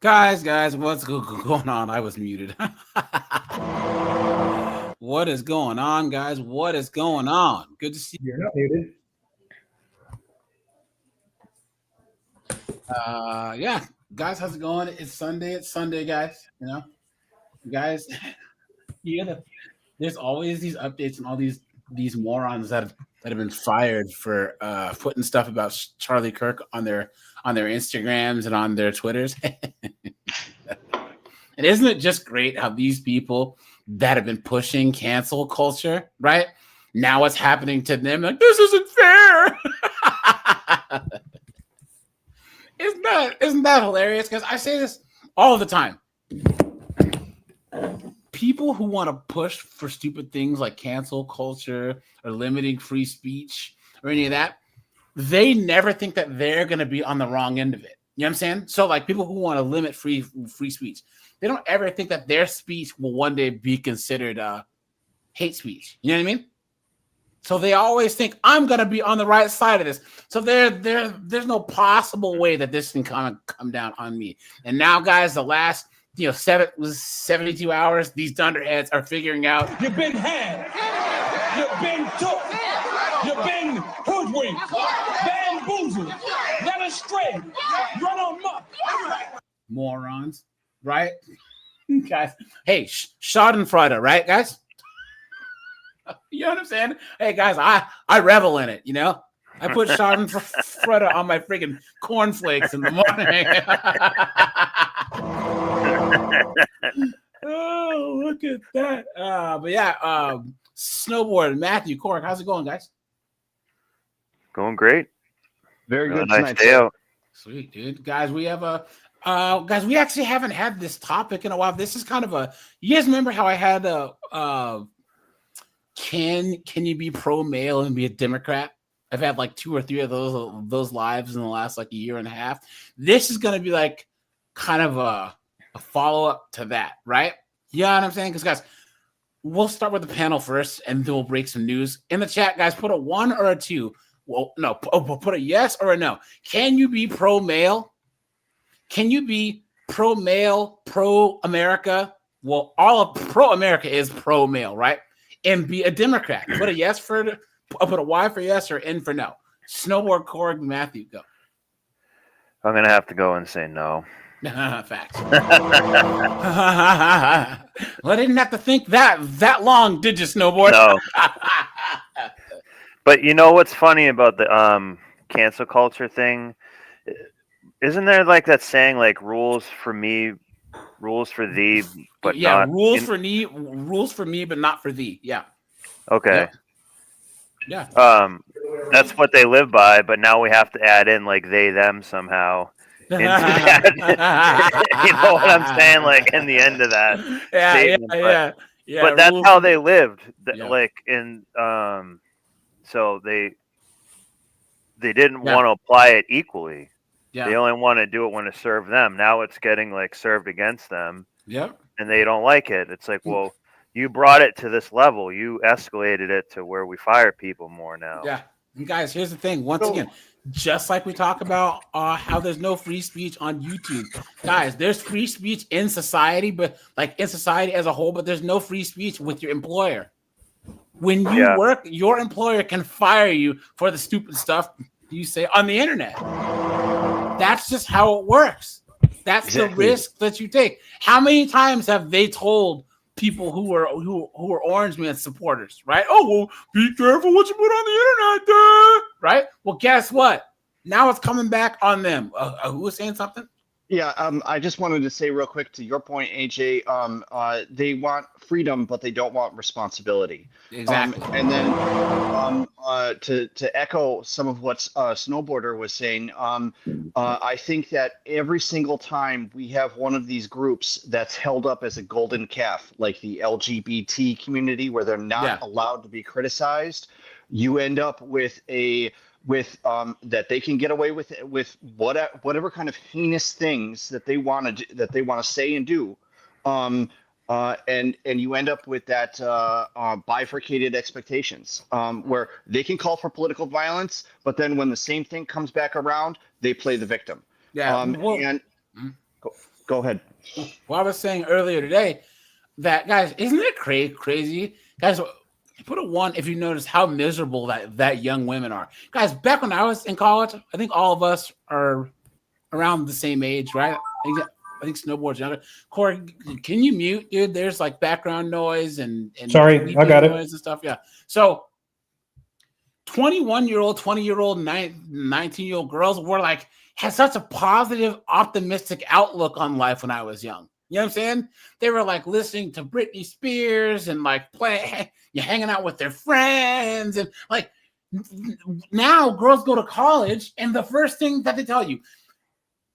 Guys, what's going on? I was muted. What is going on, guys? What is going on? Good to see You're not muted. yeah, guys, how's it going? It's Sunday, guys. Guys, there's always these updates and all these morons that have been fired for putting stuff about Charlie Kirk on their Instagrams and on their Twitters. And isn't it just great how these people that have been pushing cancel culture, right? Now what's happening to them? Like, this isn't fair. Isn't that hilarious? Because I say this all the time. People who want to push for stupid things like cancel culture or limiting free speech or any of that, they never think that they're going to be on the wrong end of it. You know what I'm saying? So like people who want to limit free speech, they don't ever think that their speech will one day be considered hate speech. You know what I mean? So they always think I'm going to be on the right side of this. So there's no possible way that this can come down on me. And now, guys, the last 72 hours, these dunderheads are figuring out. You've been had. You've been took. You've been hoodwinked, bamboozled, led astray, run on muck. Morons, right? Guys, hey, Schadenfreude, right, guys? You know what I'm saying? Hey, guys, I revel in it, I put Schadenfreude on my freaking cornflakes in the morning. Oh, look at that. But yeah, snowboard, Matthew, Cork, how's it going, guys? Going great. Very good nice tonight. Day out. Sweet, dude. Guys, we have guys, we actually haven't had this topic in a while. This is kind of you guys remember how I had can you be pro-male and be a Democrat? I've had like 2 or 3 of those lives in the last like a year and a half. This is going to be like kind of a follow-up to that, right? You know what I'm saying? Because, guys, we'll start with the panel first, and then we'll break some news. In the chat, guys, put a 1 or a 2. Well, no, put a yes or a no. Can you be pro-male? Can you be pro-male, pro-America? Well, all of pro-America is pro-male, right? And be a Democrat. Put a yes for put a Y for yes or N for no. Snowboard, Korg, Matthew, go. I'm going to have to go and say no. Facts. Well, I didn't have to think that long, did you, Snowboard? No. But you know what's funny about the cancel culture thing? Isn't there like that saying like rules for me, rules for thee, but not rules for me, but not for thee. Yeah. Okay. Yeah. That's what they live by, but now we have to add in like they them somehow. Into that. You know what I'm saying? Like in the end of that statement. Yeah. But that's how they lived. Yeah. Like in so they didn't want to apply it equally. Yeah. They only want to do it when it served them. Now it's getting like served against them. Yep. And they don't like it. It's like, well, you brought it to this level. You escalated it to where we fire people more now. Yeah. And guys, here's the thing. Once again, just like we talk about how there's no free speech on YouTube. Guys, there's free speech in society, but like in society as a whole, but there's no free speech with your employer. When you work, your employer can fire you for the stupid stuff you say on the internet. That's just how it works. That's the risk that you take. How many times have they told people who are Orange Man supporters, right? Oh, well, be careful what you put on the internet, right? Well, guess what? Now it's coming back on them. Who was saying something? Yeah, I just wanted to say real quick to your point, AJ. They want freedom, but they don't want responsibility. Exactly. And then to echo some of what Snowboarder was saying, I think that every single time we have one of these groups that's held up as a golden calf, like the LGBT community, where they're not allowed to be criticized, you end up with that they can get away with whatever kind of heinous things that they want to say and do, and you end up with that bifurcated expectations, where they can call for political violence, but then when the same thing comes back around, they play the victim. Yeah. And go Go ahead. Well, I was saying earlier today that, guys, isn't it crazy? Guys, put a 1 if you notice how miserable that young women are. Guys, back when I was in college, I think all of us are around the same age, right? I think Snowboard's younger. Corey, can you mute, dude? There's like background noise and sorry, I got it. Noise and stuff. Yeah. So 21-year-old, 20-year-old, 19-year-old girls were like, had such a positive, optimistic outlook on life when I was young. You know what I'm saying? They were like listening to Britney Spears and like you're hanging out with their friends. And like now girls go to college and the first thing that they tell you,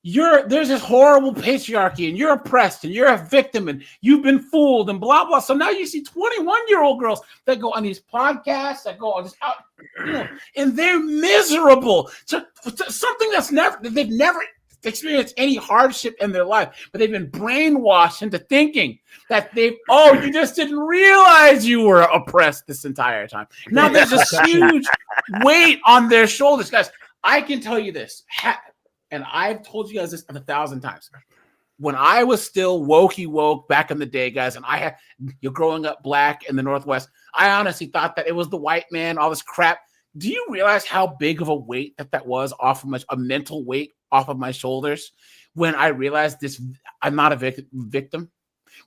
there's this horrible patriarchy and you're oppressed and you're a victim and you've been fooled and blah, blah. So now you see 21-year-old girls that go on these podcasts that go just out, and they're miserable. So something they've never experienced any hardship in their life, but they've been brainwashed into thinking that you just didn't realize you were oppressed this entire time. Now there's this huge weight on their shoulders. Guys, I can tell you this. And I've told you guys this 1,000 times. When I was still woke back in the day, guys, and you're growing up black in the Northwest, I honestly thought that it was the white man, all this crap. Do you realize how big of a weight that was off of a mental weight off of my shoulders when I realized I'm not a victim?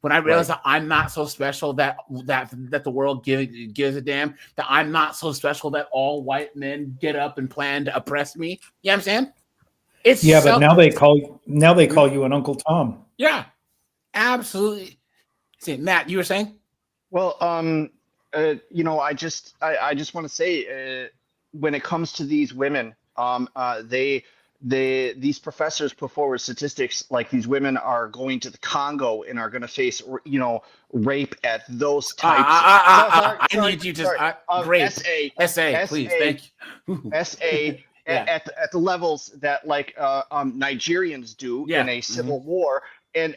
When I realized that I'm not so special that the world gives a damn, that I'm not so special that all white men get up and plan to oppress me. You know what I'm saying? But now they call you an Uncle Tom. Yeah, absolutely. See, Matt, you were saying? Well, I just want to say, when it comes to these women, these professors put forward statistics like these women are going to the Congo and are going to face, rape at those types. I need you to rape. SA, please, thank you. SA. Yeah. At the levels that like Nigerians do in a civil war, and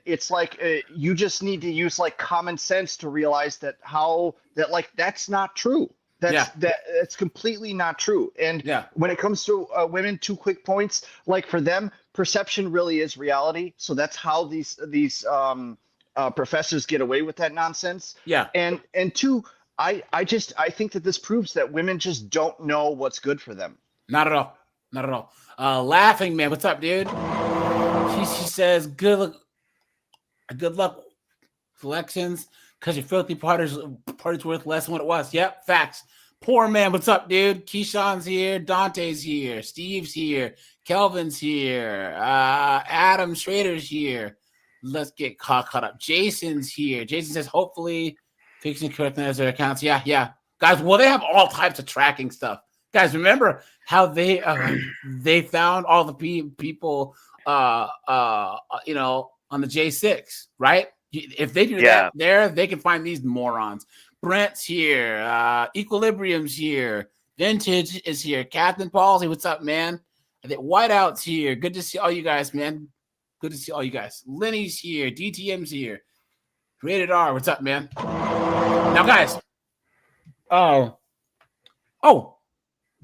it's like you just need to use like common sense to realize that's not true. That's completely not true. And when it comes to women, 2 quick points. Like for them, perception really is reality. So that's how these professors get away with that nonsense. Yeah. And 2, I think that this proves that women just don't know what's good for them. Not at all. Laughing man, what's up, dude? She says, good luck elections, because your filthy party's worth less than what it was. Yep, facts. Poor man, what's up, dude? Keyshawn's here, Dante's here, Steve's here, Kelvin's here, Adam Schrader's here. Let's get caught up. Jason's here. Jason says, hopefully fixing correctness their accounts. Yeah. Guys, well, they have all types of tracking stuff. Guys, remember how they found all the people on the J6, right? If they do that there, they can find these morons. Brent's here, Equilibrium's here, Vintage is here, Captain Palsy, what's up, man? I think Whiteout's here. Good to see all you guys, man. Good to see all you guys. Lenny's here, DTM's here. Rated R, what's up, man? Now, guys. Oh,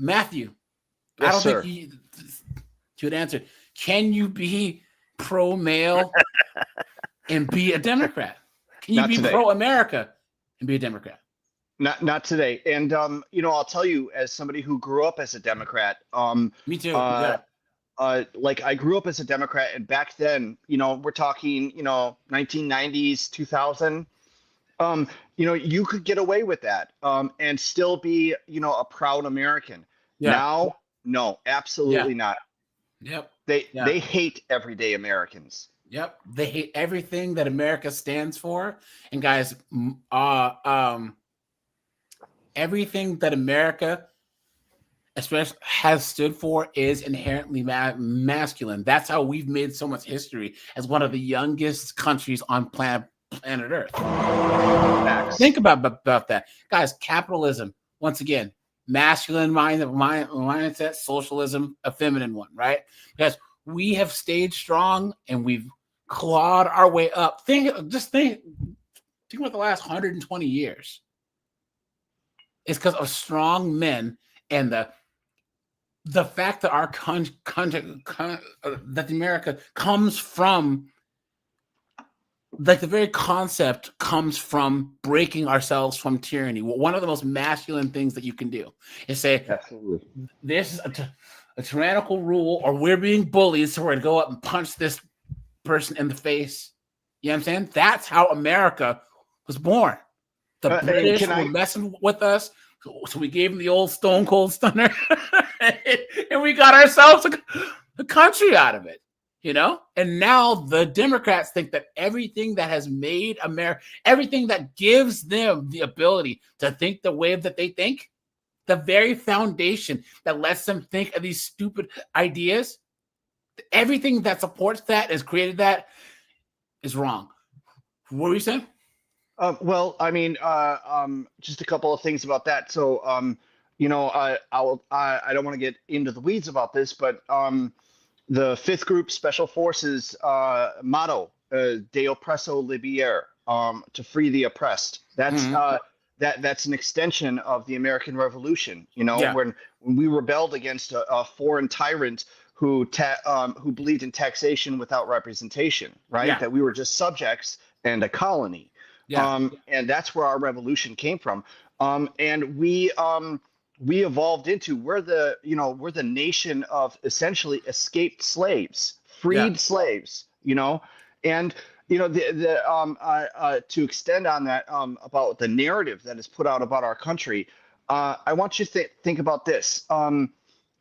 Matthew. Yes, I don't sir. think you would answer. Can you be pro-male and be a Democrat? Can you be pro-America and be a Democrat? Not today. And I'll tell you, as somebody who grew up as a Democrat, me too. Like I grew up as a Democrat, and back then, we're talking, 1990s, 2000. You could get away with that and still be, a proud American. Yeah. Now, no, absolutely not. Yep. They hate everyday Americans. Yep. They hate everything that America stands for. And guys, everything that America especially has stood for is inherently masculine. That's how we've made so much history as one of the youngest countries on planet Earth. Think about that. Guys, capitalism, once again, masculine mindset, socialism, a feminine one, right? Because we have stayed strong and we've clawed our way up. Think about the last 120 years. It's because of strong men and the fact that our that America comes from like the very concept comes from breaking ourselves from tyranny. One of the most masculine things that you can do is say, Absolutely. this is a tyrannical rule, or we're being bullied, so we're going to go up and punch this person in the face. You know what I'm saying? That's how America was born. The British were messing with us, so we gave them the old Stone Cold Stunner, and we got ourselves a country out of it, you know? And now the Democrats think that everything that has made America, everything that gives them the ability to think the way that they think, the very foundation that lets them think of these stupid ideas, everything that supports that, has created that, is wrong. What were you saying? Well, I mean, just a couple of things about that. So, I don't want to get into the weeds about this, but the 5th Group Special Forces motto, De oppresso libier, to free the oppressed. That's that's an extension of the American Revolution. When we rebelled against a foreign tyrant who believed in taxation without representation, right? Yeah. That we were just subjects and a colony. Yeah. And that's where our revolution came from. And we evolved into, we're the nation of essentially escaped slaves, freed slaves, and to extend on that, about the narrative that is put out about our country. I want you to think about this.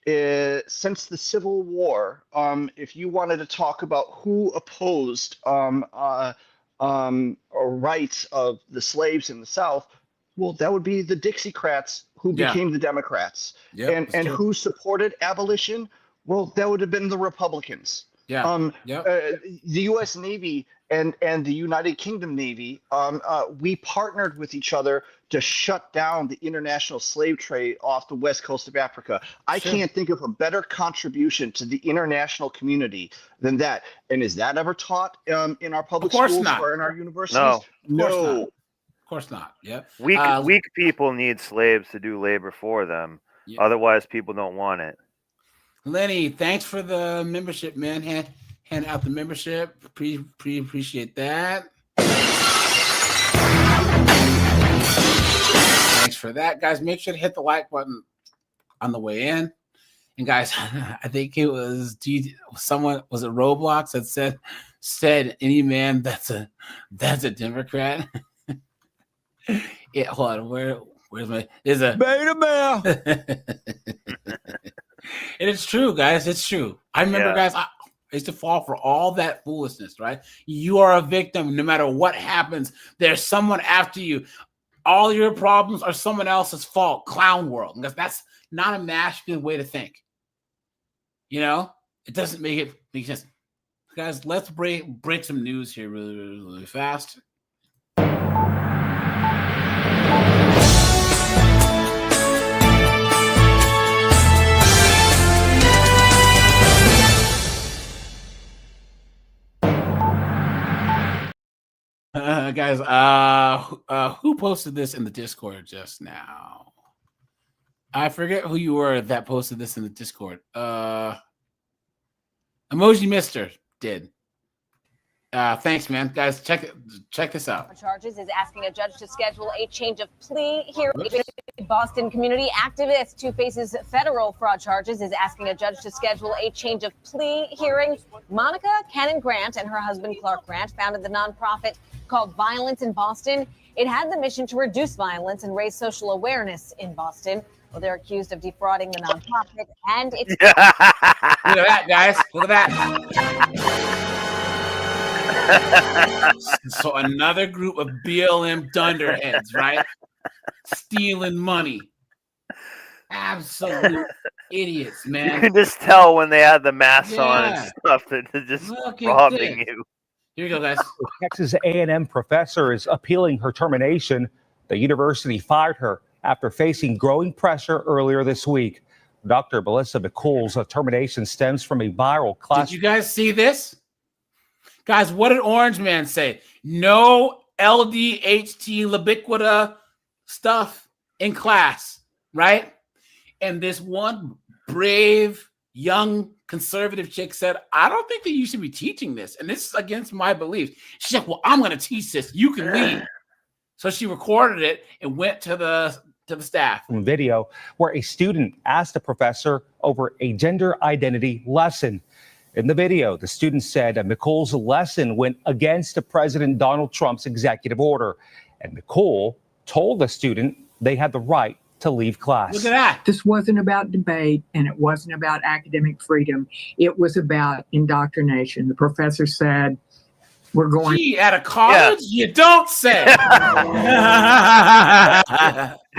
Since the Civil War, if you wanted to talk about who opposed rights of the slaves in the South, well, that would be the Dixiecrats, who became the Democrats. And who supported abolition? Well, that would have been the Republicans. The U.S. Navy and the United Kingdom Navy, we partnered with each other to shut down the international slave trade off the west coast of Africa. I can't think of a better contribution to the international community than that. And is that ever taught in our public schools or in our universities? No. Of course not. Yeah. Weak people need slaves to do labor for them. Yeah. Otherwise, people don't want it. Lenny, thanks for the membership, man. Hand out the membership. Appreciate that. Thanks for that, guys. Make sure to hit the like button on the way in. And guys, I think it was someone, was it Roblox, that said any man that's a Democrat. Yeah, hold on. Where's my beta male? And it's true, guys. It's true. I remember, guys, I used to fall for all that foolishness, right? You are a victim no matter what happens. There's someone after you. All your problems are someone else's fault. Clown world. Because that's not a masculine way to think. It doesn't make sense. Guys, let's break some news here really fast. Guys, who posted this in the Discord just now? I forget who you were that posted this in the Discord. Emoji Mister did. Thanks, man. Guys, check this out. Charges is asking a judge to schedule a change of plea hearing. Boston community activist who faces federal fraud charges is asking a judge to schedule a change of plea hearing. Monica Cannon Grant and her husband Clark Grant founded the nonprofit called Violence in Boston. It had the mission to reduce violence and raise social awareness in Boston. Well, they're accused of defrauding the nonprofit and its. Look at that, guys. Look at that. So another group of BLM dunderheads, right? Stealing money. Absolute idiots, man. You can just tell when they had the masks on and stuff that they're just robbing you. Here we go, guys. Texas A&M professor is appealing her termination. The university fired her after facing growing pressure earlier this week. Dr. Melissa McCool's termination stems from a viral class. Did you guys see this? Guys, what did Orange Man say? No LDHT libiquita stuff in class, right? And this one brave young conservative chick said, I don't think that you should be teaching this. And this is against my beliefs. She's like, well, I'm going to teach this. You can leave. So she recorded it and went to the staff. Video where a student asked a professor over a gender identity lesson. In the video, the student said McCool's lesson went against President Donald Trump's executive order. And McCool told the student they had the right to leave class. Look at that. This wasn't about debate and it wasn't about academic freedom. It was about indoctrination. The professor said, we're going. Gee, at a college? Yeah. You don't say.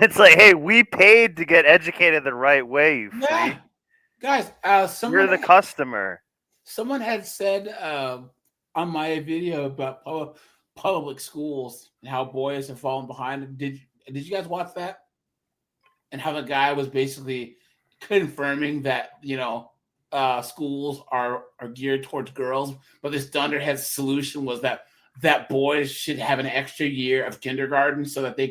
It's like, hey, we paid to get educated the right way, you freak. Guys, you're the customer. Someone had said on my video about public schools and how boys have fallen behind. Did you guys watch that? And how the guy was basically confirming that, schools are geared towards girls, but this Dunderhead solution was that boys should have an extra year of kindergarten so that they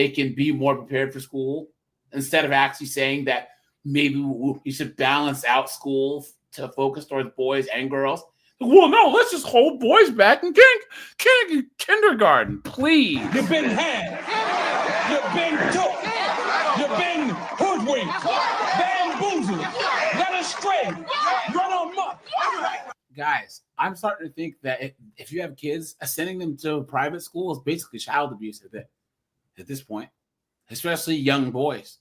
can be more prepared for school, instead of actually saying that maybe you should balance out school to focus towards boys and girls. Well, no, let's just hold boys back in kindergarten, please. You've been had. You've been took. You've been hoodwinked, bamboozled, led astray, run amok. Guys, I'm starting to think that if you have kids, sending them to a private school is basically child abuse at this point, especially young boys.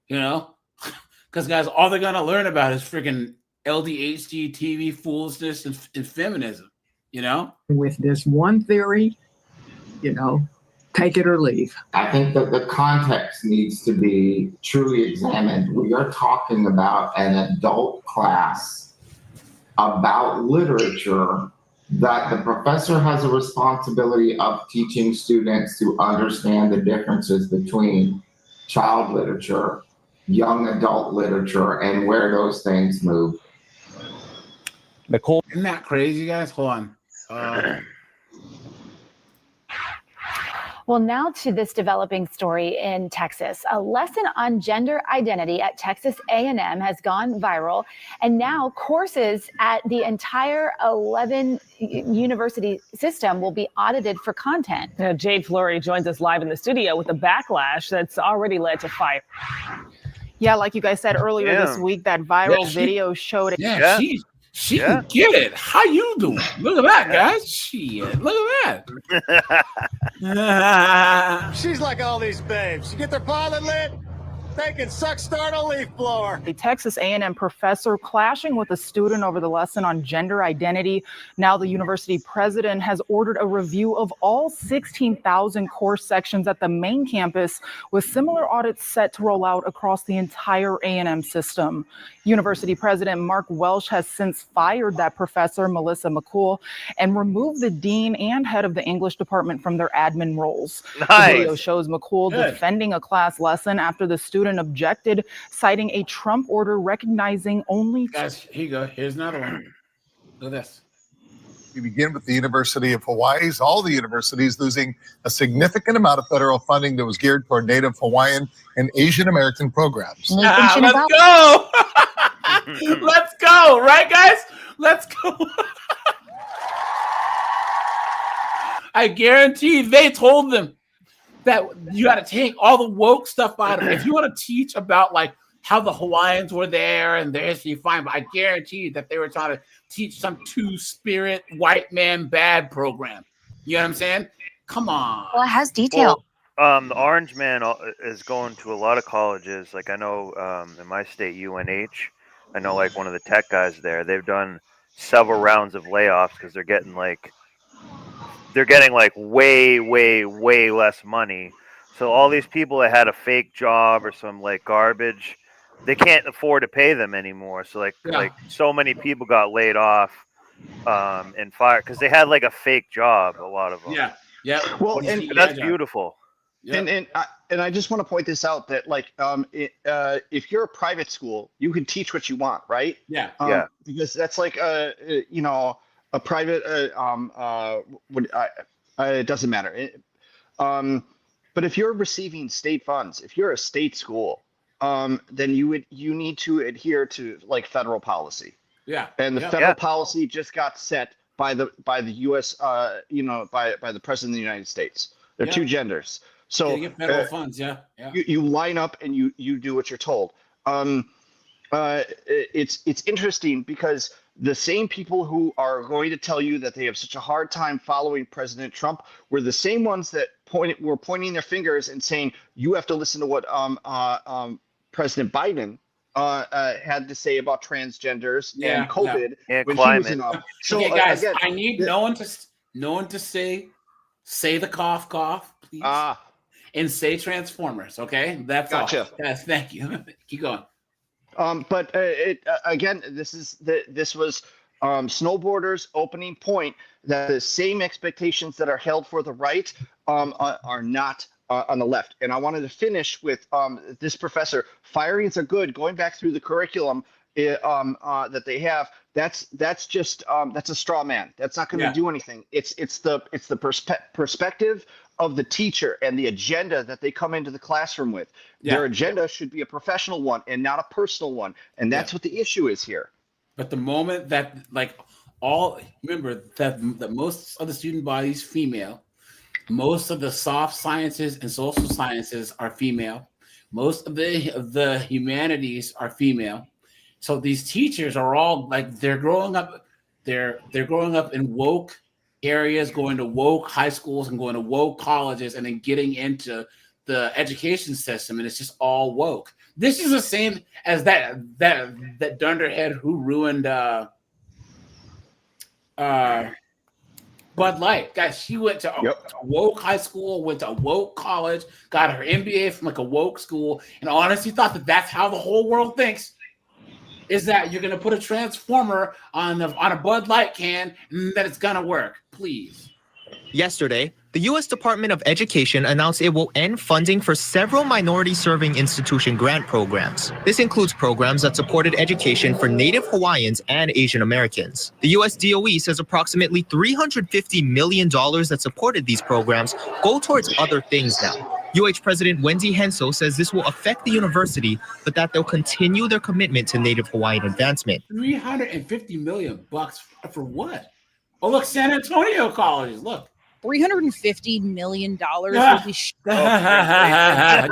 Because guys, all they're gonna learn about is freaking LDHD, TV foolishness, and feminism. With this one theory, take it or leave. I think that the context needs to be truly examined. We are talking about an adult class about literature that the professor has a responsibility of teaching students to understand the differences between child literature, young adult literature, and where those things move. McCool. Isn't that crazy, guys? Hold on. Well, now to this developing story in Texas. A lesson on gender identity at Texas A&M has gone viral, and now courses at the entire 11 university system will be audited for content. Now, Jade Fleury joins us live in the studio with a backlash that's already led to fire. Yeah, like you guys said earlier this week, that viral video showed it. Yeah, she can get it. How you doing? Look at that, guys. Shit, look at that. She's like all these babes. You get their pilot lit, they can suck start a leaf blower. A Texas A&M professor clashing with a student over the lesson on gender identity. Now the university president has ordered a review of all 16,000 course sections at the main campus, with similar audits set to roll out across the entire A&M system. University President Mark Welsh has since fired that professor, Melissa McCool, and removed the dean and head of the English department from their admin roles. Nice. The video shows McCool defending a class lesson after the student objected, citing a Trump order recognizing only... Guys, here you go. Here's another one. Look at this. We begin with the University of Hawaii's, all the universities losing a significant amount of federal funding that was geared toward Native Hawaiian and Asian American programs. Let's go. Let's go. Right, guys? Let's go. I guarantee they told them that you got to take all the woke stuff out of it. If you want to teach about like how the Hawaiians were there and their history, fine. But I guarantee that they were trying to teach some two-spirit white man bad program. You know what I'm saying? Come on. Well, it has detail. Well, the Orange Man is going to a lot of colleges. Like I know in my state, UNH, I know like one of the tech guys there. They've done several rounds of layoffs because they're getting like way less money. So all these people that had a fake job or some like garbage, they can't afford to pay them anymore. So like so many people got laid off and fired because they had like a fake job. A lot of them. Yeah. Well, and that's beautiful. And I just want to point this out that like if you're a private school, you can teach what you want, right? Yeah. Because that's like a private it doesn't matter. But if you're receiving state funds, if you're a state school, then you need to adhere to like federal policy. Yeah. And the federal policy just got set by the U.S. By the president of the United States. There are two genders. So you get federal funds. Yeah. You line up and you do what you're told. It's interesting because the same people who are going to tell you that they have such a hard time following President Trump were the same ones that were pointing their fingers and saying you have to listen to what President Biden had to say about transgenders and COVID when he was in office. So okay, guys, again, I need no one to say the cough, please, and say Transformers. Okay, that's gotcha. all. Yes, thank you. Keep going. But again, this was snowboarders' opening point that the same expectations that are held for the right are not on the left. And I wanted to finish with this professor. Firings are good. Going back through the curriculum that they have, that's just that's a straw man. That's not going to do anything. It's the perspective of the teacher and the agenda that they come into the classroom with. Their agenda should be a professional one and not a personal one. And that's what the issue is here. But the moment that remember that most of the student body is female, most of the soft sciences and social sciences are female, most of the humanities are female. So these teachers are all they're growing up in woke areas, going to woke high schools and going to woke colleges and then getting into the education system, and it's just all woke. This is the same as that dunderhead who ruined Bud Light. Guys, she went to a woke high school, went to a woke college, got her MBA from a woke school, and honestly thought that that's how the whole world thinks. Is that you're going to put a transformer on a Bud Light can and that it's going to work. Please. Yesterday, the U.S. Department of Education announced it will end funding for several minority-serving institution grant programs. This includes programs that supported education for Native Hawaiians and Asian Americans. The U.S. DOE says approximately $350 million that supported these programs go towards other things now. UH President Wendy Hensel says this will affect the university, but that they'll continue their commitment to Native Hawaiian advancement. $350 million for what? Oh, look, San Antonio colleges. Look. $350 million will be guys,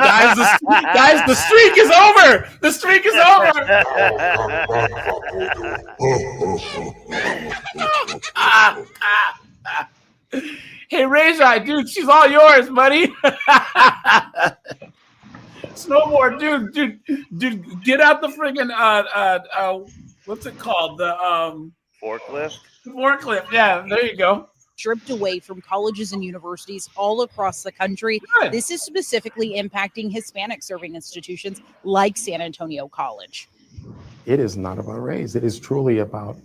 the streak is over. The streak is over. Hey, Razor, dude, she's all yours, buddy. Snowboard, dude, get out the friggin' what's it called? The forklift. Forklift, yeah, there you go. Stripped away from colleges and universities all across the country. Good. This is specifically impacting Hispanic serving institutions like San Antonio College. It is not about race. It is truly about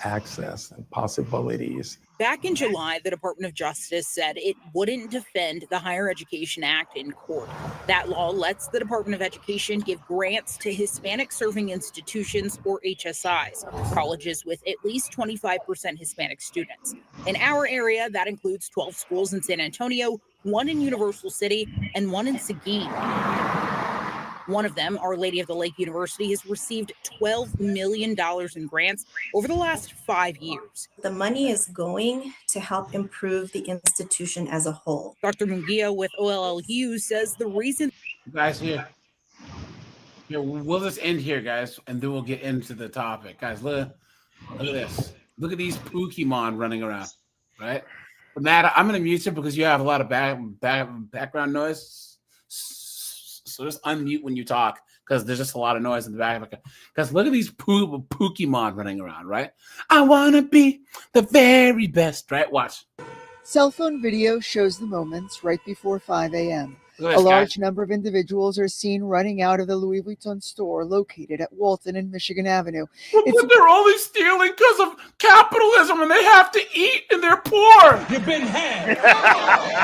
access and possibilities. Back in July, the Department of Justice said it wouldn't defend the Higher Education Act in court. That law lets the Department of Education give grants to Hispanic serving institutions, or HSIs, colleges with at least 25% Hispanic students. In our area, that includes 12 schools in San Antonio, 1 in Universal City, and 1 in Seguin. One of them, Our Lady of the Lake University, has received $12 million in grants over the last 5 years. The money is going to help improve the institution as a whole. Dr. Munguia with OLLU says the reason... Guys, here, we'll just end here, guys, and then we'll get into the topic. Guys, look at this. Look at these Pokemon running around, right? But Matt, I'm going to mute you because you have a lot of background noise. So just unmute when you talk because there's just a lot of noise in the back of it. Because look at these Pokemon running around, right? I want to be the very best, right? Watch. Cell phone video shows the moments right before 5 a.m. Look at A this, large guys. number of individuals are seen running out of the Louis Vuitton store located at Walton and Michigan Avenue. But they're only stealing because of capitalism and they have to eat and they're poor. You've been had.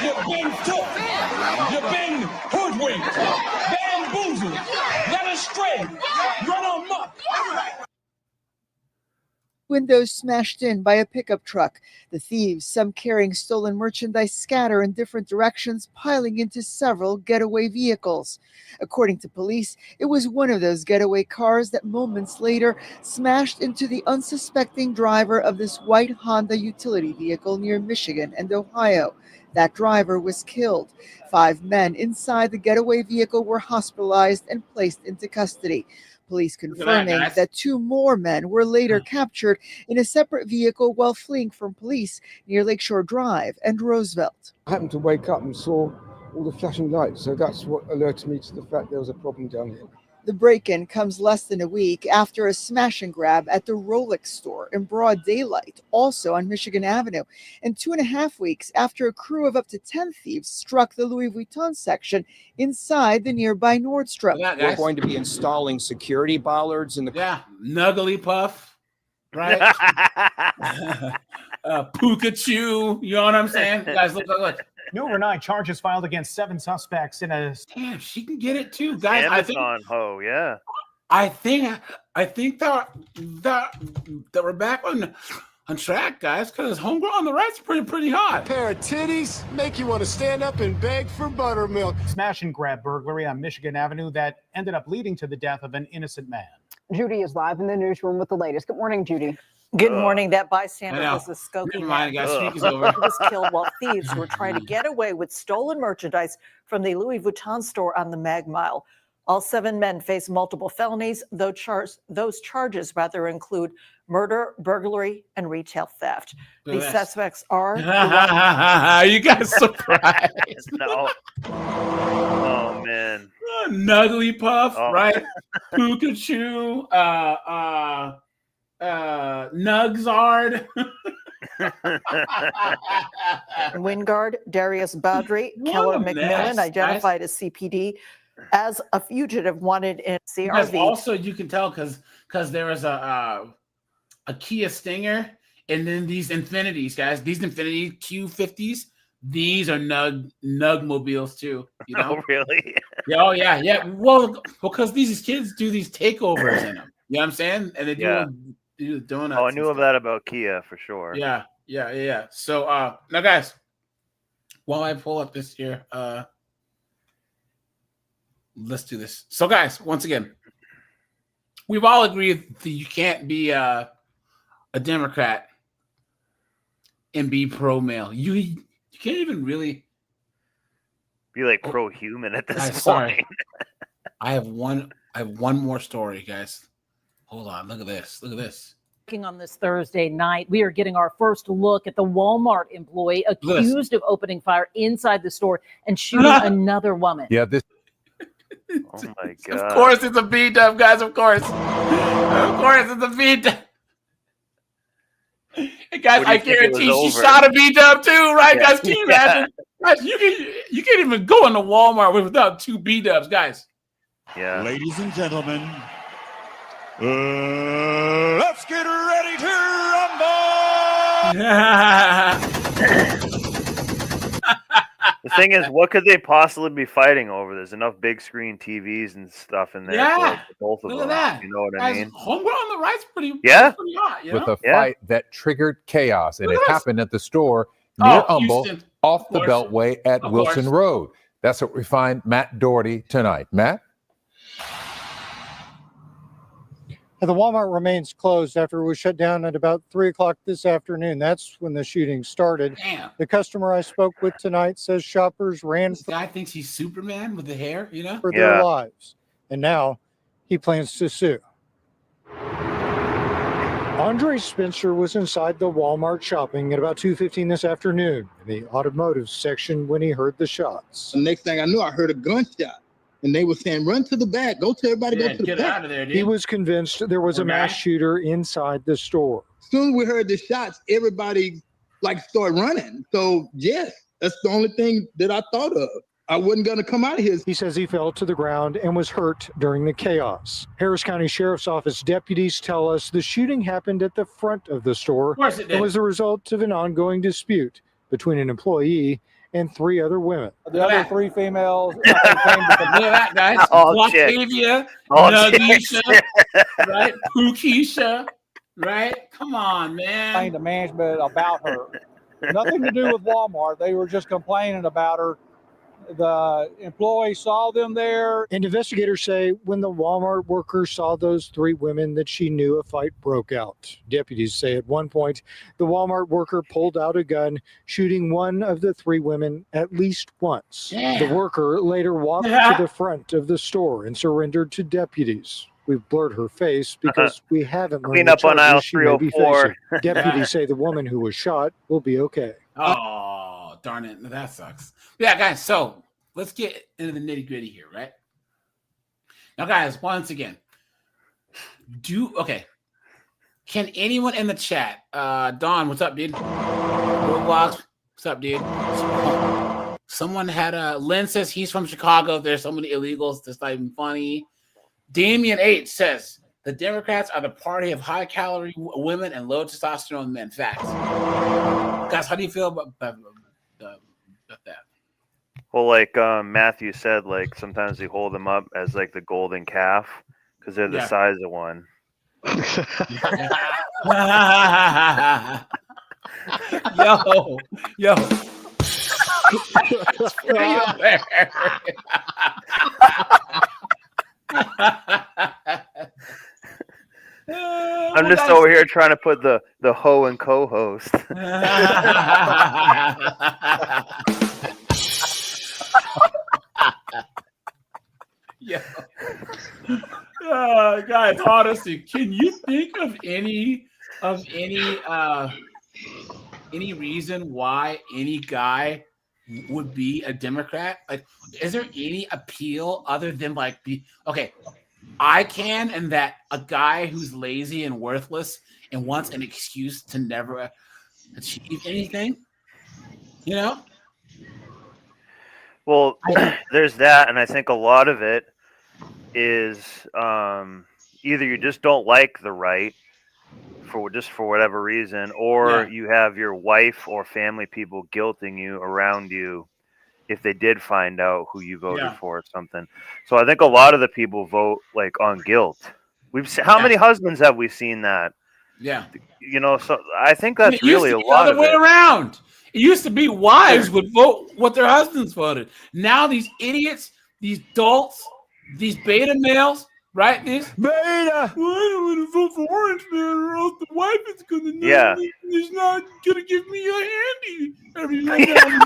You've been took. You've been hoodwinked. Bamboozled. Led astray. Run amok. Windows smashed in by a pickup truck. The thieves, some carrying stolen merchandise, scatter in different directions, piling into several getaway vehicles. According to police, it was one of those getaway cars that moments later smashed into the unsuspecting driver of this white Honda utility vehicle near Michigan and Ohio. That driver was killed. 5 men inside the getaway vehicle were hospitalized and placed into custody. Police confirming that 2 more men were later captured in a separate vehicle while fleeing from police near Lakeshore Drive and Roosevelt. I happened to wake up and saw all the flashing lights, so that's what alerted me to the fact there was a problem down here. The break-in comes less than a week after a smash and grab at the Rolex store in broad daylight, also on Michigan Avenue, and 2.5 weeks after a crew of up to 10 thieves struck the Louis Vuitton section inside the nearby Nordstrom. We're going to be installing security bollards in the Nuggly Puff, right? Pikachu, you know what I'm saying? Guys, look. New overnight charges filed against 7 suspects in a. Damn, she can get it too, guys. Amazon ho, yeah. I think that we're back on track, guys, because Homegirl on the right's pretty hot. A pair of titties make you want to stand up and beg for buttermilk. Smash and grab burglary on Michigan Avenue that ended up leading to the death of an innocent man. Judy is live in the newsroom with the latest. Good morning, Judy. Good morning. That bystander was a Skokie man. He was killed while thieves were trying to get away with stolen merchandise from the Louis Vuitton store on the Mag Mile. All 7 men face multiple felonies. Those charges include murder, burglary, and retail theft. The suspects are. Are you guys surprised? No. Oh man. Nuggly Puff, right? Pikachu, Nugzard. Wingard, Darius Bowdry, Keller McMillan, identified as CPD, as a fugitive wanted in CRV. Also, you can tell because there was a Kia Stinger, and then these Infinities, guys. These Infinity Q50s. These are Nug mobiles too. You know? Oh, really? Yeah. Well, because these kids do these takeovers in them. You know what I'm saying? And they do donuts. Oh, I knew of that about Kia for sure. Yeah. So now, guys, while I pull up this here, let's do this. So, guys, once again, we've all agreed that you can't be a Democrat and be pro-male. You can't even really be like pro-human at this point. Sorry. I have one more story, guys. Hold on. Look at this. On this Thursday night, we are getting our first look at the Walmart employee accused of opening fire inside the store and shooting another woman. Yeah, this. Oh my God. Of course it's a B-dub, guys. Of course it's a B-dub. Hey, guys, I guarantee she shot a B-dub too, right, guys? Can you imagine? Guys, you can't even go into Walmart without 2 B-dubs, guys. Yeah. Ladies and gentlemen, let's get ready to rumble! The thing is, what could they possibly be fighting over? There's enough big screen TVs and stuff in there for both of them. Look at that. You know what I mean? Homegirl on the right's pretty hot. You know? With a fight that triggered chaos, and it happened at the store near Humble, off the Beltway at Wilson Road. That's what we find Matt Doherty tonight. Matt? The Walmart remains closed after it was shut down at about 3 o'clock this afternoon. That's when the shooting started. Damn. The customer I spoke with tonight says shoppers ran This guy thinks he's Superman with the hair, you know? for their lives, and now he plans to sue. Andre Spencer was inside the Walmart shopping at about 2:15 this afternoon in the automotive section when he heard the shots. The next thing I knew, I heard a gunshot. And they were saying, run to the back. Go tell everybody, go to the Get back. out of there, dude. He was convinced there was a mass shooter inside the store. As soon as we heard the shots, everybody started running. So yes, that's the only thing that I thought of. I wasn't going to come out of here. He says he fell to the ground and was hurt during the chaos. Harris County Sheriff's Office deputies tell us the shooting happened at the front of the store. Of course it did. And was the result of an ongoing dispute between an employee and 3 other women. The other 3 females. Look at that, guys. All Octavia, All Nugisha, right? Pukisha, Right? Come on, man. Complained to management about her. Nothing to do with Walmart. They were just complaining about her. The employee saw them there. And investigators say when the Walmart worker saw those three women that she knew a fight broke out. Deputies say at one point, the Walmart worker pulled out a gun, shooting one of the three women at least once. Yeah. The worker later walked to the front of the store and surrendered to deputies. We've blurred her face because we haven't learned Clean the up on aisle charges she may be 304. facing. Deputies say the woman who was shot will be okay. Oh, darn it. That sucks. Yeah, guys, so let's get into the nitty-gritty here, right? Now, guys, once again, can anyone in the chat, Don, what's up, dude? Roblox, what's up, dude? Someone had Lynn says he's from Chicago. There's so many illegals, that's not even funny. Damien H says the Democrats are the party of high-calorie women and low testosterone men. Facts. Guys, how do you feel about that? Well, like Matthew said, like sometimes they hold them up as like the golden calf because they're the size of one. Yo. I'm just over here trying to put the hoe and co-host. Yeah. Guys, honestly, can you think of any reason why any guy would be a Democrat? Like, is there any appeal other than like I can, and that a guy who's lazy and worthless and wants an excuse to never achieve anything, you know? Well, there's that, and I think a lot of it is either you just don't like the right for whatever reason, or you have your wife or family people guilting you around you if they did find out who you voted for or something. So I think a lot of the people vote like on guilt. We've seen, how many husbands have we seen that? Yeah. You know, so I think that's really a lot of way it. around. It used to be wives would vote what their husbands voted. Now these idiots, these dolts, these beta males, right? This beta. Well, I don't want to vote for Orange Man, or else the wife is gonna know. Yeah. He's not gonna give me a handy every now and then.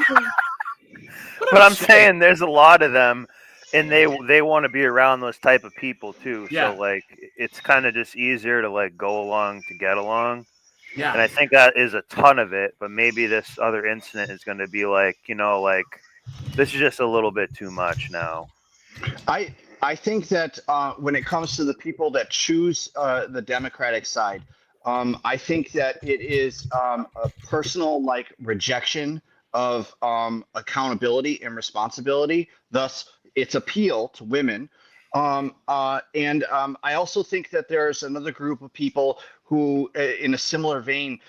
But I'm saying there's a lot of them, and they want to be around those type of people too. Yeah. So like it's kind of just easier to like go along to get along. Yeah. And I think that is a ton of it, but maybe this other incident is going to be like, you know, like this is just a little bit too much now. I think that when it comes to the people that choose the Democratic side, I think that it is a personal like rejection of accountability and responsibility. Thus, its appeal to women. And I also think that there's another group of people who, in a similar vein,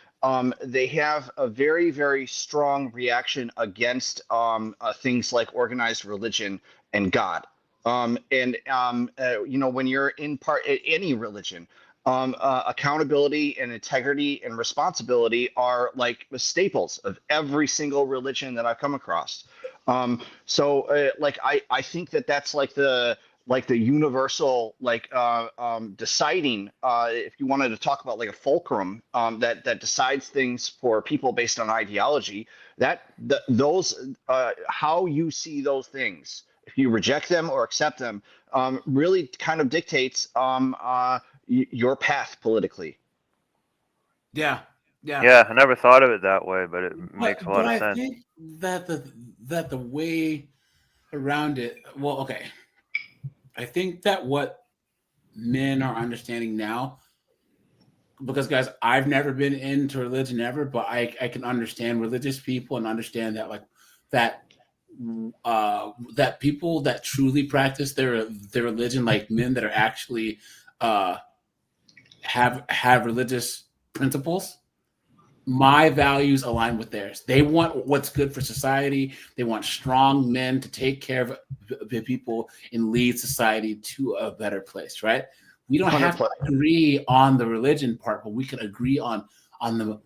they have a very, very strong reaction against things like organized religion and God. You know, when you're in any religion, accountability and integrity and responsibility are like the staples of every single religion that I've come across. Like I think that that's like the universal deciding, if you wanted to talk about like a fulcrum that decides things for people based on ideology, how you see those things, if you reject them or accept them, really kind of dictates your path politically. Yeah. Yeah, I never thought of it that way, but it makes a lot of sense. I think that the way around it, well, okay. I think that what men are understanding now, because guys, I've never been into religion ever, but I can understand religious people and understand that like that people that truly practice their religion, like men that are actually have religious principles. My values align with theirs. They want what's good for society. They want strong men to take care of the people and lead society to a better place, right? We don't have to 100%. agree on the religion part, but we can agree on the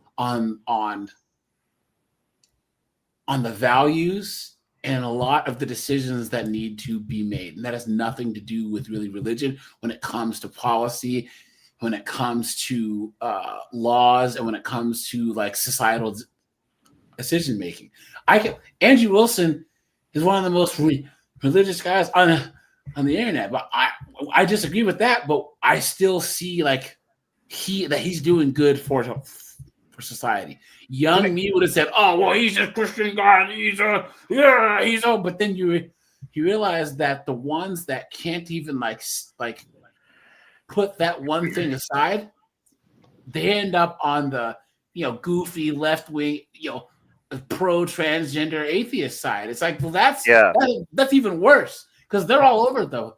values and a lot of the decisions that need to be made. And that has nothing to do with really religion when it comes to policy, when it comes to laws, and when it comes to like societal decision making. Andrew Wilson is one of the most religious guys on the internet, but I disagree with that. But I still see like he's doing good for society. Young me would have said, "Oh, well, he's a Christian guy. He's a." But then you realize that the ones that can't even like put that one thing aside, they end up on the goofy left wing pro transgender atheist side. It's like, well, that's even worse because they're all over the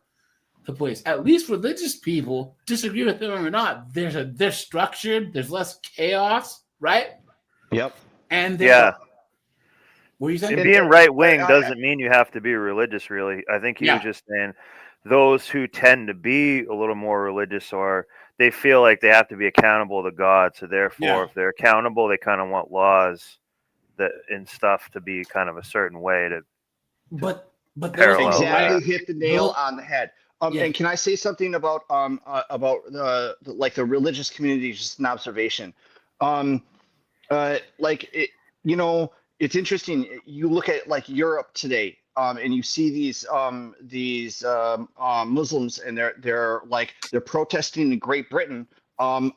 place. At least religious people, disagree with them or not, they're structured. There's less chaos, right? Yep. And what were you saying? And being right wing doesn't mean you have to be religious. Really, I think he was just saying those who tend to be a little more religious they feel like they have to be accountable to God. So therefore, if they're accountable, they kind of want laws and stuff to be kind of a certain way to. But exactly hit the nail on the head. And can I say something about the religious community? Just an observation. It's interesting. You look at like Europe today, and you see these Muslims, and they're protesting in Great Britain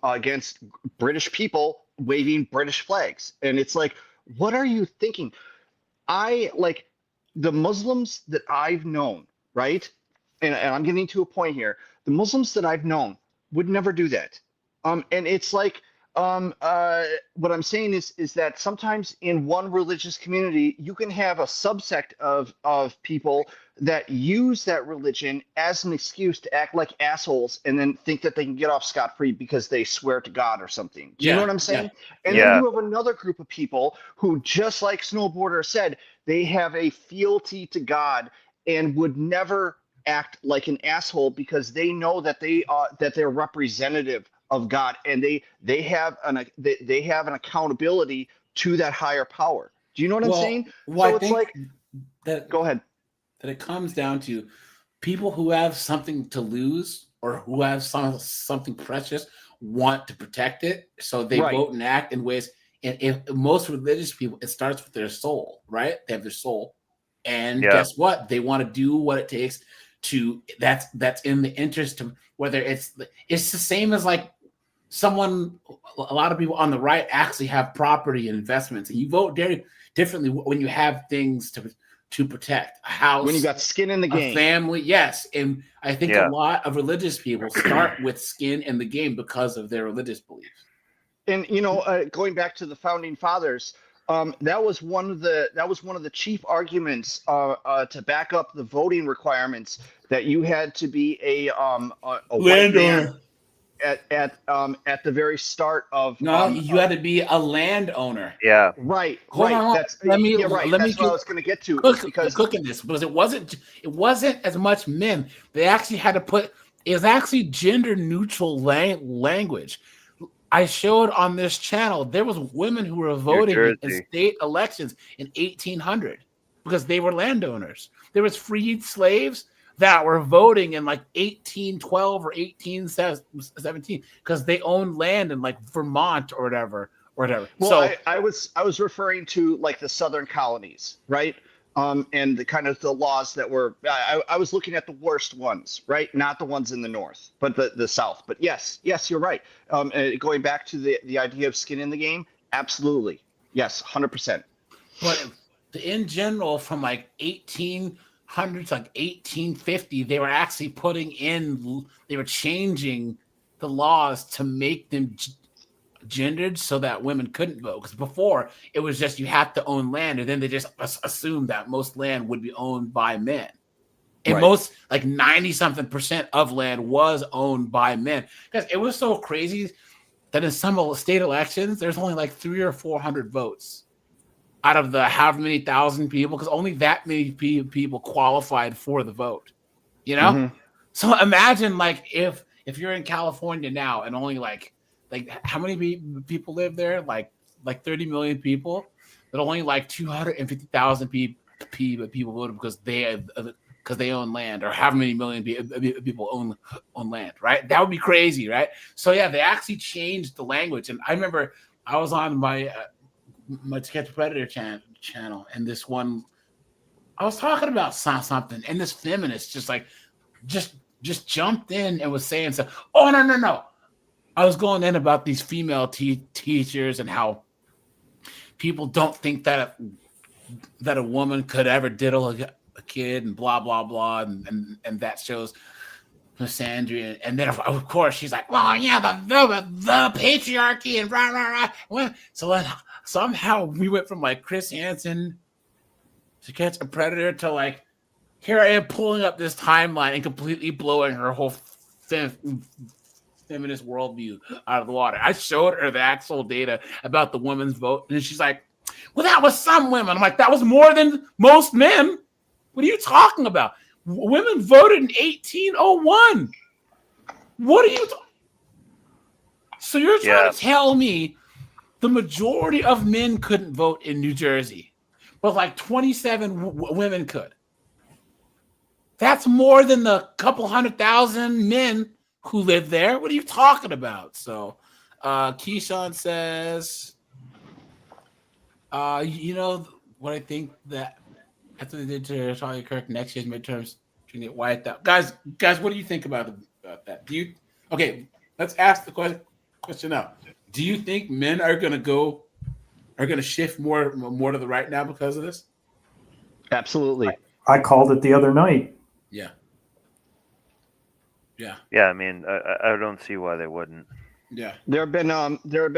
against British people waving British flags, and it's like, what are you thinking? The Muslims that I've known, right? And I'm getting to a point here. The Muslims that I've known would never do that. And it's like, what I'm saying is that sometimes in one religious community, you can have a subsect of people that use that religion as an excuse to act like assholes and then think that they can get off scot-free because they swear to God or something. Do you know what I'm saying? And then you have another group of people who, just like Snowboarder said, they have a fealty to God and would never act like an asshole because they know that they're representative of God, and they have an accountability to that higher power. Do you know what I'm saying? Well, so it's that. Go ahead. That it comes down to people who have something to lose or who have something precious want to protect it, so they vote and act in ways. And if most religious people, it starts with their soul, right? They have their soul, and guess what? They want to do what it takes to. That's in the interest of whether it's the same as like. A lot of people on the right actually have property and investments, and you vote differently when you have things to protect. A house, when you got skin in the game, a family, yes. And I think a lot of religious people start with skin in the game because of their religious beliefs. And going back to the founding fathers, that was one of the chief arguments to back up the voting requirements, that you had to be a white man. At the very start of you had to be a landowner. Yeah. Right. Hold on. That's let me what I was going to get to. Because cooking this, because it wasn't as much men. They actually had to put. It was actually gender neutral language. I showed on this channel there was women who were voting in state elections in 1800 because they were landowners. There was freed slaves that were voting in like 1812 or 1817 because they owned land in like Vermont or whatever. Well, so I was referring to like the southern colonies, right? And the kind of the laws that were. I was looking at the worst ones, right? Not the ones in the north, but the south. But yes, you're right. Going back to the idea of skin in the game, absolutely, yes, 100%. But in general, from like 1800s, like 1850, they were actually they were changing the laws to make them gendered so that women couldn't vote. Because before it was just you have to own land, and then they just assumed that most land would be owned by men. And most, like 90-something% of land was owned by men. Because it was so crazy that in some state elections, there's only like 300 or 400 votes out of the however many thousand people, because only that many people qualified for the vote, So imagine like if if you're in California now and only like how many people live there? Like 30 million people, but only like 250,000 people voted because they own land, or how many million people own land, right? That would be crazy, right? So yeah, they actually changed the language. And I remember I was on my my To Catch a Predator channel, and this one I was talking about something, and this feminist just jumped in and was saying so. Oh no! I was going in about these female teachers and how people don't think that a woman could ever diddle a kid and blah blah blah, and that shows misandry. And then of course she's like, well, yeah, the patriarchy and rah rah rah. Well, so then somehow we went from like Chris Hansen To Catch a Predator to like, here I am pulling up this timeline and completely blowing her whole feminist worldview out of the water. I showed her the actual data about the women's vote, and she's like, well, that was some women. I'm like, that was more than most men. What are you talking about? Women voted in 1801. What are you So you're trying to tell me the majority of men couldn't vote in New Jersey, but like 27 women could? That's more than the couple 100,000 men who live there. What are you talking about? So Keyshawn says, you know what I think that after they did to Charlie Kirk, next year's midterms can get wiped out. Guys, what do you think about that? Okay, let's ask the question now. Do you think men are gonna shift more to the right now because of this? Absolutely. I called it the other night. Yeah. I mean, I don't see why they wouldn't. Yeah. There have been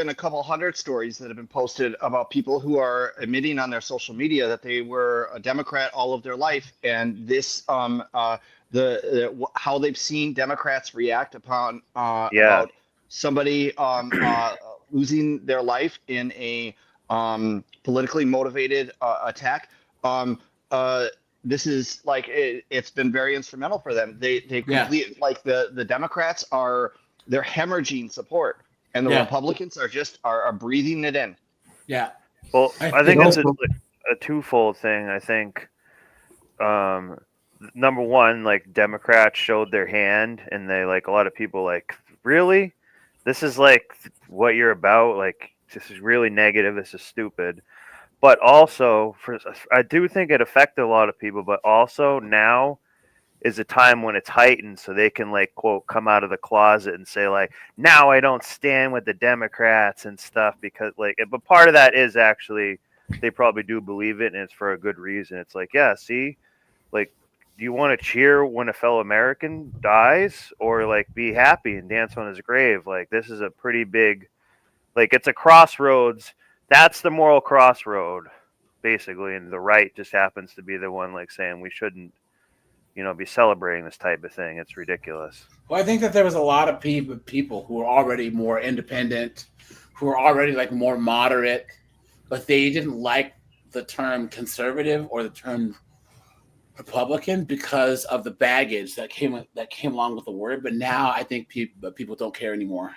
a couple hundred stories that have been posted about people who are admitting on their social media that they were a Democrat all of their life, and this how they've seen Democrats react upon about somebody losing their life in a politically motivated attack. This is like it's been very instrumental for them. They complete like the Democrats they're hemorrhaging support, and the Republicans are breathing it in. Yeah. Well, I think it's a twofold thing. I think number one, like Democrats showed their hand, and they like a lot of people like, really, this is like what you're about. Like this is really negative. This is stupid. But also, I do think it affected a lot of people. But also now is a time when it's heightened, so they can like quote come out of the closet and say like, now I don't stand with the Democrats and stuff, because like, but part of that is actually they probably do believe it, and it's for a good reason. It's like, yeah, see, like, do you want to cheer when a fellow American dies, or like be happy and dance on his grave? Like this is a pretty big, like it's a crossroads. That's the moral crossroad, basically, and the right just happens to be the one like saying we shouldn't, be celebrating this type of thing. It's ridiculous. Well, I think that there was a lot of people who were already more independent, who were already like more moderate, but they didn't like the term conservative or the term Republican because of the baggage that came along with the word. But now I think people don't care anymore.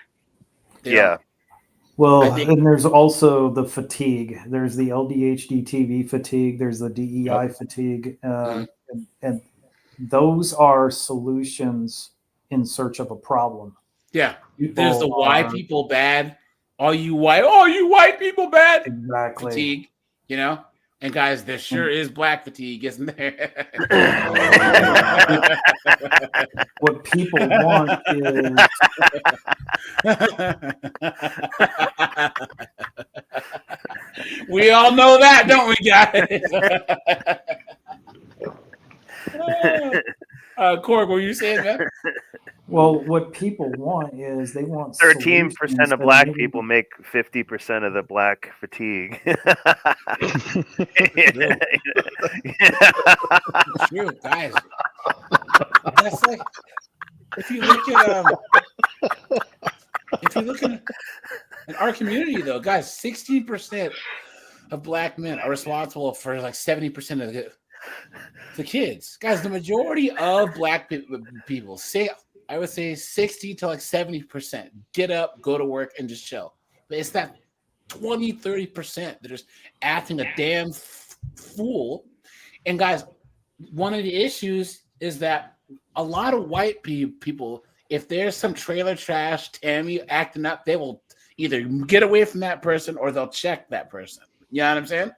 Well, and there's also the fatigue. There's the LDHD TV fatigue. There's the DEI fatigue, and those are solutions in search of a problem. Yeah, there's the why people bad. Are you white people bad? Exactly. Fatigue, And guys, there sure is black fatigue, isn't there? What people want is we all know that, don't we, guys? Cork, what were you saying, man? Well, what people want is they want 13% of black people make 50% of the black fatigue. True, guys. That's like if you look at in our community, though, guys, 16% of black men are responsible for like 70% of the kids. Guys, the majority of black people say I would say 60 to like 70%. Get up, go to work, and just chill. But it's that 20, 30% that are just acting a damn fool. And guys, one of the issues is that a lot of white people, if there's some trailer trash Tammy acting up, they will either get away from that person or they'll check that person. You know what I'm saying?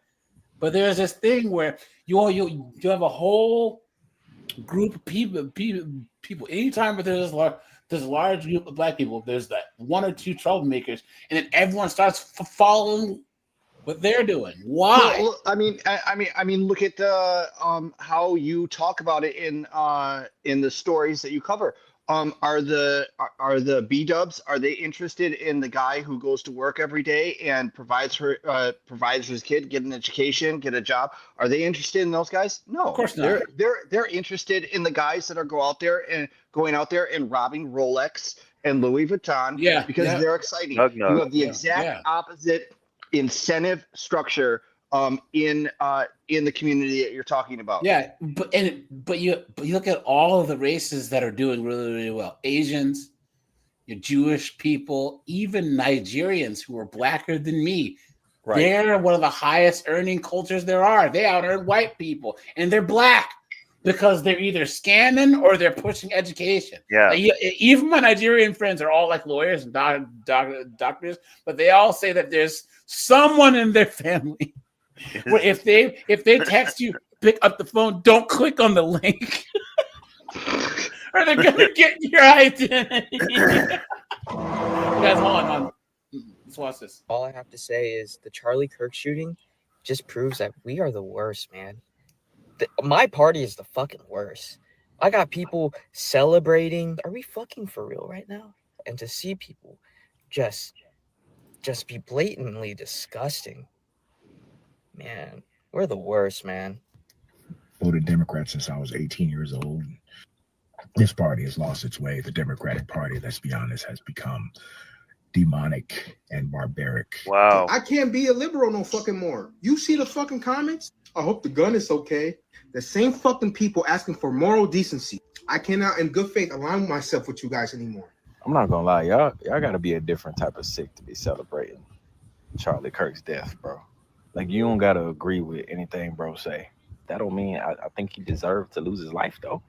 But there's this thing where you have a whole group of people. Anytime there's a large group of black people, there's that one or two troublemakers, and then everyone starts following what they're doing. Why? Well, I mean, look at how you talk about it in the stories that you cover. Are the B-dubs, are they interested in the guy who goes to work every day and provides for his kid, get an education, get a job? Are they interested in those guys? No, of course not. They're interested in the guys that are going out there and robbing Rolex and Louis Vuitton, because they're exciting. You have the exact opposite incentive structure in the community that you're talking about. Yeah, but you look at all of the races that are doing really, really well. Asians, your Jewish people, even Nigerians who are blacker than me. Right. They're one of the highest earning cultures there are. They out earn white people, and they're black because they're either scamming or they're pushing education. Yeah. Even my Nigerian friends are all like lawyers and doctors, but they all say that there's someone in their family. Well, if they text you, pick up the phone, don't click on the link, or they're gonna get your identity. Guys, hold on. Let's watch this. All I have to say is the Charlie Kirk shooting just proves that we are the worst, man. My party is the fucking worst. I got people celebrating. Are we fucking for real right now? And to see people just be blatantly disgusting. Man, we're the worst, man. Voted Democrat since I was 18 years old. This party has lost its way. The Democratic Party, let's be honest, has become demonic and barbaric. Wow. I can't be a liberal no fucking more. You see the fucking comments? I hope the gun is okay. The same fucking people asking for moral decency. I cannot, in good faith, align myself with you guys anymore. I'm not gonna lie, y'all gotta be a different type of sick to be celebrating Charlie Kirk's death, bro. Like, you don't gotta agree with anything bro say. That don't mean I think he deserved to lose his life, though.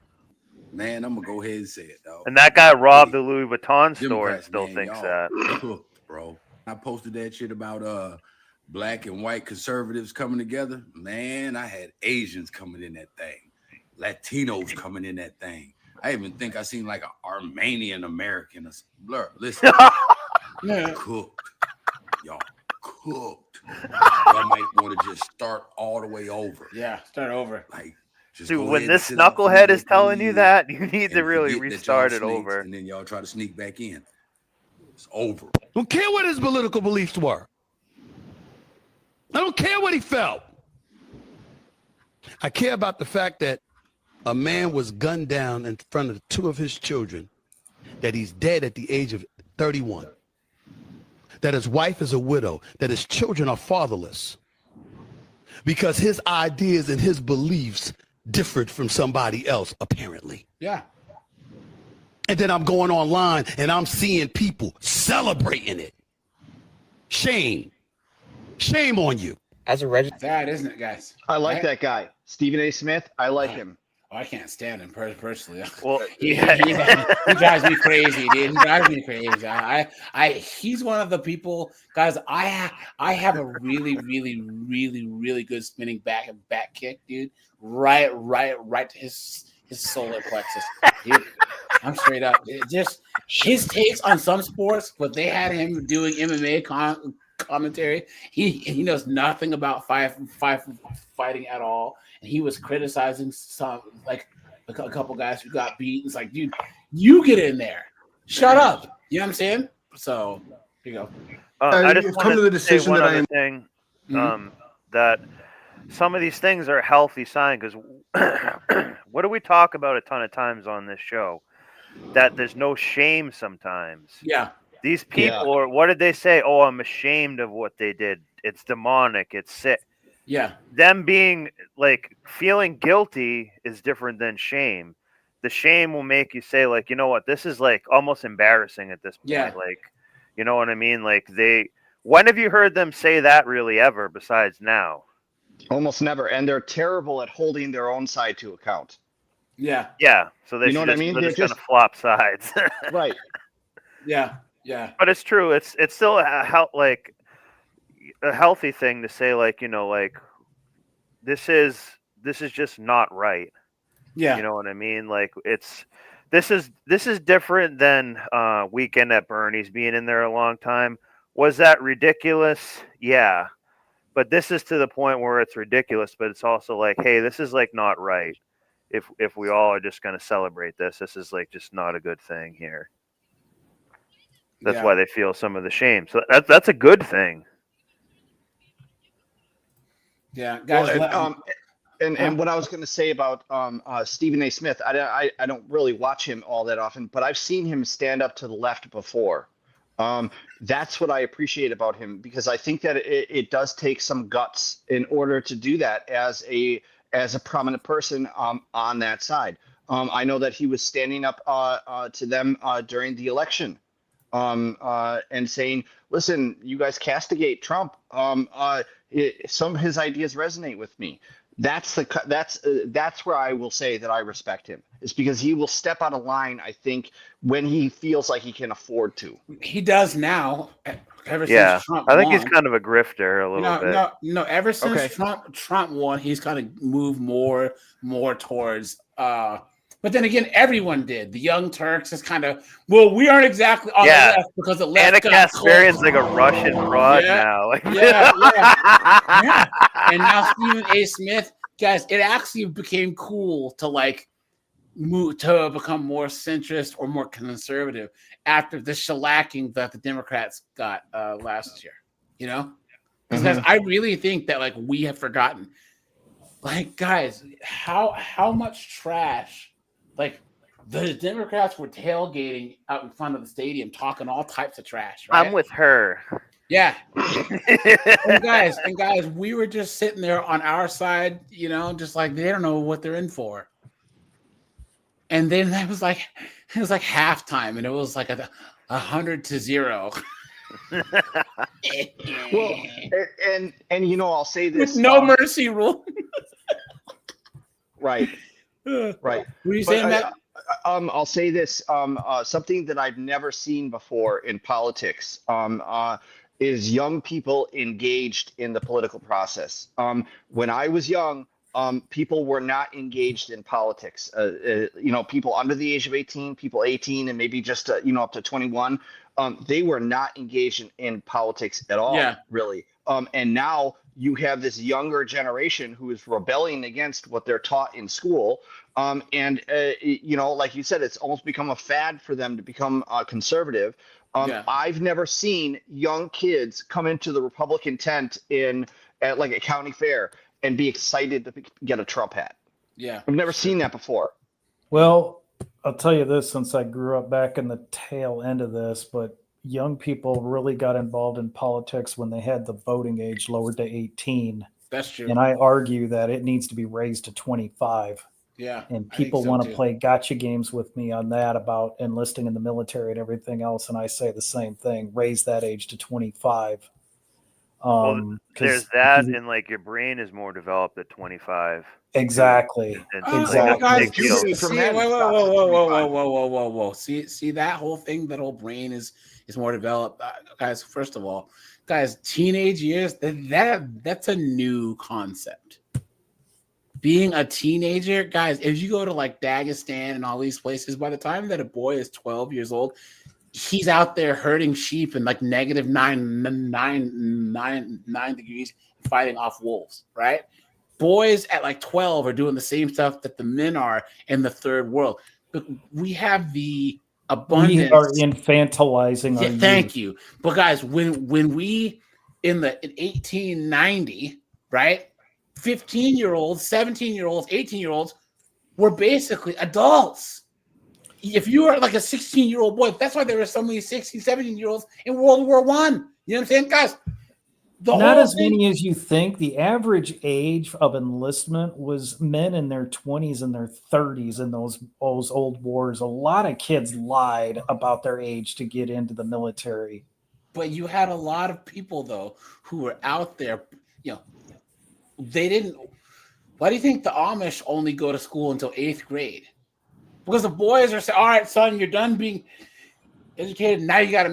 Man, I'm gonna go ahead and say it, though. And that guy robbed the Louis Vuitton store and still thinks that. Cooked, bro. I posted that shit about black and white conservatives coming together. Man, I had Asians coming in that thing, Latinos coming in that thing. I even think I seen like an Armenian American. Blur, listen, cooked, y'all cooked. Y'all might want to just start all the way over. Yeah, start over. Like, just dude, when this knucklehead is telling you that, you need to really restart it over. And then y'all try to sneak back in. It's over. Don't care what his political beliefs were. I don't care what he felt. I care about the fact that a man was gunned down in front of two of his children, that he's dead at the age of 31, that his wife is a widow, that his children are fatherless because his ideas and his beliefs differed from somebody else, apparently. Yeah. And then I'm going online and I'm seeing people celebrating it. Shame. Shame on you. As a registered, that isn't it, guys? I like that guy, Stephen A. Smith. I like him. Oh, I can't stand him personally. Well, he drives me crazy, dude. He drives me crazy. He's one of the people, guys. I have a really good spinning back kick, dude. Right to his solar plexus. Dude, I'm straight up. Just his takes on some sports, but they had him doing MMA commentary. He knows nothing about fighting at all. And he was criticizing some, like a couple guys who got beat. It's like, dude, you get in there. Shut up. You know what I'm saying? So, here you go. I just want to say one other thing, that some of these things are a healthy sign, because what do we talk about a ton of times on this show? That there's no shame sometimes. Yeah. These people are, what did they say? Oh, I'm ashamed of what they did. It's demonic. It's sick. Yeah. Them being like feeling guilty is different than shame. the shame will make you say, like, you know what, this is like almost embarrassing at this point. Yeah. Like, you know what I mean? Like when have you heard them say that really ever besides now? Almost never. And they're terrible at holding their own side to account. Yeah. Yeah. So they You know what I mean? They're They're just going to just- flop sides. Right. Yeah. Yeah. But it's true. It's still a healthy thing to say, like, you know, like this is just not right. Yeah. You know what I mean? Like this is different than Weekend at Bernie's being in there a long time. Was that ridiculous? Yeah. But this is to the point where it's ridiculous, but it's also like, hey, this is like not right. If we all are just going to celebrate this is like just not a good thing here. That's why they feel some of the shame. So that's a good thing. Yeah, guys. Well, and what I was going to say about Stephen A. Smith, I don't really watch him all that often, but I've seen him stand up to the left before. That's what I appreciate about him, because I think that it does take some guts in order to do that as a prominent person on that side. I know that he was standing up to them during the election and saying, listen, you guys castigate Trump. Some of his ideas resonate with me. That's where I will say that I respect him, is because he will step out of line, I think, when he feels like he can afford to. He does now. Ever Yeah, since Trump I think won. he's kind of a grifter a little bit. No. Ever since Trump won, he's kind of moved more towards. But then again, everyone did. The Young Turks is kind of, well, we aren't exactly on the left because the left Anna got Kasparian's cold. like a Russian broad now. Like, Yeah. And now Stephen A. Smith, guys, it actually became cool to like move to become more centrist or more conservative after the shellacking that the Democrats got last year. You know, because I really think that like we have forgotten, like, guys, how much trash. Like, the Democrats were tailgating out in front of the stadium, talking all types of trash. Right? I'm with her. Yeah. and guys, we were just sitting there on our side, you know, just like they don't know what they're in for. And then it was like halftime, and it was like 100-0. Well, and you know, I'll say this with no mercy rule. Right. Right. What are you saying, Matt? I'll say this. Something that I've never seen before in politics is young people engaged in the political process. When I was young, people were not engaged in politics. You know, people under the age of 18, people 18, and maybe just up to 21. They were not engaged in politics at all, really. And now you have this younger generation who is rebelling against what they're taught in school. And like you said, it's almost become a fad for them to become conservative. I've never seen young kids come into the Republican tent at like a county fair and be excited to get a Trump hat. Yeah. I've never seen that before. Well, I'll tell you this, since I grew up back in the tail end of this, but young people really got involved in politics when they had the voting age lowered to 18. That's true. And I argue that it needs to be raised to 25. Yeah. And people want to play gotcha games with me on that about enlisting in the military and everything else. And I say the same thing, raise that age to 25. Well, there's that, and like your brain is more developed at 25. Exactly. Guys, whoa. See that whole thing, that whole brain is more developed. Guys, first of all, guys, teenage years, that's a new concept. Being a teenager, guys, if you go to like Dagestan and all these places, by the time that a boy is 12 years old, he's out there herding sheep in like negative 9 degrees, fighting off wolves, right? Boys at like 12 are doing the same stuff that the men are in the third world. But we have the abundance. We are infantilizing our youth. Thank you. But guys, when we in 1890, right? 15-year-olds, 17-year-olds, 18-year-olds were basically adults. If you were like a 16-year-old boy, that's why there were so many 16, 17-year-olds in World War I. You know what I'm saying, guys? Not as many as you think. The average age of enlistment was men in their 20s and their 30s in those old wars. A lot of kids lied about their age to get into the military. But you had a lot of people, though, who were out there, they didn't. Why do you think the Amish only go to school until 8th grade? Because the boys are saying, all right, son, you're done being educated. Now you got to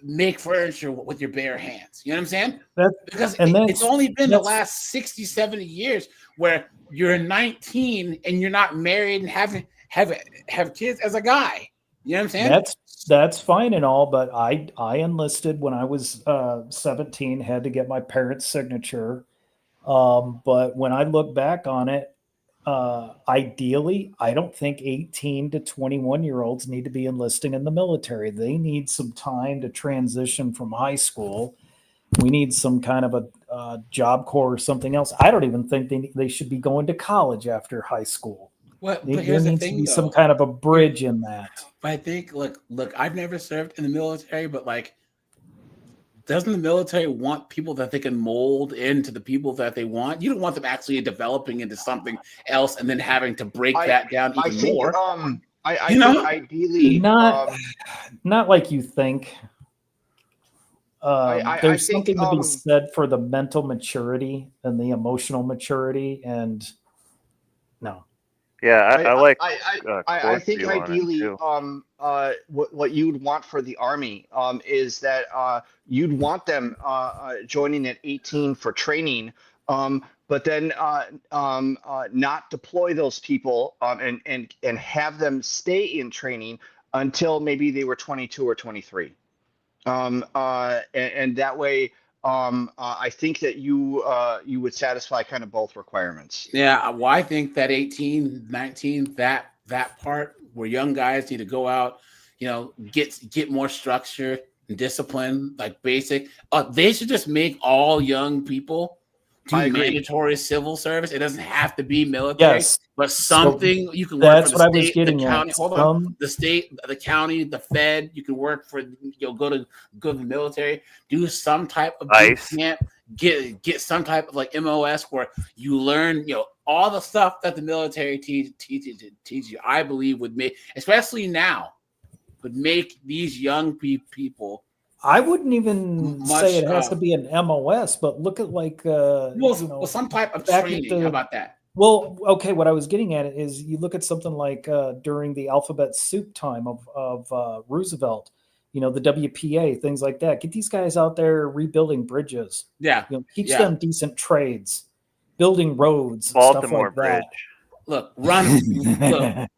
make furniture with your bare hands. You know what I'm saying? Because it's only been the last 60, 70 years where you're 19 and you're not married and have kids as a guy. You know what I'm saying? That's fine and all, but I enlisted when I was 17, had to get my parents' signature. But when I look back on it, ideally, I don't think 18 to 21-year-olds need to be enlisting in the military. They need some time to transition from high school. We need some kind of a job corps or something else. I don't even think they should be going to college after high school. But There here's the needs to thing, be though. some kind of a bridge in that. But I think, look, I've never served in the military, but doesn't the military want people that they can mold into the people that they want? You don't want them actually developing into something else and then having to break that down even more. I think ideally, Not like you think. There's something to be said for the mental maturity and the emotional maturity, and no. Yeah, I like. I think ideally, what you would want for the Army is that you'd want them joining at 18 for training, but then not deploy those people and have them stay in training until maybe they were 22 or 23, and that way. I think that you would satisfy kind of both requirements. Yeah, well, I think that 18, 19, that part where young guys need to go out, get more structure and discipline, like basic. They should just make all young people do mandatory civil service. It doesn't have to be military, but something you can work for the state, the county. Hold on, the state, the county, the Fed. You can work for. Go to the military. Do some type of boot camp. Get some type of MOS where you learn. All the stuff that the military teaches you. I believe would make, especially now, would make these young people. I wouldn't even say it has to be an MOS, but look at some type of training. How about that? Well, okay. What I was getting at is you look at something like during the alphabet soup time of Roosevelt, the WPA, things like that. Get these guys out there rebuilding bridges. Yeah, teach them decent trades, building roads, Baltimore stuff like Bridge.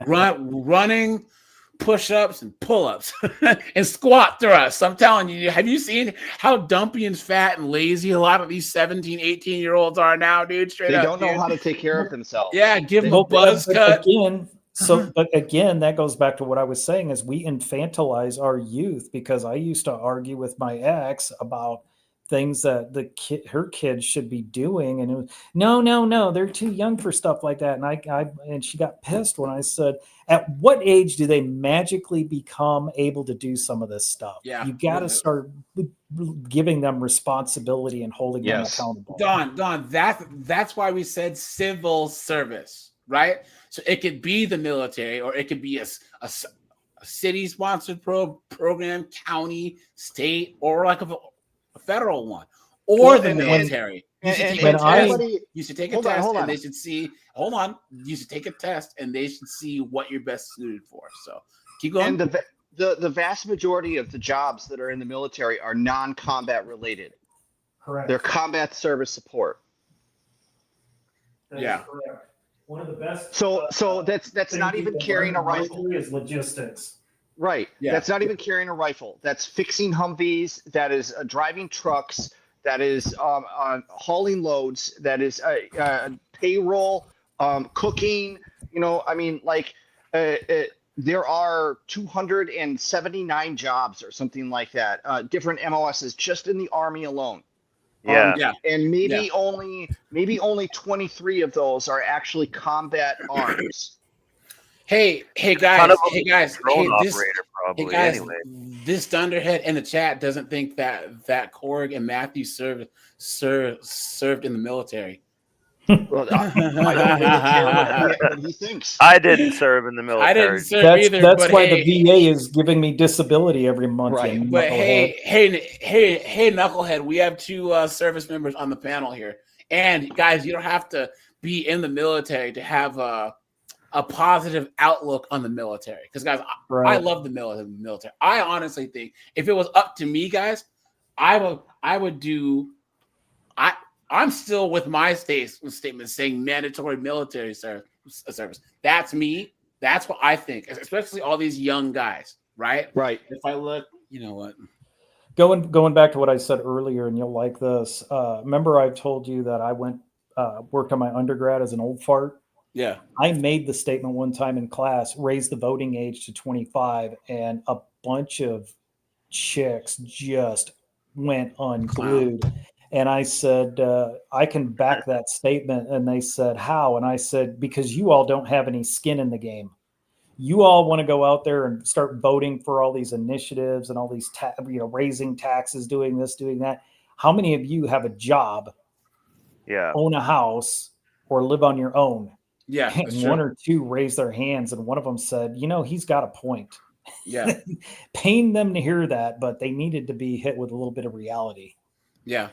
that. Running. Push-ups and pull-ups and squat thrusts. I'm telling you, have you seen how dumpy and fat and lazy a lot of these 17, 18-year-olds are now, dude? Straight up. They don't know how to take care of themselves. Yeah, give them a buzz cut. But again, that goes back to what I was saying is we infantilize our youth, because I used to argue with my ex about things that her kids should be doing, and it was, no, they're too young for stuff like that. And she got pissed when I said, at what age do they magically become able to do some of this stuff? Yeah, you got to start giving them responsibility and holding them accountable. Don, that's why we said civil service, right? So it could be the military, or it could be a city-sponsored program, county, state, or like a federal one, or the military. You should take a test, and they should see. Hold on, you should take a test, and they should see what you're best suited for. So keep going. And the vast majority of the jobs that are in the military are non-combat related. Correct. They're combat service support. That is correct. One of the best. So that's not even carrying a rifle. Is logistics. Right. Yeah. That's not even carrying a rifle. That's fixing Humvees. That is driving trucks. That is hauling loads. That is payroll, cooking. There are 279 jobs or something like that. Different MOSs just in the Army alone. And maybe only 23 of those are actually combat arms. Hey guys, drone operator, probably guys, anyway. this Thunderhead in the chat doesn't think that Korg and Matthew served in the military. Well, I don't really care what he thinks. I didn't serve in the military. I didn't serve either. That's but why hey, the VA is giving me disability every month. Right. You But knucklehead. hey, Knucklehead, we have 2 service members on the panel here. And guys, you don't have to be in the military to have a positive outlook on the military. Because guys, I love the military. I honestly think if it was up to me, guys, I would do. I'm still with my statement saying mandatory military service. That's me. That's what I think, especially all these young guys, right? Right. If I look, you know what? Going back to what I said earlier, and you'll like this. Remember, I told you that I worked on my undergrad as an old fart. Yeah. I made the statement one time in class: raise the voting age to 25, and a bunch of chicks just went unglued. And I said, I can back that statement. And they said, how? And I said, because you all don't have any skin in the game. You all want to go out there and start voting for all these initiatives and all these, raising taxes, doing this, doing that. How many of you have a job, own a house, or live on your own? Yeah. And one or two raised their hands, and one of them said, he's got a point. Yeah. Pain them to hear that, but they needed to be hit with a little bit of reality. Yeah.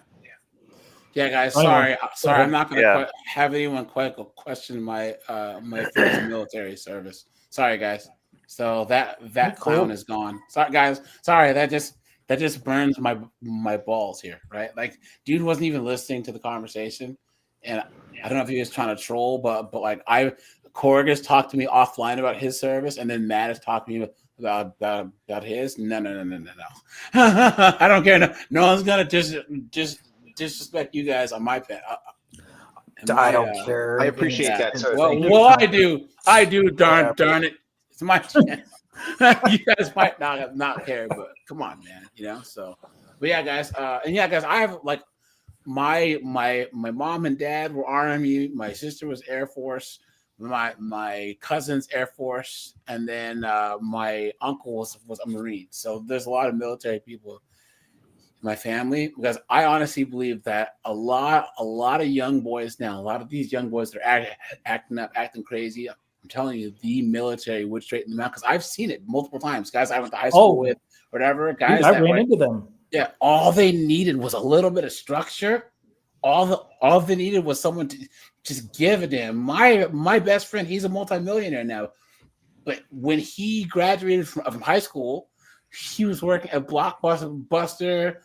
Yeah, guys. Sorry. I'm not going to have anyone question my first military service. Sorry, guys. So that clown is gone. Sorry, guys. Sorry, that just burns my balls here, right? Like, dude wasn't even listening to the conversation, and I don't know if he was trying to troll, but like Korg has talked to me offline about his service, and then Matt has talked to me about his. No. I don't care. No one's gonna just disrespect you guys on my pen. I don't care. I appreciate that, sir. Well, I do. Darn it, it's my chance. You guys might not care, but come on, man. So, but yeah, guys. Guys, I have like my mom and dad were Army. My sister was Air Force. My cousin's Air Force, and then my uncle was a Marine. So there's a lot of military people in my family, because I honestly believe that a lot of young boys now, a lot of these young boys that are acting crazy. I'm telling you, the military would straighten them out, because I've seen it multiple times. Guys I went to high school with, whatever. Guys, I ran into them. Yeah, all they needed was a little bit of structure. All they needed was someone to just give a damn. My best friend, he's a multimillionaire now, but when he graduated from high school, he was working at Blockbuster,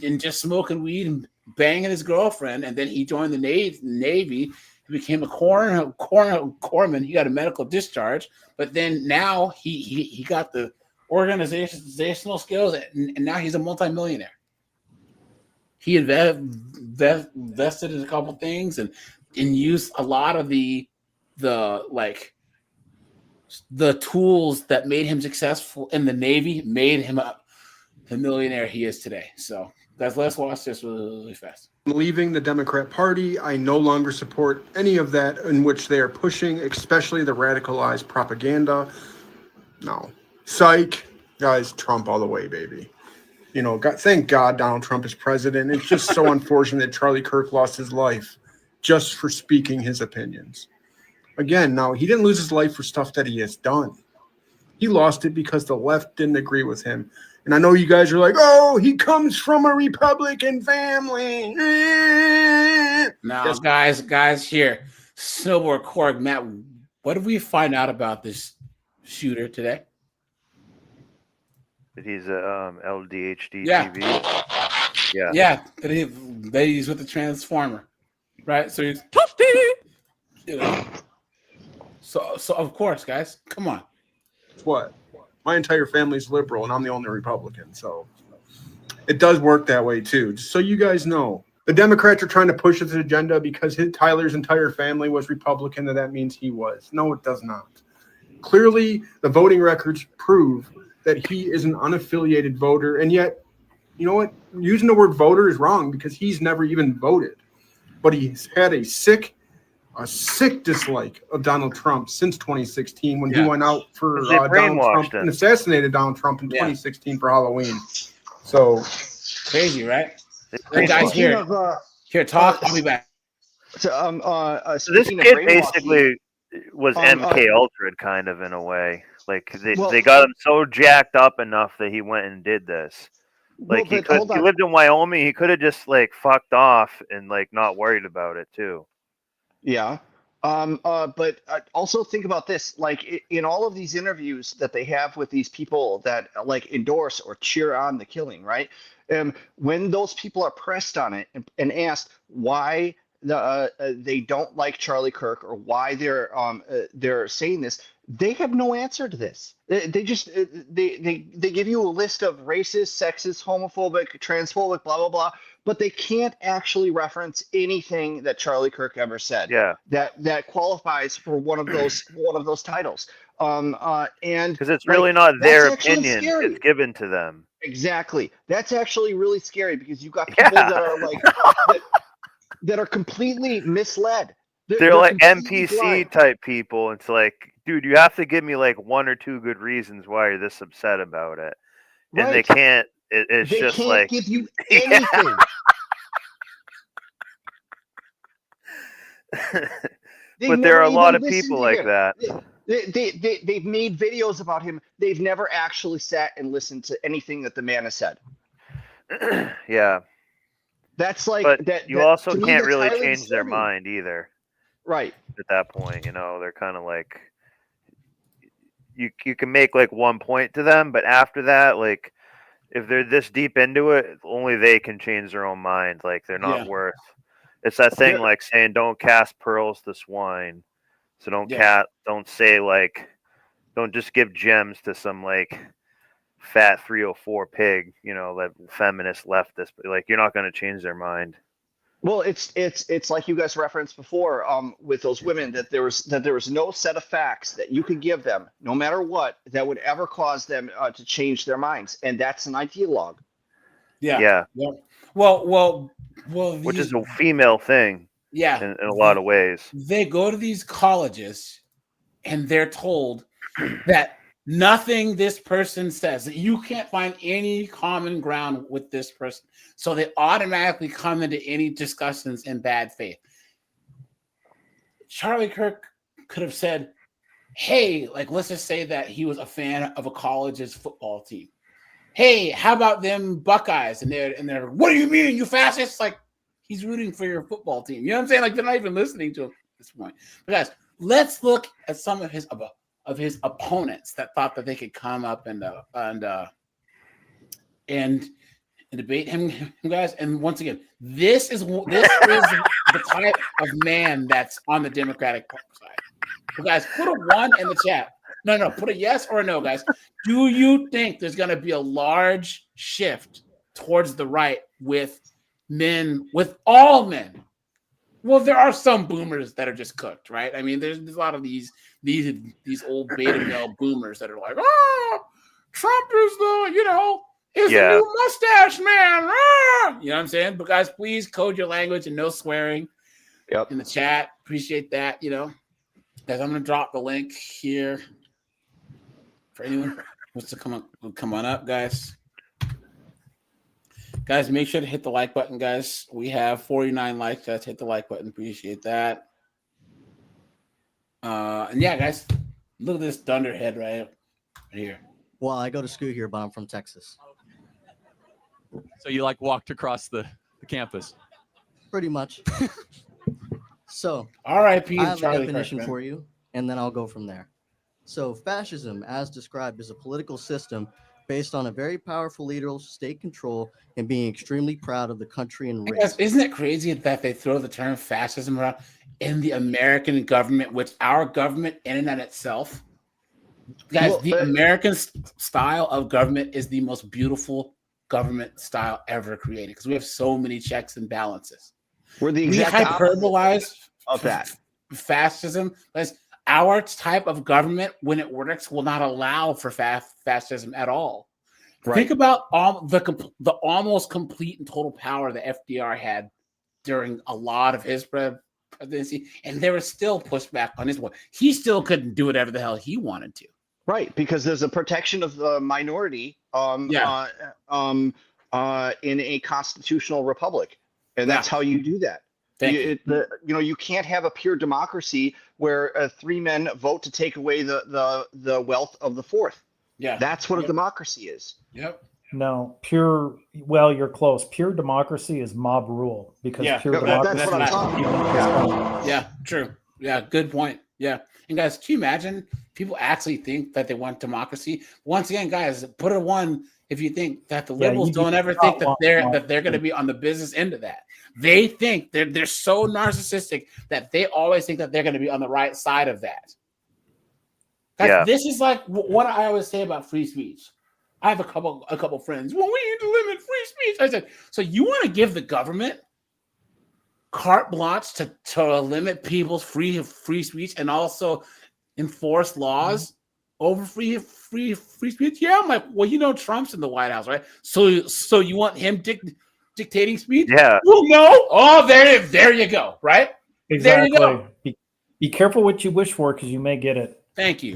and just smoking weed and banging his girlfriend. And then he joined the Navy. He became a corpsman. He got a medical discharge, but then now he got the organizational skills, and now he's a multimillionaire. He invested in a couple things and used a lot of the tools that made him successful in the Navy, made him the millionaire he is today. So guys, let's watch this really fast. Leaving the Democrat Party, I no longer support any of that in which they are pushing, especially the radicalized propaganda. No. Psych. Guys, Trump all the way, baby. Thank God Donald Trump is president. It's just so unfortunate that Charlie Kirk lost his life just for speaking his opinions. Again, now, he didn't lose his life for stuff that he has done. He lost it because the left didn't agree with him. And I know you guys are like, oh, he comes from a Republican family. Now, guys, here, Snowboard Korg, Matt, what did we find out about this shooter today? That he's a LDHD Yeah. TV. Yeah. Yeah, that he's with the Transformer, right? So he's, So of course, guys, come on. What? My entire family's liberal, and I'm the only Republican. So it does work that way too. Just so you guys know, the Democrats are trying to push this agenda because Tyler's entire family was Republican, that means he was. No, it does not. Clearly, the voting records prove that he is an unaffiliated voter, and yet, you know what? Using the word voter is wrong because he's never even voted. But he's had a sick a sick dislike of Donald Trump since 2016 when he Yeah. went out for They Donald brainwashed Trump him. and assassinated Donald Trump in 2016 for Halloween. So crazy, right? Well, Guys, speaking here, of, here, talk. I'll be back. So, So this speaking of kid brainwashing, basically was MK uh, Ultra kind of in a way. Like Well- they got him so jacked up enough that he went and did this. Well, Like he but hold he on. lived in Wyoming. He could have just like fucked off and like not worried about it too. Yeah. But also think about this, like in all of these interviews that they have with these people that like endorse or cheer on the killing, right? When those people are pressed on it and asked why they don't like Charlie Kirk or why they're saying this, they have no answer to this. They just they give you a list of racist, sexist, homophobic, transphobic, blah blah blah, but they can't actually reference anything that Charlie Kirk ever said. Yeah. That qualifies for one of those titles. And Because it's really not that's their actually opinion; scary. it's given to them. Exactly. That's actually really scary because you've got people that are like that are completely misled. They're like completely NPC blind. type people. It's like, dude, you have to give me like one or two good reasons why you're this upset about it, and they Right. can't. It's They just can't like give you Yeah. anything. They've But there are never a lot even of people listened to like him. that. They've made videos about him. They've never actually sat and listened to anything that the man has said. Yeah. That's like But that. you that- also to me, can't that's really highly change their disturbing. mind either. Right. At that point, they're kind of like you can make like one point to them, but after that, like if they're this deep into it, only they can change their own mind. Like they're not Yeah. worth. It's that thing They're- like saying don't cast pearls to swine. So don't Yeah. don't say like don't just give gems to some like fat 304 pig, that feminist leftist, but like you're not going to change their mind. Well, it's like you guys referenced before with those women that there was no set of facts that you could give them, no matter what, that would ever cause them to change their minds, and that's an ideologue. Yeah. Well. Which is a female thing. Yeah. In a lot of ways. They go to these colleges and they're told that nothing this person says, that you can't find any common ground with this person. So they automatically come into any discussions in bad faith. Charlie Kirk could have said, hey, like, let's just say that he was a fan of a college's football team. Hey, how about them Buckeyes? And they're, what do you mean, you fascists? Like, he's rooting for your football team. You know what I'm saying? Like, they're not even listening to him at this point. But guys, let's look at some of his opponents that thought that they could come up and debate him, guys. And once again, this is the type of man that's on the Democratic side. So guys, put a 1 in the chat. No, put a yes or a no, guys. Do you think there's going to be a large shift towards the right with men, with all men? Well, there are some boomers that are just cooked, right? I mean, there's a lot of these old beta male boomers that are like, oh, Trump is the new mustache man. Ah! You know what I'm saying? But guys, please code your language and no swearing in the chat. Appreciate that, Guys, I'm going to drop the link here for anyone who wants to come on up, guys. Guys, make sure to hit the like button, guys. We have 49 likes, guys. Hit the like button. Appreciate that. And yeah, guys, look at this dunderhead right here. Well, I go to school here, but I'm from Texas. So you walked across the campus? Pretty much. So, R.I.P. I have Charlie a definition Kirk, man. for you, and then I'll go from there. So, fascism, as described, is a political system based on a very powerful leader, state control, and being extremely proud of the country and race. Guys, isn't it crazy that they throw the term fascism around in the American government, which our government in and of itself, guys, the American style of government is the most beautiful government style ever created because we have so many checks and balances. We're the We exact hyperbolize of that fascism. Guys, our type of government, when it works, will not allow for fascism at all. Right. Think about the almost complete and total power that FDR had during a lot of his presidency, and there was still pushback on his one. He still couldn't do whatever the hell he wanted to. Right, because there's a protection of the minority in a constitutional republic, and that's how you do that. You can't have a pure democracy where 3 men vote to take away the wealth of the fourth. Yeah, that's what a democracy is. Yep. No, well, you're close. Pure democracy is mob rule because pure democracy. That's what I'm talking about. Yeah, true. Yeah, good point. Yeah. And guys, can you imagine people actually think that they want democracy? Once again, guys, put a 1 if you think that the liberals don't ever think that they're going to be on the business end of that. They think they're so narcissistic that they always think that they're going to be on the right side of that. Guys, this is like what I always say about free speech. I have a couple friends. Well, we need to limit free speech. I said, so you want to give the government carte blanche to limit people's free speech and also enforce laws over free speech? Yeah, I'm like, well, Trump's in the White House, right? So you want him dictating speech? Yeah. Well, no. Oh, there you go. Right. Exactly. There you go. Be careful what you wish for because you may get it. Thank you.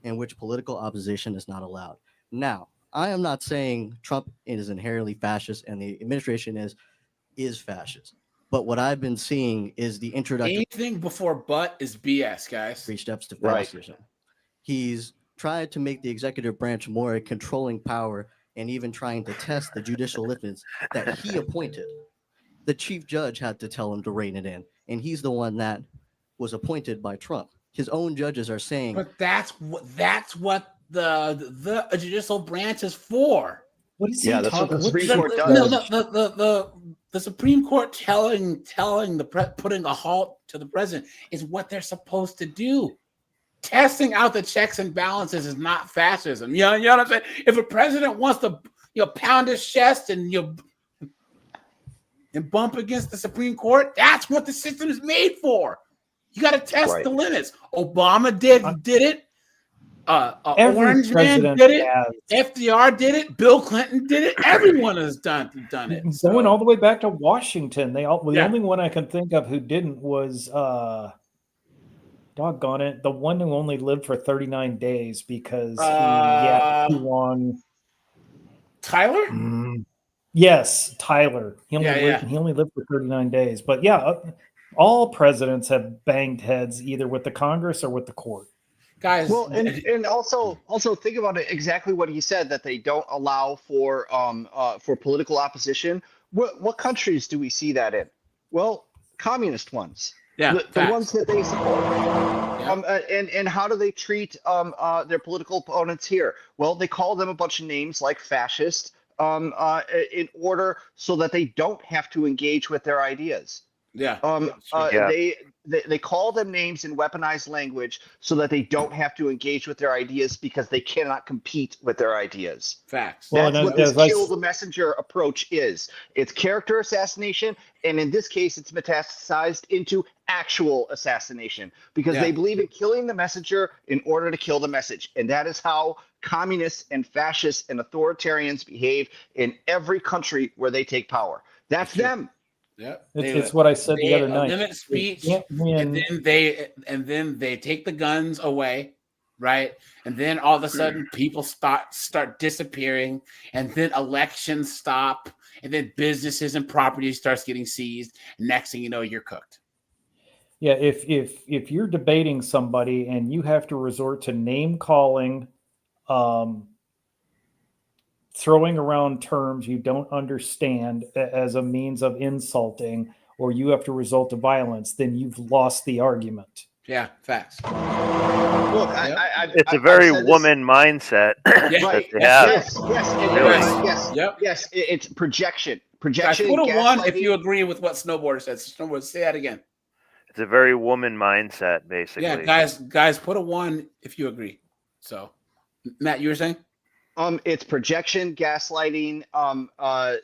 In which political opposition is not allowed. Now, I am not saying Trump is inherently fascist and the administration is fascist. But what I've been seeing is the introduction. Anything before but is BS, guys. 3 steps to fascism. He's tried to make the executive branch more a controlling power and even trying to test the judicial limits that he appointed. The chief judge had to tell him to rein it in, and he's the one that was appointed by Trump. His own judges are saying, but that's what the judicial branch is for. What is that's what the Supreme Court does. The Supreme Court putting a halt to the president is what they're supposed to do. Testing out the checks and balances is not fascism. You know what I'm saying? If a president wants to pound his chest and bump against the Supreme Court, that's what the system is made for. You got to test the limits. Obama did it. Orange Man did it. FDR did it. Bill Clinton did it. Everyone has done it. Going all the way back to Washington, the only one I can think of who didn't was doggone it, the one who only lived for 39 days because he won. Tyler? Yes, Tyler. He only lived for 39 days. But all presidents have banged heads either with the Congress or with the court. Guys, well, and also think about it exactly what he said, that they don't allow for political opposition. What countries do we see that in? Well, communist ones. Yeah, the ones that they support. And how do they treat their political opponents here? Well, they call them a bunch of names like fascist in order so that they don't have to engage with their ideas. They call them names in weaponized language so that they don't have to engage with their ideas because they cannot compete with their ideas. Facts. That's what this kill the messenger approach is. It's character assassination, and in this case, it's metastasized into actual assassination because they believe in killing the messenger in order to kill the message. And that is how communists and fascists and authoritarians behave in every country where they take power. That's them. Yeah, it's what I said the other night. Limit speech, and then they take the guns away, right? And then all of a sudden, people start disappearing, and then elections stop, and then businesses and property starts getting seized. And next thing you know, you're cooked. Yeah, if you're debating somebody and you have to resort to name calling, throwing around terms you don't understand as a means of insulting, or you have to resort to violence, then you've lost the argument. Yeah, facts. Look, it's a very woman mindset. Yes. It's projection. Projection. Guys, put a 1 if you agree with what Snowboarder said. Snowboarder, say that again. It's a very woman mindset, basically. Yeah, guys, put a 1 if you agree. So, Matt, you were saying? It's projection, gaslighting.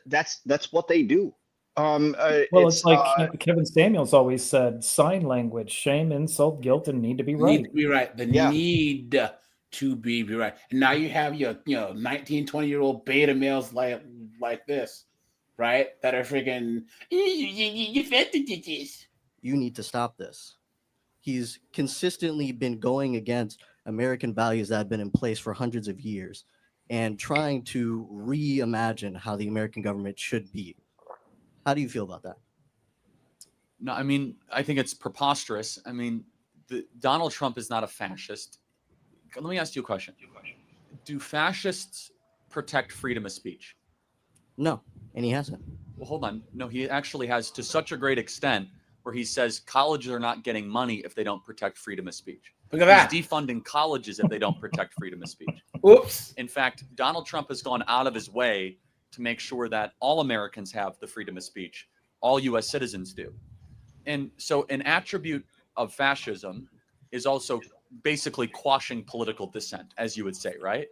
That's what they do. It's like Kevin Samuels always said: sign language, shame, insult, guilt, and need to be right. Need to be right. The need to be right. And now you have your 19, 20-year-old beta males like this. right? That are freaking you this. You need to stop this. He's consistently been going against American values that have been in place for hundreds of years and trying to reimagine how the American government should be. How do you feel about that? No, I mean, I think it's preposterous. I mean, Donald Trump is not a fascist. Let me ask you a question. Do fascists protect freedom of speech? No, and he hasn't. Well, hold on. No, he actually has, to such a great extent where he says colleges are not getting money if they don't protect freedom of speech. Look at that. He's defunding colleges if they don't protect freedom of speech. Oops. In fact, Donald Trump has gone out of his way to make sure that all Americans have the freedom of speech. All U.S. citizens do. And so an attribute of fascism is also basically quashing political dissent, as you would say, right?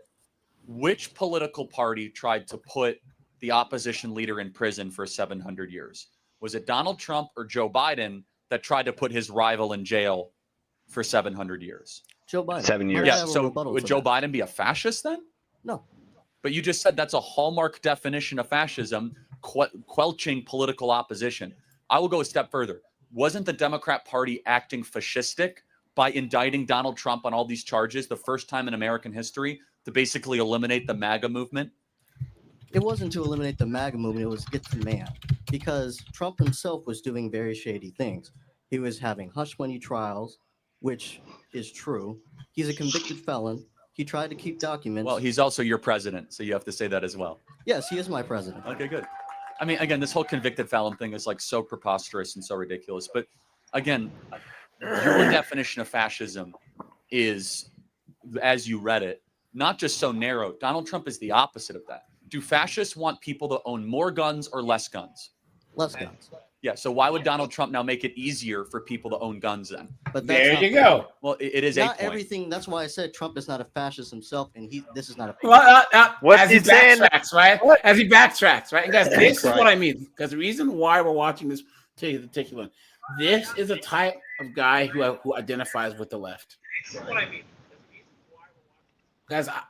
Which political party tried to put the opposition leader in prison for 700 years? Was it Donald Trump or Joe Biden that tried to put his rival in jail for 700 years? Joe Biden. 7 years. Yeah, so would Joe Biden be a fascist then? No. But you just said that's a hallmark definition of fascism, quelching political opposition. I will go a step further. Wasn't the Democrat Party acting fascistic by indicting Donald Trump on all these charges the first time in American history to basically eliminate the MAGA movement? It wasn't to eliminate the MAGA movement, it was get the man. Because Trump himself was doing very shady things. He was having hush money trials, which is true. He's a convicted felon. He tried to keep documents. Well, he's also your president, so you have to say that as well. Yes, he is my president. Okay, good. I mean, again, this whole convicted felon thing is like so preposterous and so ridiculous. But again, your definition of fascism is, as you read it, not just so narrow. Donald Trump is the opposite of that. Do fascists want people to own more guns or less guns? Less guns. Yeah, so why would Donald Trump now make it easier for people to own guns then? But there you go. Well, it is not a point. everything. That's why I said Trump is not a fascist himself, and this is not a. Well, What's as he saying? backtracks, right? As he backtracks, right? And guys, this is what I mean. Because the reason why we're watching this particular, this is a type of guy who identifies with the left. This is what I mean. Guys, I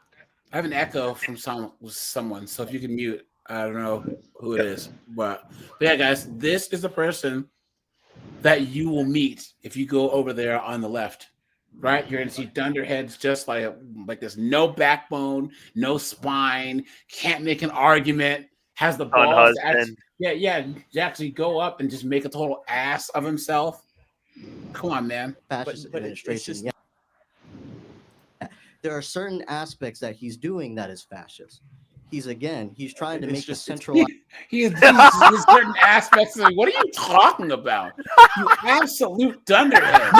have an echo from someone, so if you can mute, I don't know who it is, but yeah, guys, this is the person that you will meet if you go over there on the left, right? You're gonna see dunderheads just like this, no backbone, no spine, can't make an argument, has the balls to actually go up and just make a total ass of himself. Come on, man. Fascist administration. Yeah. There are certain aspects that he's doing that is fascist. He's trying to make the central. He is doing certain aspects of it. What are you talking about? You absolute dunderhead.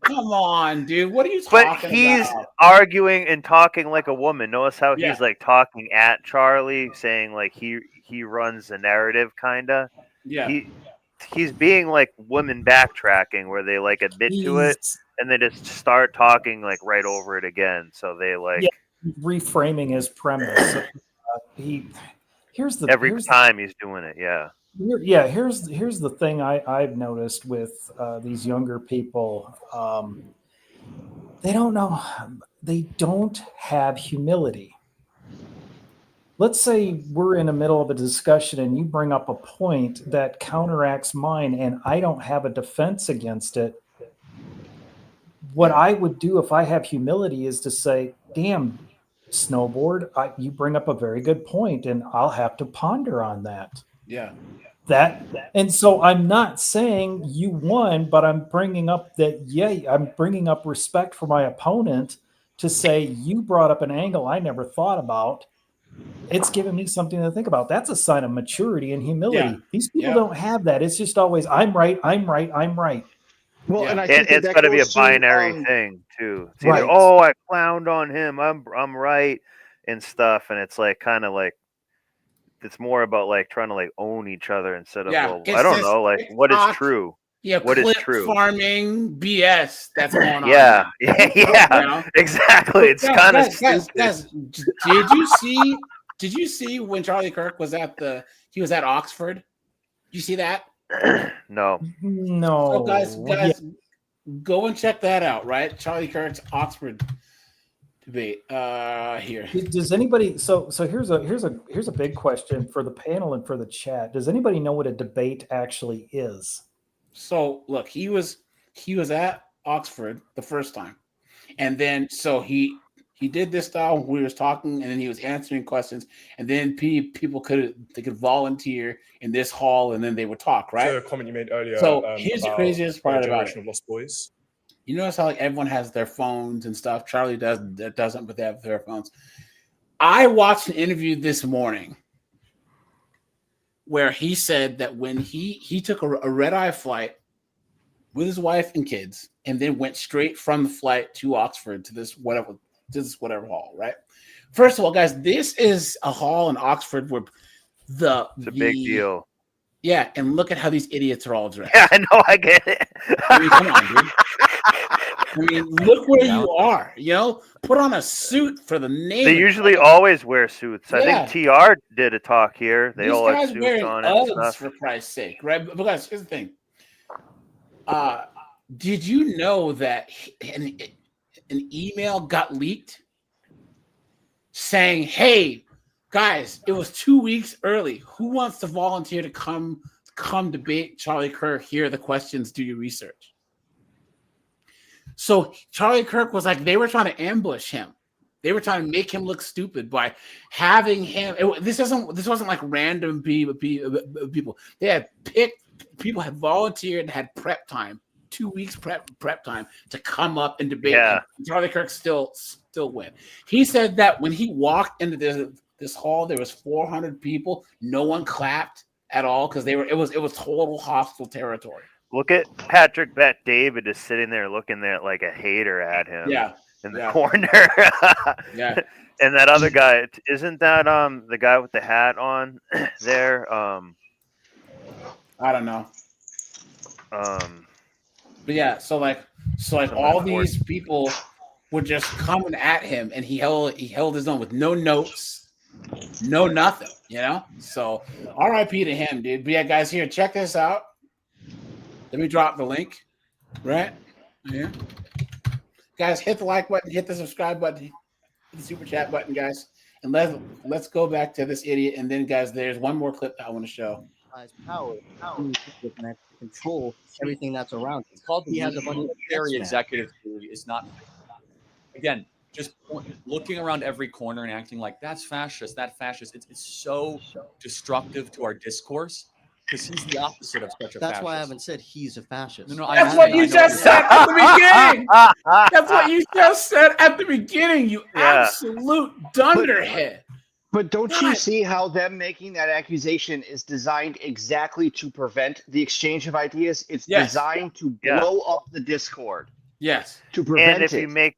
Come on, dude. What are you talking about? But he's arguing and talking like a woman. Notice how he's like talking at Charlie, saying like he runs the narrative, kinda. Yeah. He's being like women backtracking, where they like admit to it and they just start talking like right over it again. So they like reframing his premise. Here's time he's doing it. Yeah. Here's the thing I've noticed with these younger people. They don't have humility. Let's say we're in the middle of a discussion and you bring up a point that counteracts mine and I don't have a defense against it. What I would do if I have humility is to say, damn, Snowboard, you bring up a very good point and I'll have to ponder on that. Yeah. And so I'm not saying you won, but I'm bringing up I'm bringing up respect for my opponent to say you brought up an angle I never thought about. It's given me something to think about. That's a sign of maturity and humility. Yeah. These people don't have that. It's just always I'm right. Well, and I think it's got to be a binary thing too. It's either, I clowned on him, I'm right and stuff, and it's like kind of like it's more about like trying to like own each other instead of I don't know, like what is true. Yeah, what is true? Farming BS that's going on. Yeah, You exactly. It's kind of stupid. Guys, did you see when Charlie Kirk was at Oxford? Did you see that? No. So guys, go and check that out. Right, Charlie Kirk's Oxford. debate. Here. Does anybody? So here's a big question for the panel and for the chat. Does anybody know what a debate actually is? So look, he was at Oxford the first time, and then so he did this style. We was talking, and then he was answering questions, and then people could volunteer in this hall, and then they would talk. Right. To a comment you made earlier. So here's the about craziest part about generation it. of lost boys. You notice how like everyone has their phones and stuff. Charlie doesn't, but they have their phones. I watched an interview this morning where he said that when he took a red-eye flight with his wife and kids, and then went straight from the flight to Oxford to this whatever hall, right? First of all, guys, this is a hall in Oxford where it's a big deal. Yeah, and look at how these idiots are all dressed. Yeah, I know, I get it. I mean, come on, dude. I mean, look where you are. You know, put on a suit for the name. They usually always wear suits. I think TR did a talk here. They These all guys had suits wearing on and Uggs, stuff. for Christ's sake, right? Because here's the thing. Did you know that an email got leaked saying, "Hey, guys, it was 2 weeks early. Who wants to volunteer to come debate Charlie Kirk? Here are the questions. Do your research." So Charlie Kirk was like, they were trying to ambush him. They were trying to make him look stupid by having him. This wasn't like random people. They had picked people, had volunteered, and had prep time, 2 weeks prep time to come up and debate. Yeah. Him. Charlie Kirk still went. He said that when he walked into this hall, there was 400 people. No one clapped at all because it was total hostile territory. Look at Patrick Bet David is sitting there looking there like a hater at him. Yeah. In the corner. Yeah. And that other guy, isn't that the guy with the hat on there? I don't know. But yeah, so all these people were just coming at him, and he held his own with no notes, no nothing, you know. So R.I.P. to him, dude. But yeah, guys, here, check this out. Let me drop the link. Right here, guys. Hit the like button, hit the subscribe button, hit the super chat button, guys, and let's go back to this idiot. And then, guys, there's one more clip that I want to show. Power to control everything that's around. It's called He has a bunch of military executive theory. It's not, again, just looking around every corner and acting like that's fascist, that fascist. It's so destructive to our discourse because he's the opposite of such a That's fascist. why I haven't said he's a fascist. No, That's what you just said at the beginning. That's what you just said at the beginning, you absolute dunderhead. But don't you see how them making that accusation is designed exactly to prevent the exchange of ideas? It's designed to blow up the discord. Yes. To prevent and if you make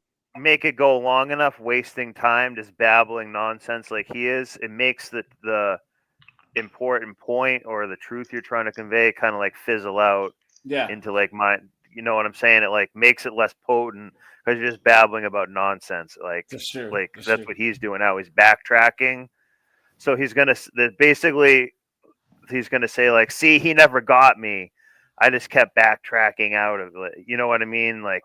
it go long enough, wasting time, just babbling nonsense like he is, it makes the important point or the truth you're trying to convey kind of like fizzle out into like you know what I'm saying? It like makes it less potent because you're just babbling about nonsense. Like, that's what he's doing now. He's backtracking. So he's gonna say like, see, he never got me. I just kept backtracking out of it. You know what I mean? Like,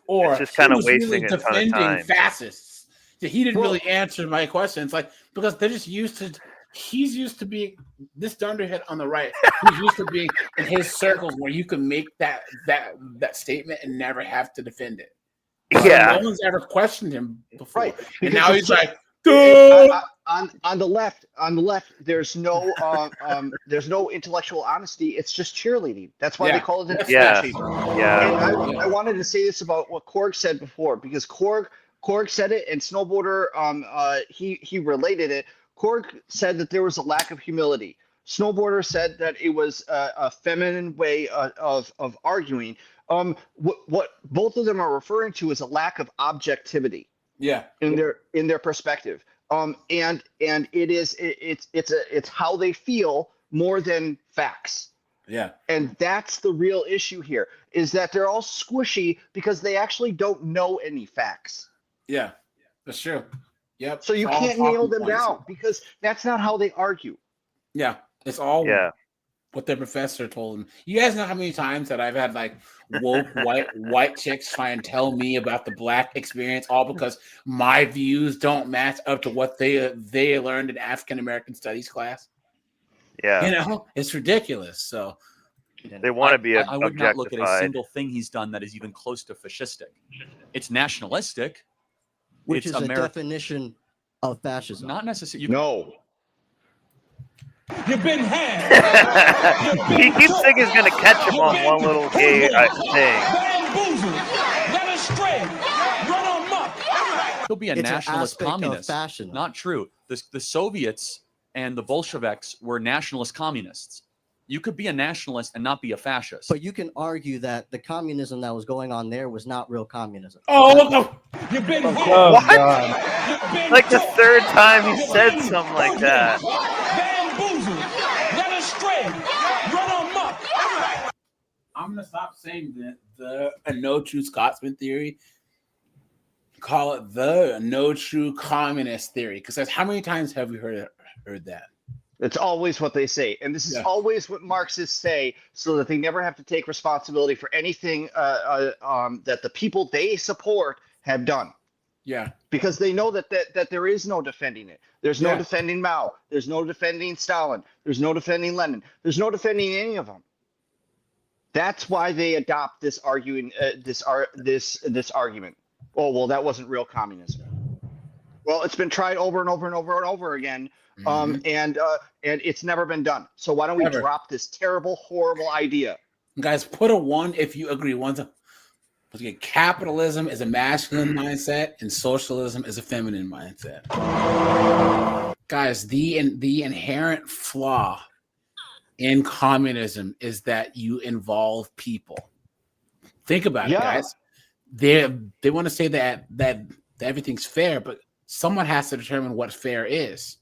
or it's just kind of wasting wasting a ton of time. Fascists. He didn't really answer my question. It's like because they're just used to. He's used to being this dunderhead on the right. He's used to being in his circles where you can make that statement and never have to defend it. Yeah. No one's ever questioned him before, Right. And now he's like, on the left, there's no intellectual honesty. It's just cheerleading. That's why they call it fascism. And I wanted to say this about what Korg said before because Korg said it and Snowboarder he related it. Korg said that there was a lack of humility. Snowboarder said that it was a feminine way of arguing. What both of them are referring to is a lack of objectivity. Yeah. In their perspective. And it's how they feel more than facts. Yeah. And that's the real issue here is that they're all squishy because they actually don't know any facts. Yeah, that's true. Yep. So you can't nail them down because that's not how they argue. Yeah. It's all what their professor told them. You guys know how many times that I've had like woke white chicks try and tell me about the black experience, all because my views don't match up to what they learned in African American studies class. Yeah, you know, it's ridiculous. So they want to be I would not look at a objectified. single thing he's done that is even close to fascistic. It's nationalistic, which it's is a definition of fascism. Not necessarily. No. You've been had. He keeps thinking he's gonna catch him on one little gay thing. Bamboozled, led astray, run amok. He'll be a It's an nationalist aspect of communist. fashion. Not true. The Soviets and the Bolsheviks were nationalist communists. You could be a nationalist and not be a fascist. But you can argue that the communism that was going on there was not real communism. Oh, no. You've been What? Like the third time he said something like that. bamboozled, led astray, run amok. I'm gonna stop saying the no true Scotsman theory. Call it the no true communist theory, because that's how many times have we heard that? It's always what they say. And this is always what Marxists say, so that they never have to take responsibility for anything that the people they support have done. Yeah. Because they know that there is no defending it. There's no defending Mao. There's no defending Stalin. There's no defending Lenin. There's no defending any of them. That's why they adopt this argument. This argument. Oh, well, that wasn't real communism. Well, it's been tried over and over and over and over again. And it's never been done. So why don't we drop this terrible, horrible idea? Guys, put a 1 if you agree. Capitalism is a masculine mindset and socialism is a feminine mindset. Guys, the inherent flaw in communism is that you involve people. Think about it, guys. They want to say that everything's fair, but someone has to determine what fair is.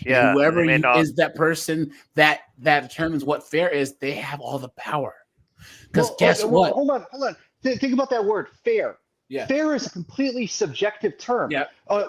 Yeah, whoever is that person that determines what fair is, they have all the power. Because guess what? Hold on. Think about that word, fair. Yeah. Fair is a completely subjective term. Yeah.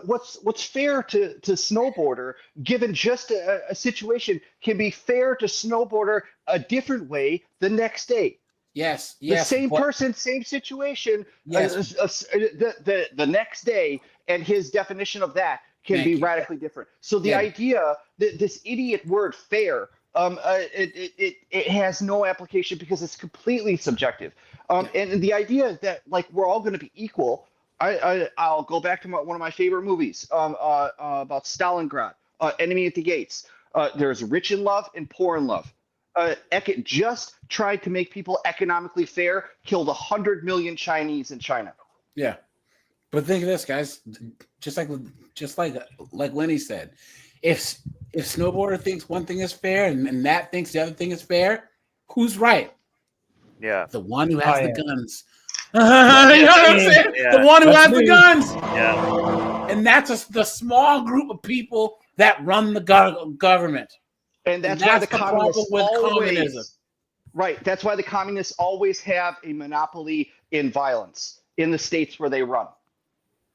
What's fair to snowboarder, given just a situation, can be fair to snowboarder a different way the next day. Yes. The same person, same situation. Yes. The next day, and his definition of that can be radically different. So the idea that this idiot word fair, it has no application because it's completely subjective. And the idea that like we're all going to be equal. I'll go back to one of my favorite movies about Stalingrad, Enemy at the Gates. There's rich in love and poor in love. Just tried to make people economically fair, killed 100 million Chinese in China. Yeah. But think of this, guys. Just like Lenny said, if snowboarder thinks one thing is fair and Matt thinks the other thing is fair, who's right? Yeah, the one who has the guns. You know what I'm saying? Yeah. The one who has the guns. Yeah, and that's the small group of people that run the government. And that's why the communists communism. Right. That's why the communists always have a monopoly in violence in the states where they run.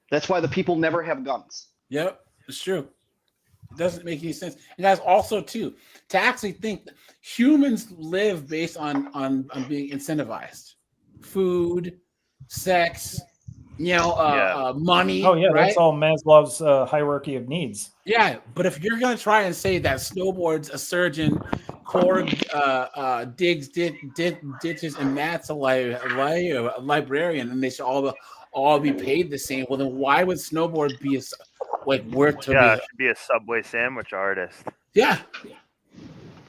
That's why the people never have guns. Yep, it's true. It doesn't make any sense. And guys, also too, to actually think that humans live based on being incentivized. Food, sex, money. Oh yeah, right? that's all Maslow's hierarchy of needs. Yeah, but if you're gonna try and say that snowboard's a surgeon, Korg digs ditches, and Matt's a librarian, and they should all be paid the same. Well, then why would snowboard be worth to it should be a Subway sandwich artist. Yeah.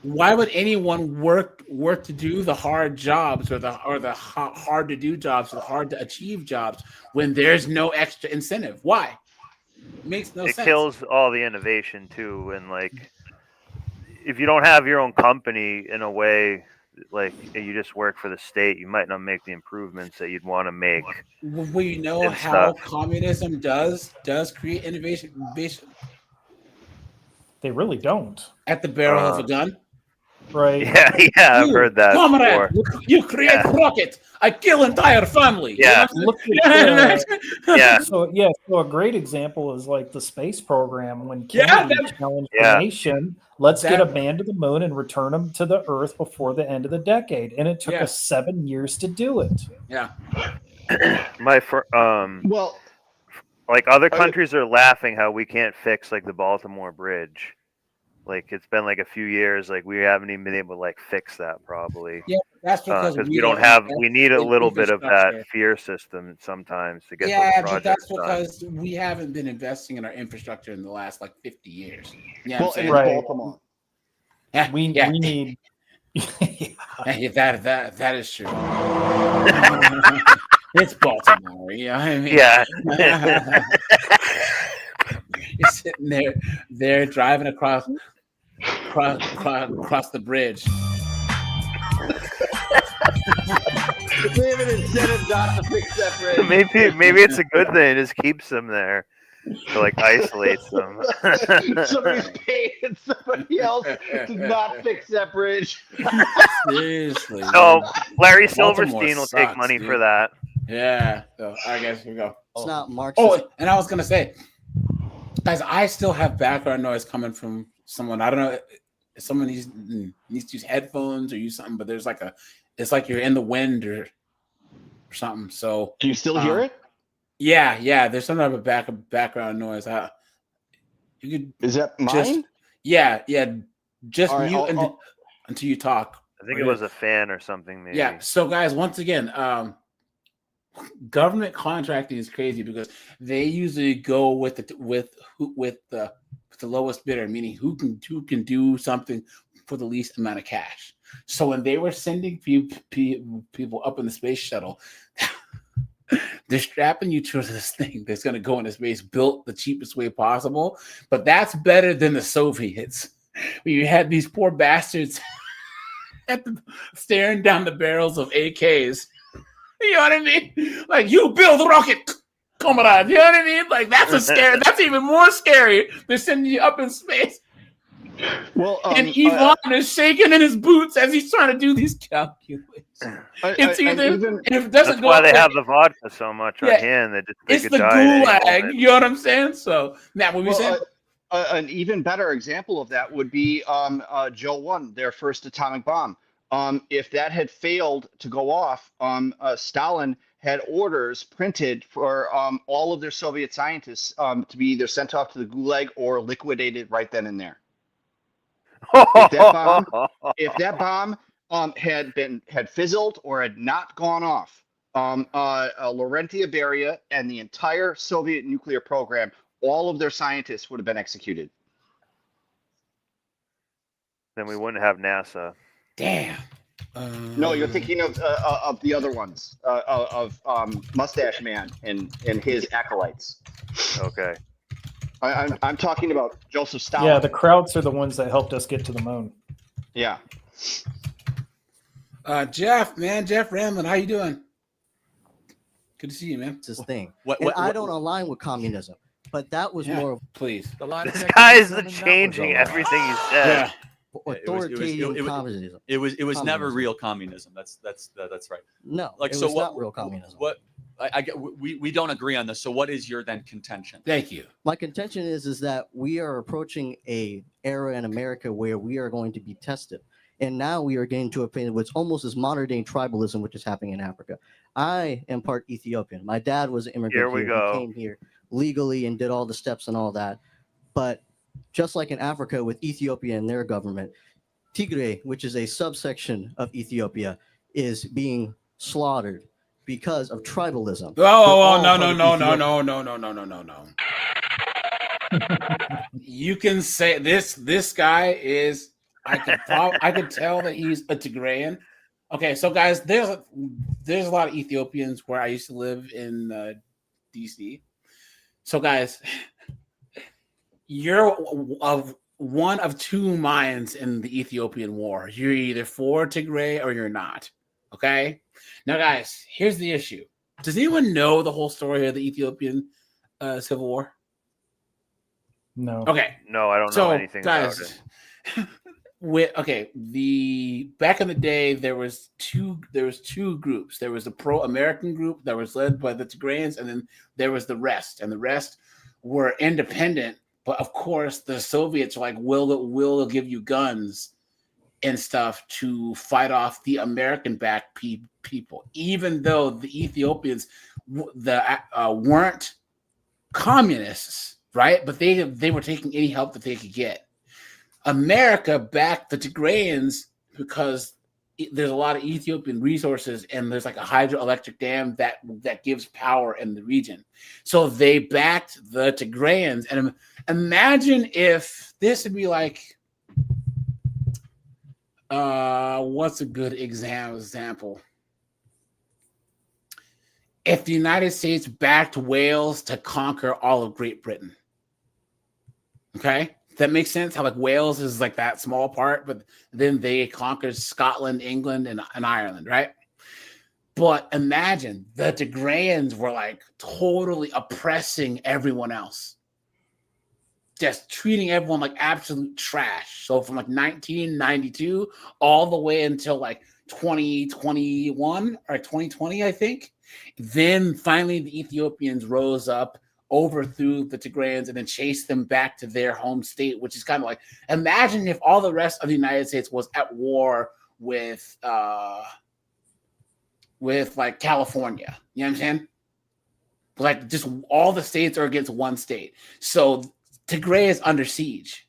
Why would anyone work to do the hard jobs or the hard to do jobs or the hard to achieve jobs when there's no extra incentive? Why? It makes no sense. It kills all the innovation too, and like if you don't have your own company in a way, like you just work for the state, you might not make the improvements that you'd want to make. Well, you know how communism does create innovation. They really don't. At the barrel of a gun. right? Yeah, I've heard that comrade, before. you create rocket. I kill entire family. Yeah. Look Yeah. at so a great example is like the space program when Kennedy challenged the nation. Let's get a man to the moon and return him to the Earth before the end of the decade, and it took us 7 years to do it. Yeah. Well, like other countries are laughing how we can't fix like the Baltimore Bridge. Like it's been like a few years, like we haven't even been able to like fix that probably. Yeah, that's because we don't have. We need a little bit of that fear system sometimes to get those projects but that's done. because we haven't been investing in our infrastructure in the last like 50 years. Yeah, well, in Baltimore. Yeah, we need. That is true. It's Baltimore. You know what I mean? Yeah. You're sitting there driving across the bridge. Give an incentive not to fix that bridge. Maybe it's a good thing. It just keeps them there. To like isolates them. Somebody's paying somebody else to not fix that bridge. Seriously. So Larry Baltimore Silverstein will sucks, take money dude. for that. Yeah. So I guess we go. It's not Marxist. Oh, and I was gonna say, guys, I still have background noise coming from someone. I don't know if someone needs to use headphones or use something, but there's like it's like you're in the wind or something. So do you still hear it? Yeah. There's some type of background noise. You could. Is that mine? Yeah. Just All right, mute until you talk. I think it was a fan or something. Maybe. Yeah. So, guys, once again, government contracting is crazy because they usually go with the lowest bidder, meaning who can do something for the least amount of cash. So when they were sending people up in the space shuttle, they're strapping you to this thing that's going to go into space built the cheapest way possible. But that's better than the Soviets. You had these poor bastards staring down the barrels of AKs. You know what I mean? Like, you build a rocket, comrade. You know what I mean? Like, that's even more scary than sending you up in space. Well, and Yvonne is shaking in his boots as he's trying to do these calculations. It's either if it doesn't that's go why up they there, have the vodka so much on hand. They it's could the die at any gulag. moment. You know what I'm saying? So, Matt, what were you saying? An even better example of that would be Joe 1, their first atomic bomb. If that had failed to go off, Stalin had orders printed for all of their Soviet scientists to be either sent off to the gulag or liquidated right then and there. If that bomb had fizzled or had not gone off, Laurentia Beria and the entire Soviet nuclear program, all of their scientists would have been executed. Then we wouldn't have NASA. Damn. No, you're thinking of the other ones, of Mustache Man and his acolytes. Okay. I'm talking about Joseph Stalin. Yeah, the Krauts are the ones that helped us get to the moon. Yeah. Jeff Ramlin, how you doing? Good to see you, man. It's this thing. I don't align with communism, but that was more of please. This guy is changing everything he said. authoritarian communism. It was Communism. never real communism. That's right. No, like it so was what, not real communism. What I get, we don't agree on this. So what is your then contention? Thank you. My contention is that we are approaching a era in America where we are going to be tested. And now we are getting to a point what's almost as modern day tribalism, which is happening in Africa. I am part Ethiopian. My dad was an immigrant Here we go. He came here legally and did all the steps and all that. But just like in Africa with Ethiopia and their government, Tigray, which is a subsection of Ethiopia, is being slaughtered because of tribalism. Oh, no. You can say this guy is, I could tell that he's a Tigrayan. Okay, so guys, there's a lot of Ethiopians where I used to live in DC. So guys, you're one of two minds in the Ethiopian war. You're either for Tigray or you're not. Okay? Now, guys, here's the issue. Does anyone know the whole story of the Ethiopian Civil War? No. Okay. No, I don't know anything guys, about the back in the day there was two groups. There was the pro-American group that was led by the Tigrayans, and then there was the rest, and the rest were independent. But of course, the Soviets were like, "We'll give you guns and stuff to fight off the American-backed people," even though the Ethiopians weren't communists, right? But they were taking any help that they could get. America backed the Tigrayans because there's a lot of Ethiopian resources, and there's like a hydroelectric dam that gives power in the region. So they backed the Tigrayans. And imagine if this would be like, what's a good example? If the United States backed Wales to conquer all of Great Britain. Okay? That makes sense. How like Wales is like that small part, but then they conquered Scotland, England, and Ireland, right? But imagine the Tigrayans were like totally oppressing everyone else, just treating everyone like absolute trash. So from like 1992 all the way until like 2021 or 2020, I think. Then finally the Ethiopians rose up, overthrew the Tigrayans, and then chased them back to their home state, which is kind of like, imagine if all the rest of the United States was at war with like California. You know what I'm saying? Like just all the states are against one state. So Tigray is under siege.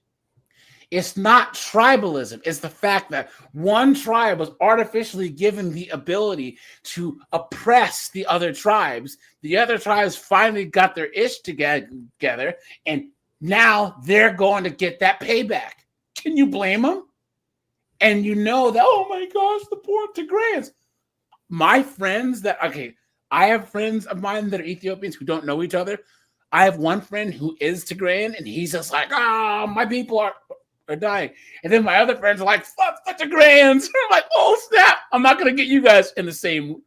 It's not tribalism. It's the fact that one tribe was artificially given the ability to oppress the other tribes. The other tribes finally got their ish together, and now they're going to get that payback. Can you blame them? And you know that, oh my gosh, the poor Tigrayans. My friends I have friends of mine that are Ethiopians who don't know each other. I have one friend who is Tigrayan, and he's just like, my people are dying. And then my other friends are like, fuck the Tigrayans. I'm like, oh snap, I'm not going to get you guys in the same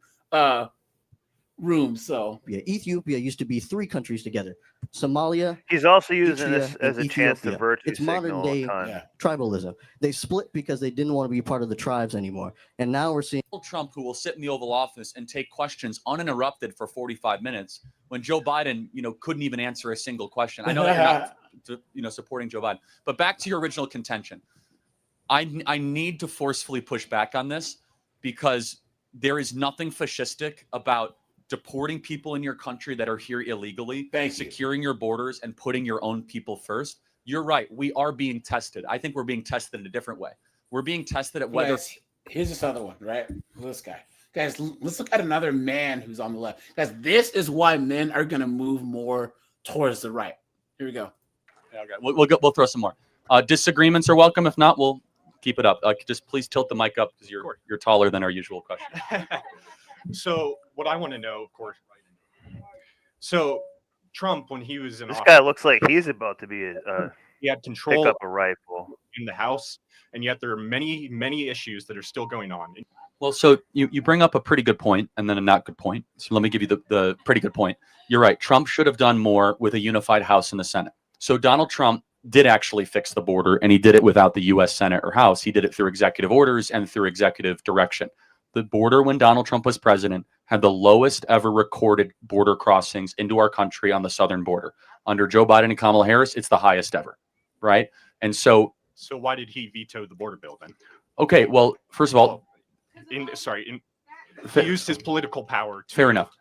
room. So Ethiopia used to be 3 countries together: Somalia. He's also using Eritrea, this as and a chance to Ethiopia. virtue It's signal modern all day the time. tribalism. They split because they didn't want to be part of the tribes anymore, and now we're seeing Trump, who will sit in the Oval Office and take questions uninterrupted for 45 minutes, when Joe Biden, couldn't even answer a single question. I know that you're not, supporting Joe Biden, but back to your original contention. I need to forcefully push back on this, because there is nothing fascistic about deporting people in your country that are here illegally, securing your borders, and putting your own people first. You're right. We are being tested. I think we're being tested in a different way. We're being tested at whether. Guys, here's this other one, right? This guy. Guys, let's look at another man who's on the left. Guys, this is why men are going to move more towards the right. Here we go. Yeah, okay. We'll throw some more. Disagreements are welcome. If not, we'll keep it up. Just please tilt the mic up, because you're taller than our usual question. So what I want to know, of course, so Trump, when he was in This office, guy looks like he's about to be he had control pick up a rifle in the House, and yet there are many, many issues that are still going on. Well, so you bring up a pretty good point and then a not good point. So let me give you the pretty good point. You're right. Trump should have done more with a unified House and the Senate. So Donald Trump did actually fix the border, and he did it without the U.S. Senate or House. He did it through executive orders and through executive direction. The border, when Donald Trump was president, had the lowest ever recorded border crossings into our country on the southern border. Under Joe Biden and Kamala Harris, it's the highest ever, right? And so why did he veto the border bill then? Okay, well, first of all, he used his political power. Fair enough.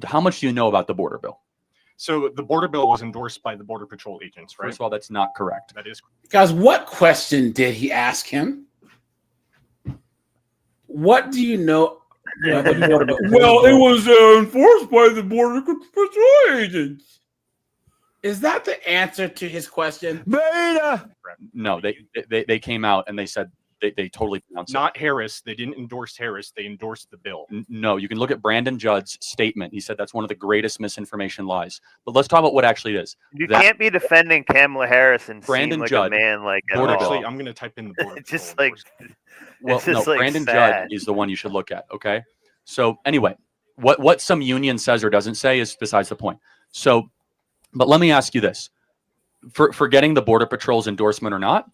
How much do you know about the border bill? So the border bill was endorsed by the Border Patrol agents, right? First of all, that's not correct. That is. Guys, what question did he ask him? What do you know? Well, it was enforced by the Border Patrol agents. Is that the answer to his question? Beta. No, they came out and they said they totally pronounced not Harris. They didn't endorse Harris. They endorsed the bill. No, you can look at Brandon Judd's statement. He said that's one of the greatest misinformation lies. But let's talk about what actually it is. You can't be defending Kamala Harris and Brandon seem like Judd, a man like at border all. bill. Actually, I'm going to type in the border. It's just like, Well, it's just no, like Brandon sad. Judd is the one you should look at. Okay. So anyway, what some union says or doesn't say is besides the point. So, but let me ask you this: forgetting the Border Patrol's endorsement or not,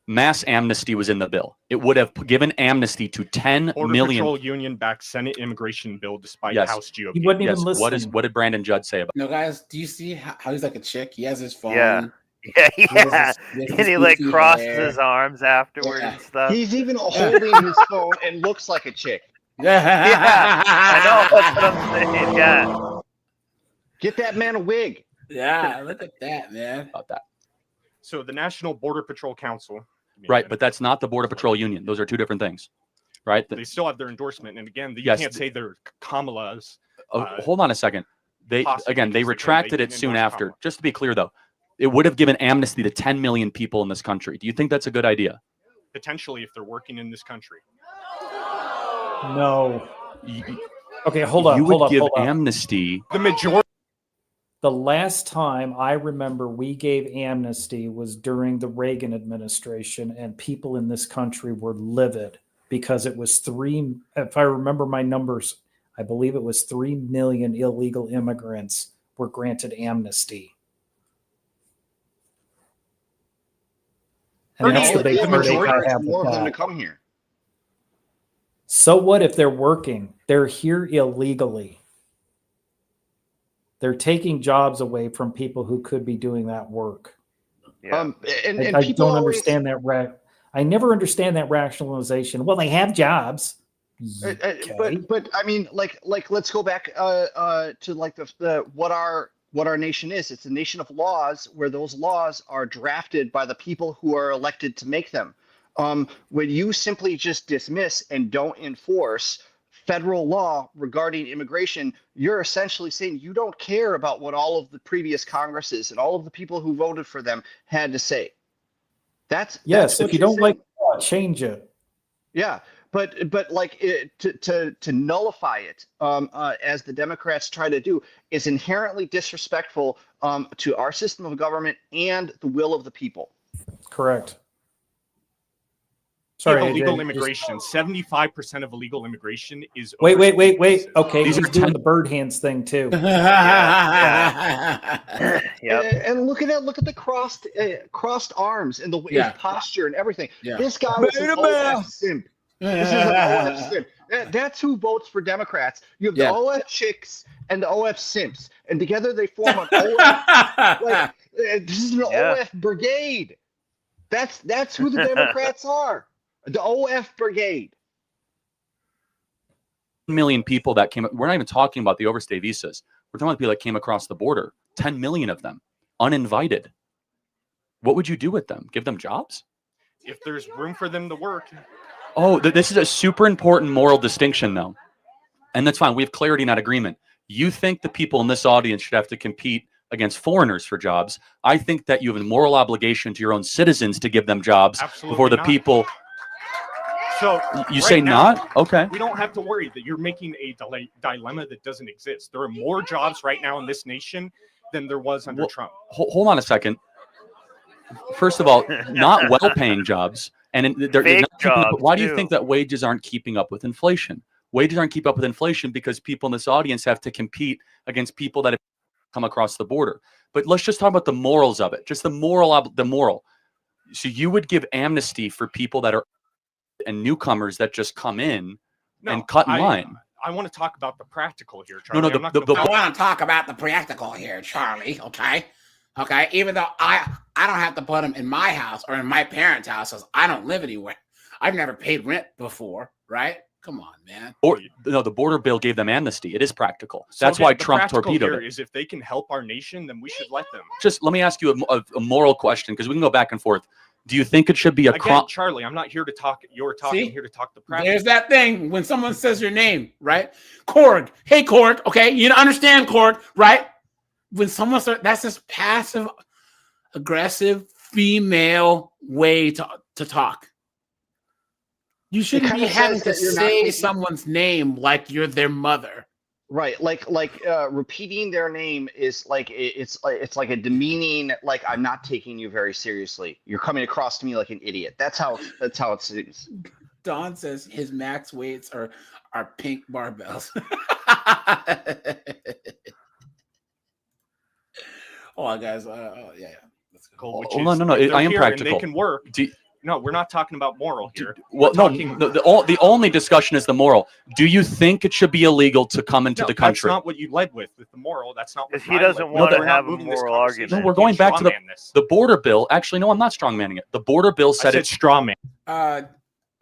mass amnesty was in the bill. It would have given amnesty to 10 Border million. Patrol Union-backed Senate immigration bill, despite Yes. House GOP. He wouldn't even Yes. listen. What did Brandon Judd say about? No, guys, do you see how he's like a chick? He has his phone. Yeah. He has Yeah. his And he like goofy crosses hair. his arms afterward Yeah. and stuff. He's even holding his phone and looks like a chick. Yeah, I know. That's what I'm saying. Yeah. Get that man a wig. Yeah, look at that, man. About that. So the National Border Patrol Council, Right, but that's not the Border Patrol Union. Those are two different things, right? they still have their endorsement. And again, you Yes, can't say they're Kamala's. Hold on a second. They possibly again, they because, again, retracted they it didn't soon endorse after. Just to be clear, though, it would have given amnesty to 10 million people in this country. Do you think that's a good idea? Potentially, if they're working in this country. No. Okay, hold up. You would hold up, give hold up. amnesty. The majority. The last time I remember we gave amnesty was during the Reagan administration, and people in this country were livid because it was if I remember my numbers, I believe it was 3 million illegal immigrants were granted amnesty. And that's the big heartache I have more with of them to that. come here. So what if they're working? They're here illegally. They're taking jobs away from people who could be doing that work. And I people don't always, understand that. I never understand that rationalization. Well, they have jobs. but I mean, like let's go back to like the what our nation is. It's a nation of laws where those laws are drafted by the people who are elected to make them. When you simply just dismiss and don't enforce federal law regarding immigration, you're essentially saying you don't care about what all of the previous Congresses and all of the people who voted for them had to say. That's if you don't like law, change it. Yeah, but like to nullify it, as the Democrats try to do, is inherently disrespectful to our system of government and the will of the people. Correct. Sorry, Sorry, illegal AJ, immigration. 75% of illegal immigration is. Wait. overseas. Okay, These he's are doing the bird hands thing too. And look at the crossed arms and his posture and everything. Yeah. This guy was an OF simp. This is an OF simp. That's who votes for Democrats. You have the OF chicks and the OF simps, and together they form an OF. This is an OF brigade. That's who the Democrats are. The OF brigade. Million people that came. We're not even talking about the overstay visas. We're talking about people that came across the border. 10 million of them, uninvited. What would you do with them? Give them jobs? If there's room for them to work. Oh, this is a super important moral distinction, though. And that's fine. We have clarity, not agreement. You think the people in this audience should have to compete against foreigners for jobs. I think that you have a moral obligation to your own citizens to give them jobs before the people. So You say now, not? Okay. We don't have to worry that you're making a dilemma that doesn't exist. There are more jobs right now in this nation than there was under Trump. Hold on a second. First of all, not well-paying jobs. And they're Fake not keeping up. jobs, Why do you too. think that wages aren't keeping up with inflation? Wages aren't keeping up with inflation because people in this audience have to compete against people that have come across the border. But let's just talk about the morals of it. Just the moral. So you would give amnesty for people that are and newcomers that just come in and cut in line. I want to talk about the practical here, Charlie. No, I'm not gonna I want to talk about the practical here, Charlie. Okay. Even though I don't have to put them in my house or in my parents' house, because I don't live anywhere. I've never paid rent before, right? Come on, man. Or no, the border bill gave them amnesty. It is practical. So That's again, why the Trump practical torpedoed here it. is if they can help our nation, then we should let them. Just let me ask you a moral question because we can go back and forth. Do you think it should be a Again, crime? Charlie, I'm not here to talk. You're talking. See? I'm here to talk the practical. There's that thing when someone says your name, right? Korg. Hey, Korg. Okay, you understand Korg, right? When someone says that's this passive, aggressive female way to talk. You shouldn't It be kinda having says to that you're not say taking- someone's name like you're their mother. Right, like repeating their name is like it's like a demeaning. Like, I'm not taking you very seriously. You're coming across to me like an idiot. That's how it seems. Don says his max weights are pink barbells. Oh, guys. Yeah. Let's go. Which Hold on, is no. if they're I am here practical. And they can work. No, we're not talking about moral here. Well, no, the only discussion is the moral. Do you think it should be illegal to come into the country? That's not what you led with the moral. That's not what Because he doesn't want to have a moral argument. No, we're going back to the border bill. Actually, no, I'm not strongmanning it. The border bill said it's strawman.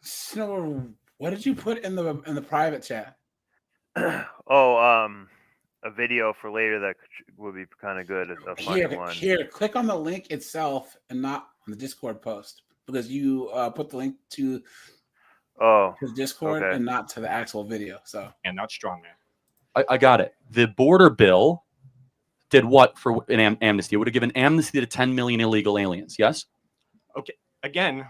Snow, what did you put in the private chat? A video for later that would be kind of good. A funny one. Here, click on the link itself and not on the Discord post, because you put the link to the Discord and not to the actual video. So and not strongman. I got it. The border bill did what for an amnesty? It would have given amnesty to 10 million illegal aliens. Yes. Okay. Again,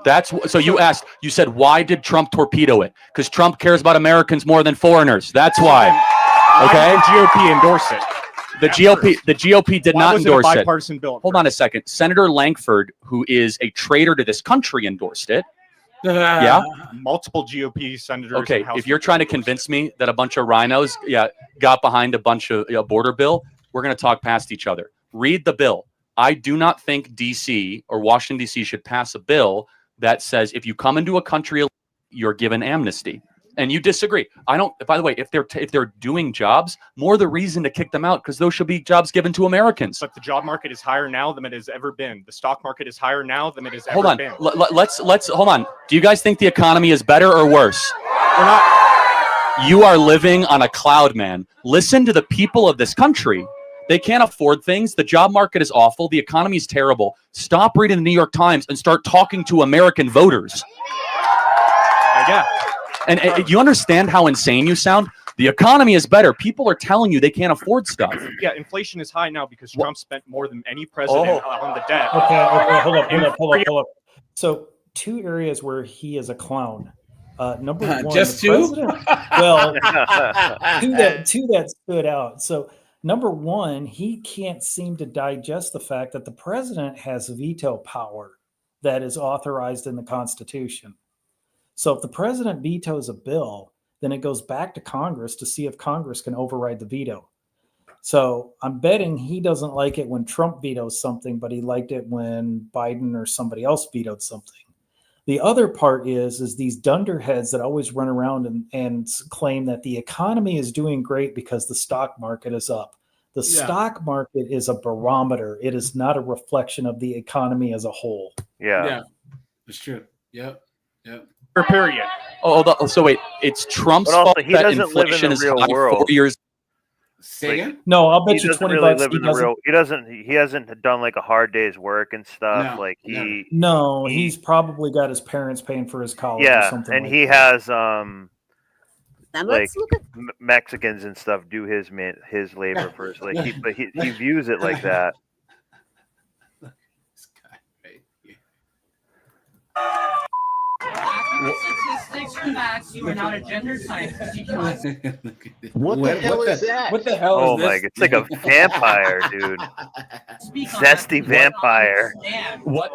So you asked. You said, why did Trump torpedo it? Because Trump cares about Americans more than foreigners. That's why. Okay. The GOP endorsed it. The GOP did not endorse it. Bipartisan bill. Hold on a second. Senator Langford, who is a traitor to this country, endorsed it. Yeah. Multiple GOP senators. Okay. If you're trying to convince me that a bunch of rhinos, got behind a bunch of border bill, we're going to talk past each other. Read the bill. I do not think DC or Washington DC should pass a bill that says if you come into a country, you're given amnesty. And you disagree. I don't. By the way, if they're doing jobs, more the reason to kick them out, because those should be jobs given to Americans. But the job market is higher now than it has ever been. The stock market is higher now than it has ever been. Let's hold on. Do you guys think the economy is better or worse? We're not. You are living on a cloud, man. Listen to the people of this country. They can't afford things. The job market is awful. The economy is terrible. Stop reading the New York Times and start talking to American voters. Yeah. And you understand how insane you sound? The economy is better. People are telling you they can't afford stuff. Yeah, inflation is high now because Trump spent more than any president on the debt. Okay, hold up. So 2 areas where he is a clown. Number one, just the 2? Well, two that stood out. So number one, he can't seem to digest the fact that the president has veto power that is authorized in the Constitution. So if the president vetoes a bill, then it goes back to Congress to see if Congress can override the veto. So I'm betting he doesn't like it when Trump vetoes something, but he liked it when Biden or somebody else vetoed something. The other part is these dunderheads that always run around and claim that the economy is doing great because the stock market is up. The stock market is a barometer. It is not a reflection of the economy as a whole. Yeah, it's true. Yep. Period. So wait, it's Trump's fault that inflation is high 4 years. Say again? No, I'll bet you $20 really live in the real. He hasn't done like a hard day's work and stuff. He's probably got his parents paying for his college or something. And like he that. has Mexicans and stuff do his labor first. Like he views it like that. Statistics are facts. You are not a gender scientist. What the hell is that? What the hell Oh is this? my! It's like a vampire, dude. Zesty vampire. What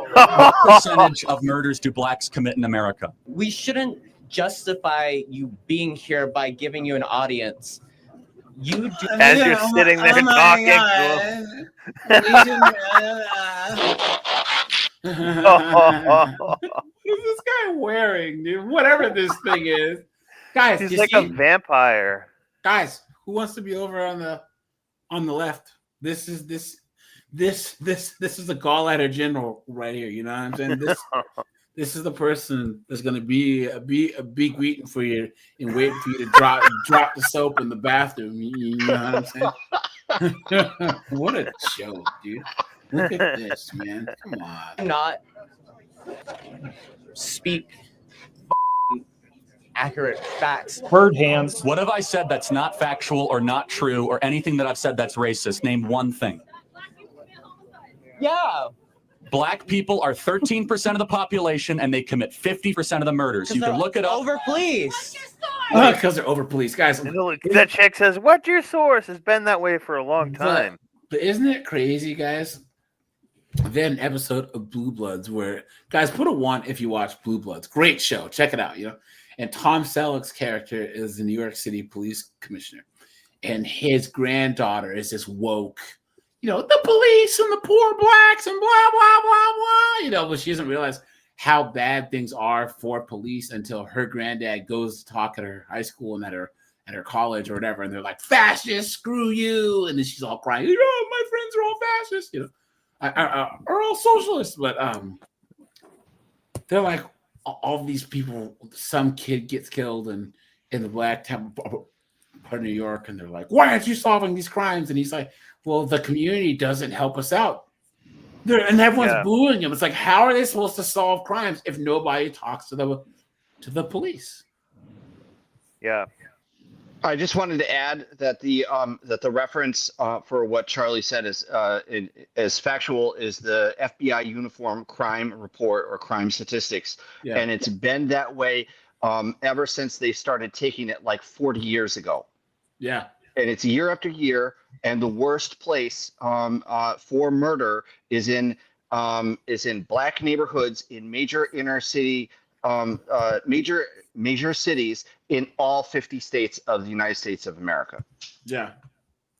percentage of murders do blacks commit in America? We shouldn't justify you being here by giving you an audience. You do. As you're sitting there talking. What is this guy wearing, dude? Whatever this thing is, guys. He's like a vampire. Guys, who wants to be over on the left? This is a gallbladder general right here. You know what I'm saying? This is the person that's gonna be a big greeting for you and waiting for you to drop the soap in the bathroom. You know what I'm saying? What a joke, dude. Look at this, man. Come on. Not speak accurate facts. Bird hands. What have I said that's not factual or not true or anything that I've said that's racist? Name one thing. Yeah. Black people are 13% of the population and they commit 50% of the murders. You can look it up. Over police. Because they're over police, guys. That chick says, "What's your source?" It's been that way for a long time. But isn't it crazy, guys? Then an episode of Blue Bloods where, guys, put a 1 if you watch Blue Bloods. Great show. Check it out, And Tom Selleck's character is the New York City police commissioner. And his granddaughter is this woke, the police and the poor blacks and blah, blah, blah, blah. But she doesn't realize how bad things are for police until her granddad goes to talk at her high school and at her college or whatever. And they're like, fascist, screw you. And then she's all crying, my friends are all fascists, are all socialists. But they're like, all these people, some kid gets killed in the black town part of New York. And they're like, why aren't you solving these crimes? And he's like, well, the community doesn't help us out. And everyone's booing him. It's like, how are they supposed to solve crimes if nobody talks to the police? Yeah. I just wanted to add that the reference for what Charlie said is factual is the FBI Uniform Crime Report or Crime Statistics, and it's been that way ever since they started taking it like 40 years ago. Yeah. And it's year after year, and the worst place for murder is in black neighborhoods in major inner city, major cities in all 50 states of the United States of America. Yeah,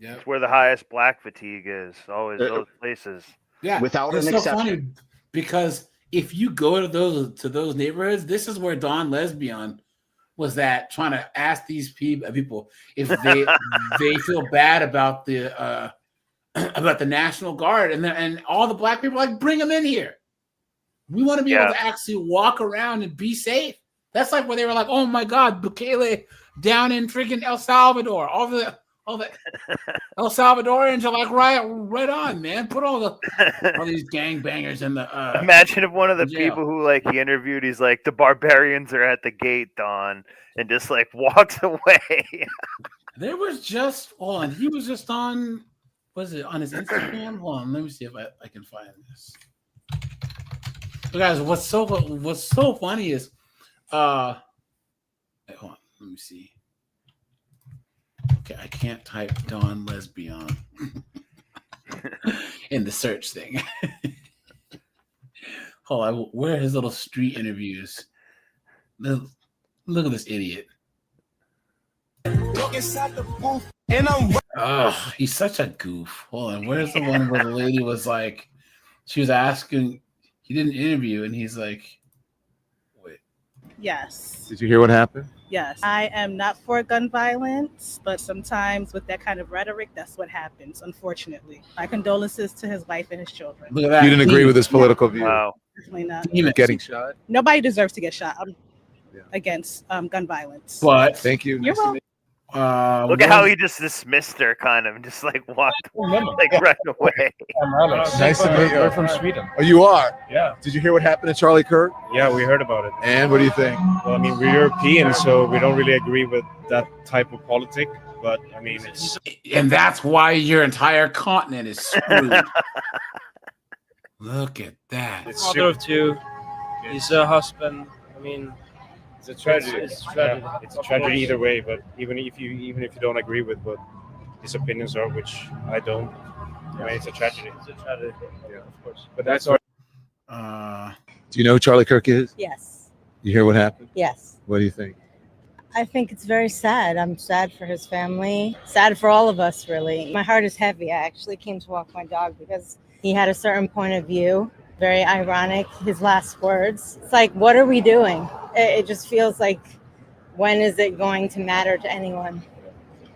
It's where the highest black fatigue is. Always those places. Yeah, without it's an so exception. funny because if you go to those neighborhoods, this is where Don Lesbian was trying to ask these people if they feel bad about the National Guard, and all the black people are like, bring them in here. We want to be able to actually walk around and be safe. That's like where they were like, oh my God, Bukele down in freaking El Salvador. All the El Salvadorians are like, right on, man. Put all these gangbangers in the. Imagine if one of the people who he interviewed, he's like, the barbarians are at the gate, Don, and just walks away. There was just he was just on. Was it on his Instagram? Hold on, let me see if I can find this. But guys, what's so funny is. Hold on, let me see. Okay, I can't type Don Lesbian in the search thing. Hold on, where are his little street interviews? Look at this idiot. Oh, he's such a goof. Hold on, where's the one where the lady was like, she was asking, he did an interview, and he's like, Yes. Did you hear what happened? Yes. I am not for gun violence, but sometimes with that kind of rhetoric, that's what happens, unfortunately. My condolences to his wife and his children. Look at that. You didn't agree with his political view? Wow. Definitely not. Getting shot? Nobody deserves to get shot. I'm against gun violence. But thank you. You're welcome. Look at how he just dismissed her, kind of, and just walked right away. I'm Alex. Nice to meet you. We're from Sweden. Oh, you are? Yeah. Did you hear what happened to Charlie Kirk? Yeah, we heard about it. And what do you think? Well, I mean, we're European, so we don't really agree with that type of politic. But I mean, it's and that's why your entire continent is screwed. Look at that. It's Father of two. He's a husband. I mean, it's a tragedy. It's a tragedy. Yeah, it's a tragedy either way. But even if you don't agree with what his opinions are, which I don't, I mean, it's a tragedy. It's a tragedy. Yeah, of course. But that's our. Do you know who Charlie Kirk is? Yes. You hear what happened? Yes. What do you think? I think it's very sad. I'm sad for his family. Sad for all of us, really. My heart is heavy. I actually came to walk my dog because he had a certain point of view. Very ironic, his last words. It's like, what are we doing? It just feels like, when is it going to matter to anyone?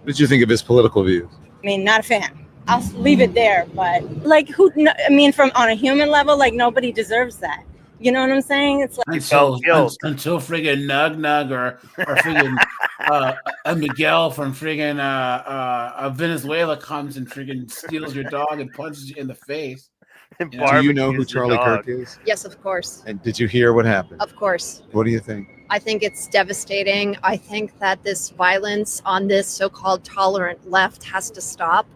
What did you think of his political views? I mean, not a fan. I'll leave it there, but from on a human level, nobody deserves that. You know what I'm saying? It's like until friggin' Nug or friggin' a Miguel from friggin' Venezuela comes and friggin' steals your dog and punches you in the face. Do you know who Charlie Kirk is? Yes, of course. And did you hear what happened? Of course. What do you think? I think it's devastating. I think that this violence on this so-called tolerant left has to stop.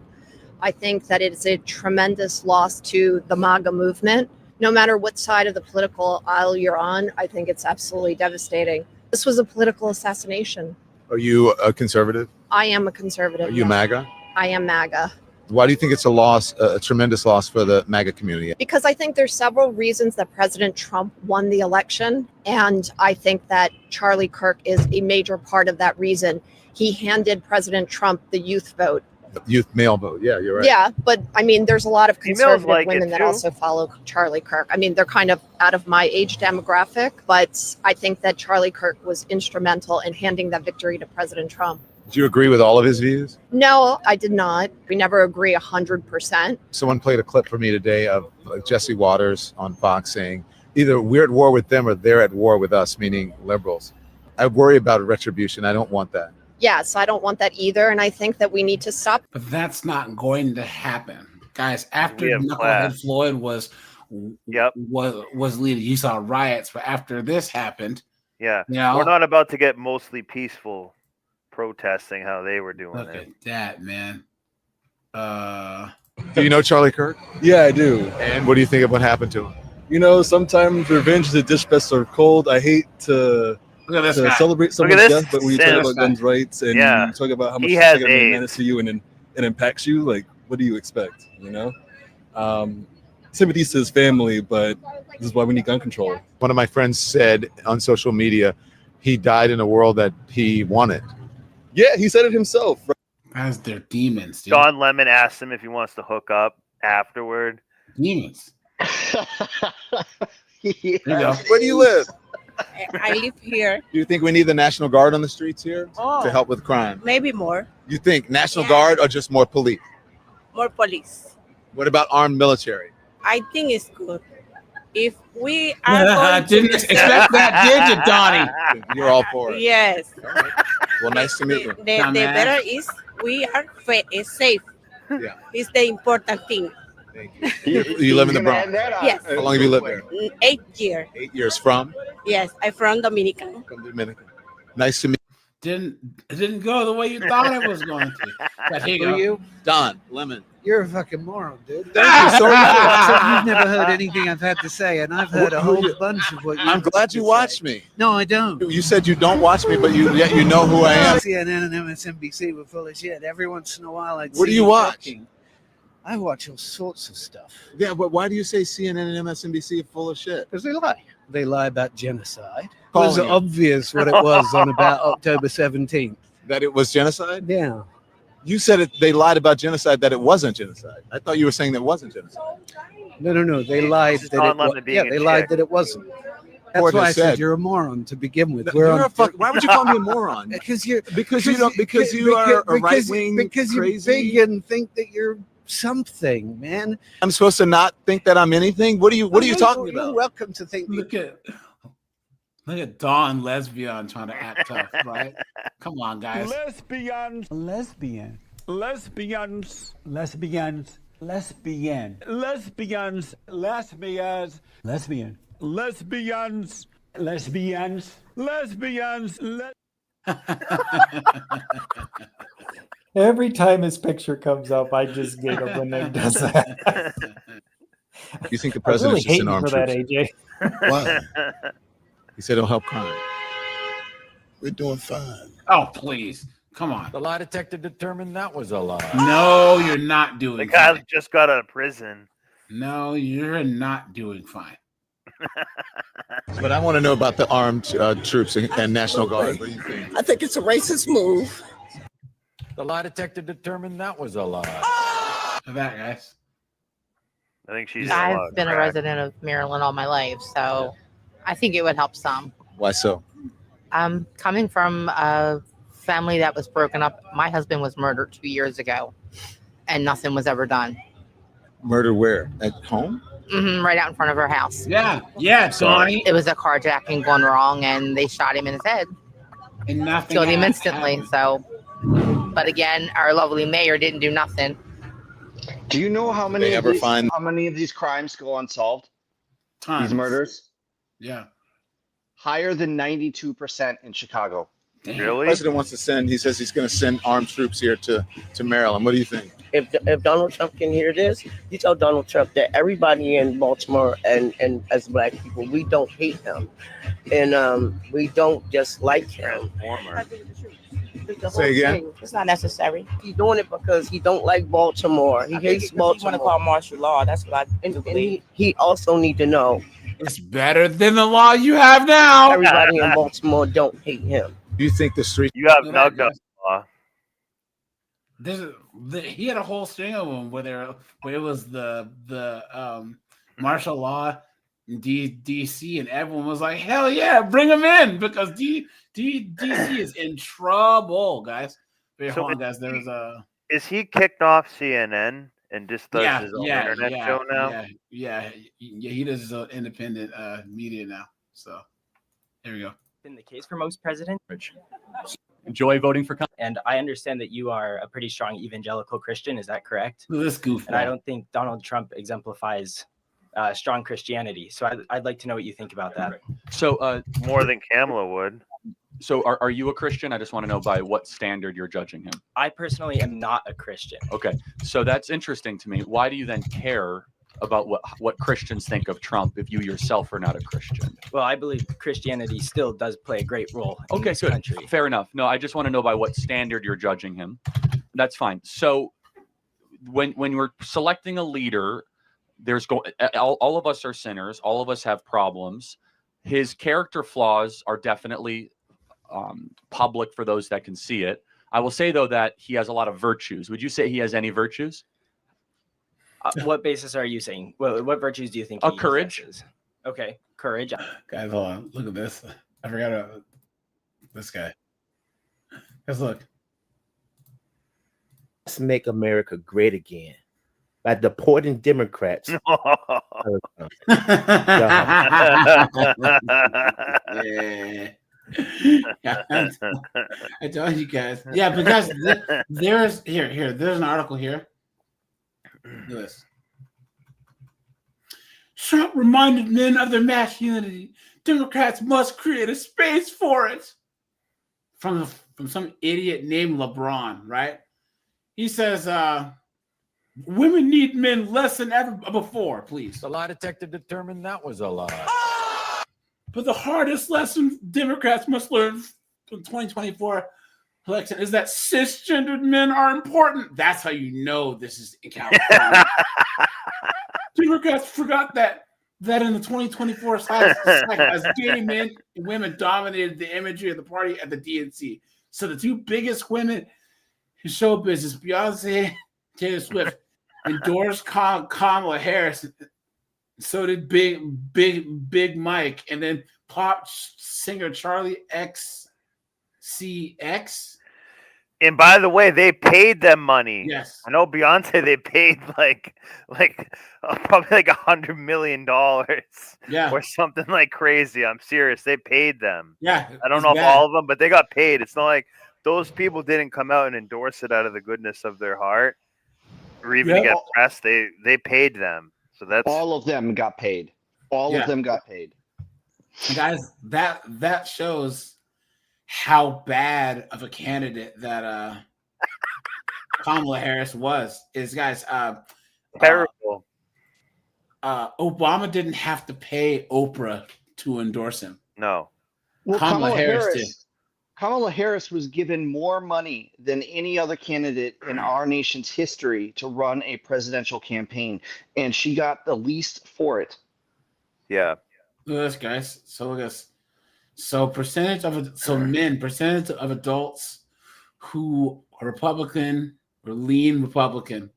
I think that it's a tremendous loss to the MAGA movement. No matter what side of the political aisle you're on, I think it's absolutely devastating. This was a political assassination. Are you a conservative? I am a conservative. Are you MAGA? I am MAGA. Why do you think it's a loss, a tremendous loss for the MAGA community? Because I think there's several reasons that President Trump won the election. And I think that Charlie Kirk is a major part of that reason. He handed President Trump the youth vote. Youth male vote. Yeah, you're right. Yeah, but I mean, there's a lot of Females conservative like it women that too. also follow Charlie Kirk. I mean, they're kind of out of my age demographic, but I think that Charlie Kirk was instrumental in handing that victory to President Trump. Do you agree with all of his views? No, I did not. We never agree 100%. Someone played a clip for me today of Jesse Waters on Fox saying either we're at war with them or they're at war with us, meaning liberals. I worry about retribution. I don't want that. Yes, I don't want that either. And I think that we need to stop. But that's not going to happen, guys. After We have Knucklehead class. Floyd was leading, you saw riots. But after this happened, Yeah, you know, we're not about to get mostly peaceful protesting how they were doing look it. at that, man. Do you know Charlie Kirk? Yeah, I do. And what do you think of what happened to him? You know, sometimes revenge is a dish best served cold. I hate to celebrate Look someone's at this death, but when you talk simp. about guns rights and Yeah. you talk about how much He it's has going to be a AIDS. menace to you and it impacts you, like, what do you expect? You know, sympathies to his family, but this is why we need gun control. One of my friends said on social media, he died in a world that he wanted. Yeah, he said it himself. Guys, they're demons, dude. Don Lemon asked him if he wants to hook up afterward. Demons. Yes. Where do you live? I live here. Do you think we need the National Guard on the streets here Oh. to help with crime? Maybe more. You think National Guard or just more police? More police. What about armed military? I think it's good. If we are going Didn't to expect that, did you, Donnie? You're all for it. Yes. Well, nice to meet you. The better is we are safe. Yeah. It's the important thing. You live in the Bronx? Yes. How long have you lived there? 8 years. 8 years. From? Yes, I'm from Dominican. From Dominican. Nice to meet It didn't go the way you thought it was going to. But here you Who go. you? Don Lemon. You're a fucking moron, dude. Thank you so much. So you've never heard anything I've had to say, and I've heard a whole bunch of what you. I'm glad you watch me. No, I don't. You said you don't watch me, but yet you know who I am. CNN and MSNBC were full of shit. Every once in a while, I'd What do see you watch? talking. I watch all sorts of stuff. Yeah, but why do you say CNN and MSNBC are full of shit? Because they lie. They lie about genocide. It Calling was you. obvious what it was on about October 17th. That it was genocide? Yeah. You said it. They lied about genocide. That it wasn't genocide. I thought you were saying that it wasn't genocide. No. They lied that Don it Lemon was. being Yeah, a they lied chick. that it wasn't. That's Court why I has said said- you're a moron to begin with. You're a fuck. Why would you call me a moron? Because you're Because you don't. Because you are a right wing because you're crazy. big and think that you're something, man. I'm supposed to not think that I'm anything. What are you talking You're about? welcome to think. Look at Dawn lesbian trying to act tough, right? Come on, guys. Lesbians. Lesbian. Lesbians. Lesbians. Lesbian. Lesbians. Lesbians. Lesbian. Lesbians. Lesbians. Lesbians. Every time his picture comes up, I just giggle when he does that. You think the I was really president's just an hating armed for that, troops? AJ. Why? He said it'll help crime. We're doing fine. Oh, please. Come on. The lie detector determined that was a lie. No, you're not doing The guy fine. just got out of prison. No, you're not doing fine. But I want to know about the armed troops and National Guard. What do you think? I think it's a racist move. The lie detector determined that was a lie. That, guys. I think she's. I've been a resident of Maryland all my life, so I think it would help some. Why so? Coming from a family that was broken up, my husband was murdered 2 years ago, and nothing was ever done. Murder where? At home? Right out in front of our house. Yeah, Donnie. It was a carjacking gone wrong, and they shot him in his head. And nothing Killed him happened. instantly. So, but again, our lovely mayor didn't do nothing. Do you know how many They of ever these, find- how many of these crimes go unsolved? Tons. These murders? Yeah. Higher than 92% in Chicago. The president wants to send. He says he's going to send armed troops here to Maryland. What do you think? If Donald Trump can hear this, you tell Donald Trump that everybody in Baltimore and as black people, we don't hate him. And we don't just like him. Say again? It's not necessary. He's doing it because he don't like Baltimore. He hates Baltimore. You want to call martial law? That's what I And do believe. he also need to know It's better than the law you have now. everybody in Baltimore don't hate him. Do you think the street? You have Nugget law. he had a whole string of them where it was the martial law in DC, and everyone was like, "Hell yeah, bring him in," because DC is in trouble, guys. Wait, hold on, guys. There was a. Is he kicked off CNN and just does his own internet show now? Yeah. He does his own independent media now. So there we go. Been the case for most presidents. Enjoy voting for. And I understand that you are a pretty strong evangelical Christian. Is that correct? This goofball. And I don't think Donald Trump exemplifies strong Christianity. So I'd like to know what you think about that. So more than Kamala would. So are you a Christian? I just want to know by what standard you're judging him. I personally am not a Christian. Okay, so that's interesting to me. Why do you then care about what Christians think of Trump if you yourself are not a Christian? Well, I believe Christianity still does play a great role in this good. country. Fair enough. No, I just want to know by what standard you're judging him. That's fine. So when we're selecting a leader, all of us are sinners. All of us have problems. His character flaws are definitely public for those that can see it. I will say, though, that he has a lot of virtues. Would you say he has any virtues? What basis are you saying? What virtues do you think? Courage. Possesses? Okay, courage. Guys, hold on. Look at this. I forgot about this guy. Guys, look. Let's make America great again by deporting Democrats. Yeah. I told you guys. Yeah, because there's an article here. Look at this. Trump reminded men of their masculinity. Democrats must create a space for it. From some idiot named LeBron, right? He says, women need men less than ever before, please. The lie detector determined that was a lie. But the hardest lesson Democrats must learn from 2024 election is that cisgendered men are important. That's how you know this is in California. Democrats forgot that in the 2024 cycle, as gay men and women dominated the imagery of the party at the DNC. So the two biggest women in show business, Beyonce and Taylor Swift, endorsed Kamala Harris. So did Big Mike, and then pop singer Charlie XCX. And by the way, they paid them money. Yes, I know Beyonce. They paid like probably like $100 million. Yeah, or something like crazy. I'm serious. They paid them. Yeah, I don't know if all of them, but they got paid. It's not like those people didn't come out and endorse it out of the goodness of their heart, or even to get press. They paid them. So that's all of them got paid. All of them got paid. Guys, that shows how bad of a candidate that Kamala Harris was. Terrible. Obama didn't have to pay Oprah to endorse him. No. Well, Kamala Harris did. Kamala Harris was given more money than any other candidate in our nation's history to run a presidential campaign, and she got the least for it. Yeah. Look at this, guys. So look at this. So percentage of adults who are Republican or lean Republican.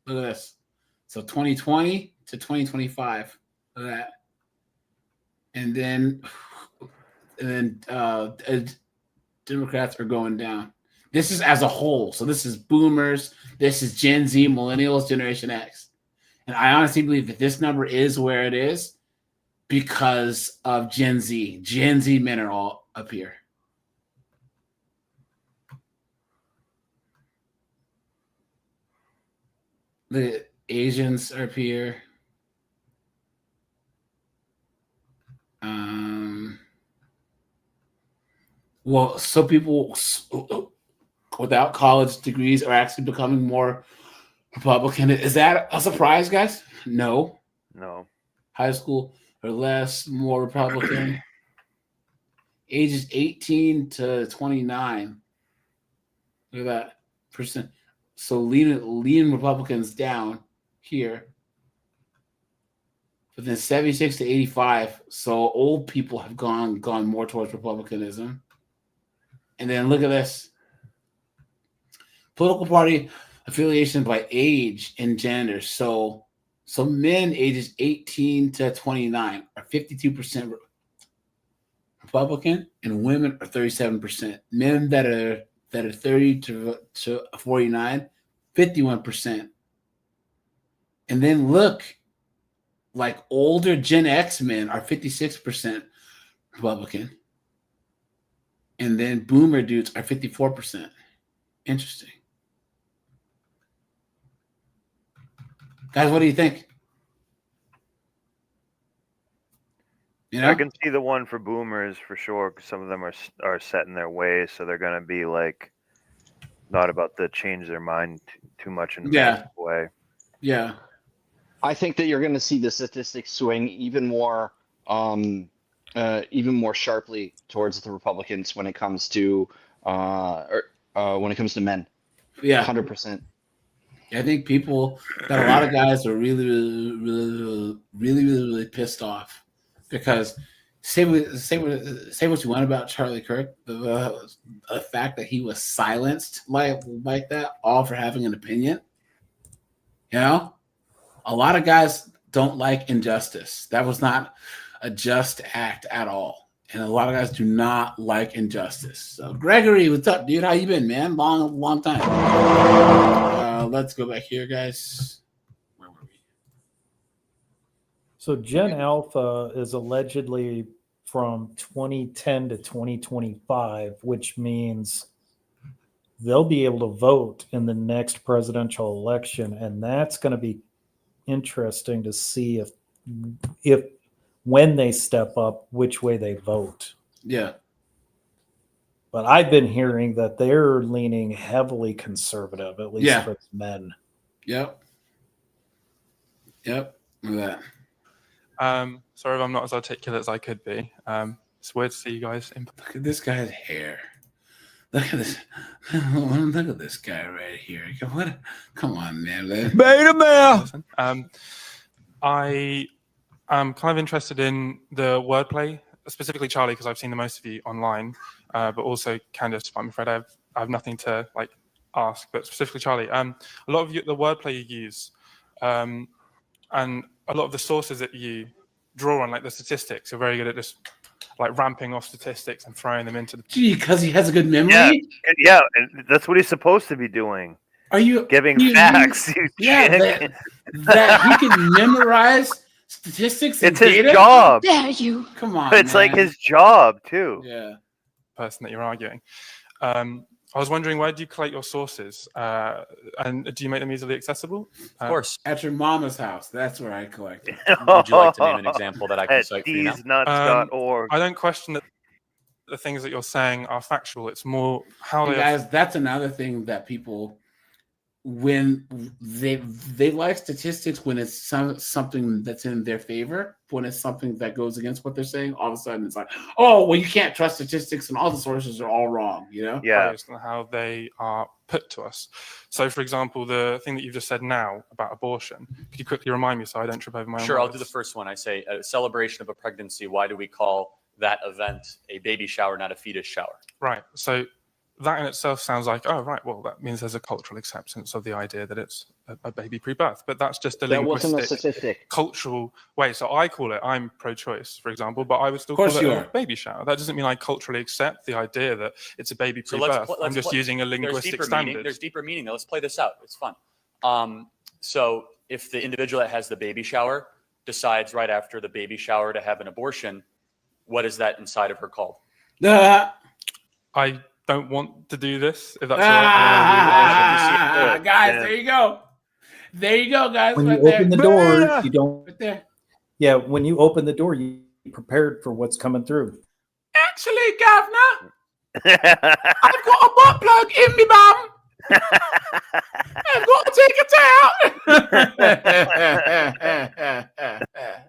Look at this. So 2020 to 2025. Look at that. And then Democrats are going down. This is as a whole. So this is boomers. This is Gen Z, millennials, Generation X. And I honestly believe that this number is where it is because of Gen Z. Gen Z men are all up here. The Asians are up here. Well, so people without college degrees are actually becoming more Republican. Is that a surprise, guys? No. No. High school or less, more Republican. Ages 18 to 29. Look at that percent. So lean Republicans down here. But then 76 to 85. So old people have gone more towards Republicanism. And then look at this. Political party affiliation by age and gender. So men ages 18 to 29 are 52% Republican, and women are 37%. Men that are 30 to 49, 51%. And then look, like older Gen X men are 56% Republican. And then boomer dudes are 54%. Interesting. Guys, what do you think? You know? I can see the one for boomers for sure, because some of them are set in their ways, so they're going to be like not about to change their mind too much in a massive way. Yeah. I think that you're going to see the statistics swing even more sharply towards the Republicans when it comes to men. Yeah, 100%. I think people got a lot of guys are really pissed off because say what you want about Charlie Kirk, the fact that he was silenced like that, all for having an opinion. You know, a lot of guys don't like injustice. That was not a just act at all. And a lot of guys do not like injustice. So, Gregory, what's up, dude? How you been, man? Long time. Let's go back here, guys. Where were we? So, Gen Alpha is allegedly from 2010 to 2025, which means they'll be able to vote in the next presidential election, and that's going to be interesting to see if when they step up, which way they vote. Yeah. But I've been hearing that they're leaning heavily conservative, at least for men. Yep. Look at that. Sorry if I'm not as articulate as I could be. It's weird to see you guys. Look at this guy's hair. Look at this. Look at this guy right here. What? Come on, man. Beta male. I'm kind of interested in the wordplay, specifically Charlie, because I've seen the most of you online, but also Candace. I'm afraid I have nothing to ask, but specifically Charlie. A lot of the wordplay you use, and a lot of the sources that you draw on, like the statistics, you're very good at just ramping off statistics and throwing them into the. Gee, because he has a good memory. Yeah, and that's what he's supposed to be doing. Are you giving facts? That he can memorize statistics and it's his data? job. How dare you? Come on, it's like his job too. Yeah, person that you're arguing. I was wondering, where do you collect your sources, and do you make them easily accessible? Of course, at your mama's house. That's where I collect it. Would you like to name an example that I can cite for you now? Nuts.org. I don't question that the things that you're saying are factual. It's more how they. Guys, that's another thing that people. When they like statistics when it's something that's in their favor, when it's something that goes against what they're saying, all of a sudden it's like, oh, well, you can't trust statistics and all the sources are all wrong, you know? Yeah. Based on how they are put to us. So, for example, the thing that you've just said now about abortion, could you quickly remind me so I don't trip over my own Sure, I'll words? do the first one. I say a celebration of a pregnancy. Why do we call that event a baby shower, not a fetus shower? Right. So that in itself sounds like, oh, right, well, that means there's a cultural acceptance of the idea that it's a baby pre-birth. But that's just a linguistic, cultural way. So I call it, I'm pro-choice, for example, but I would still call it a baby shower. That doesn't mean I culturally accept the idea that it's a baby pre-birth. I'm just using a linguistic standard. There's deeper meaning. Now, let's play this out. It's fun. So if the individual that has the baby shower decides right after the baby shower to have an abortion, what is that inside of her called? I don't want to do this, if that's all right. Guys, there you go. There you go, guys. When you open the door, you don't. Right there. Yeah, when you open the door, you prepared for what's coming through. Actually, Governor, I've got a butt plug in me bum. I've got to take it out.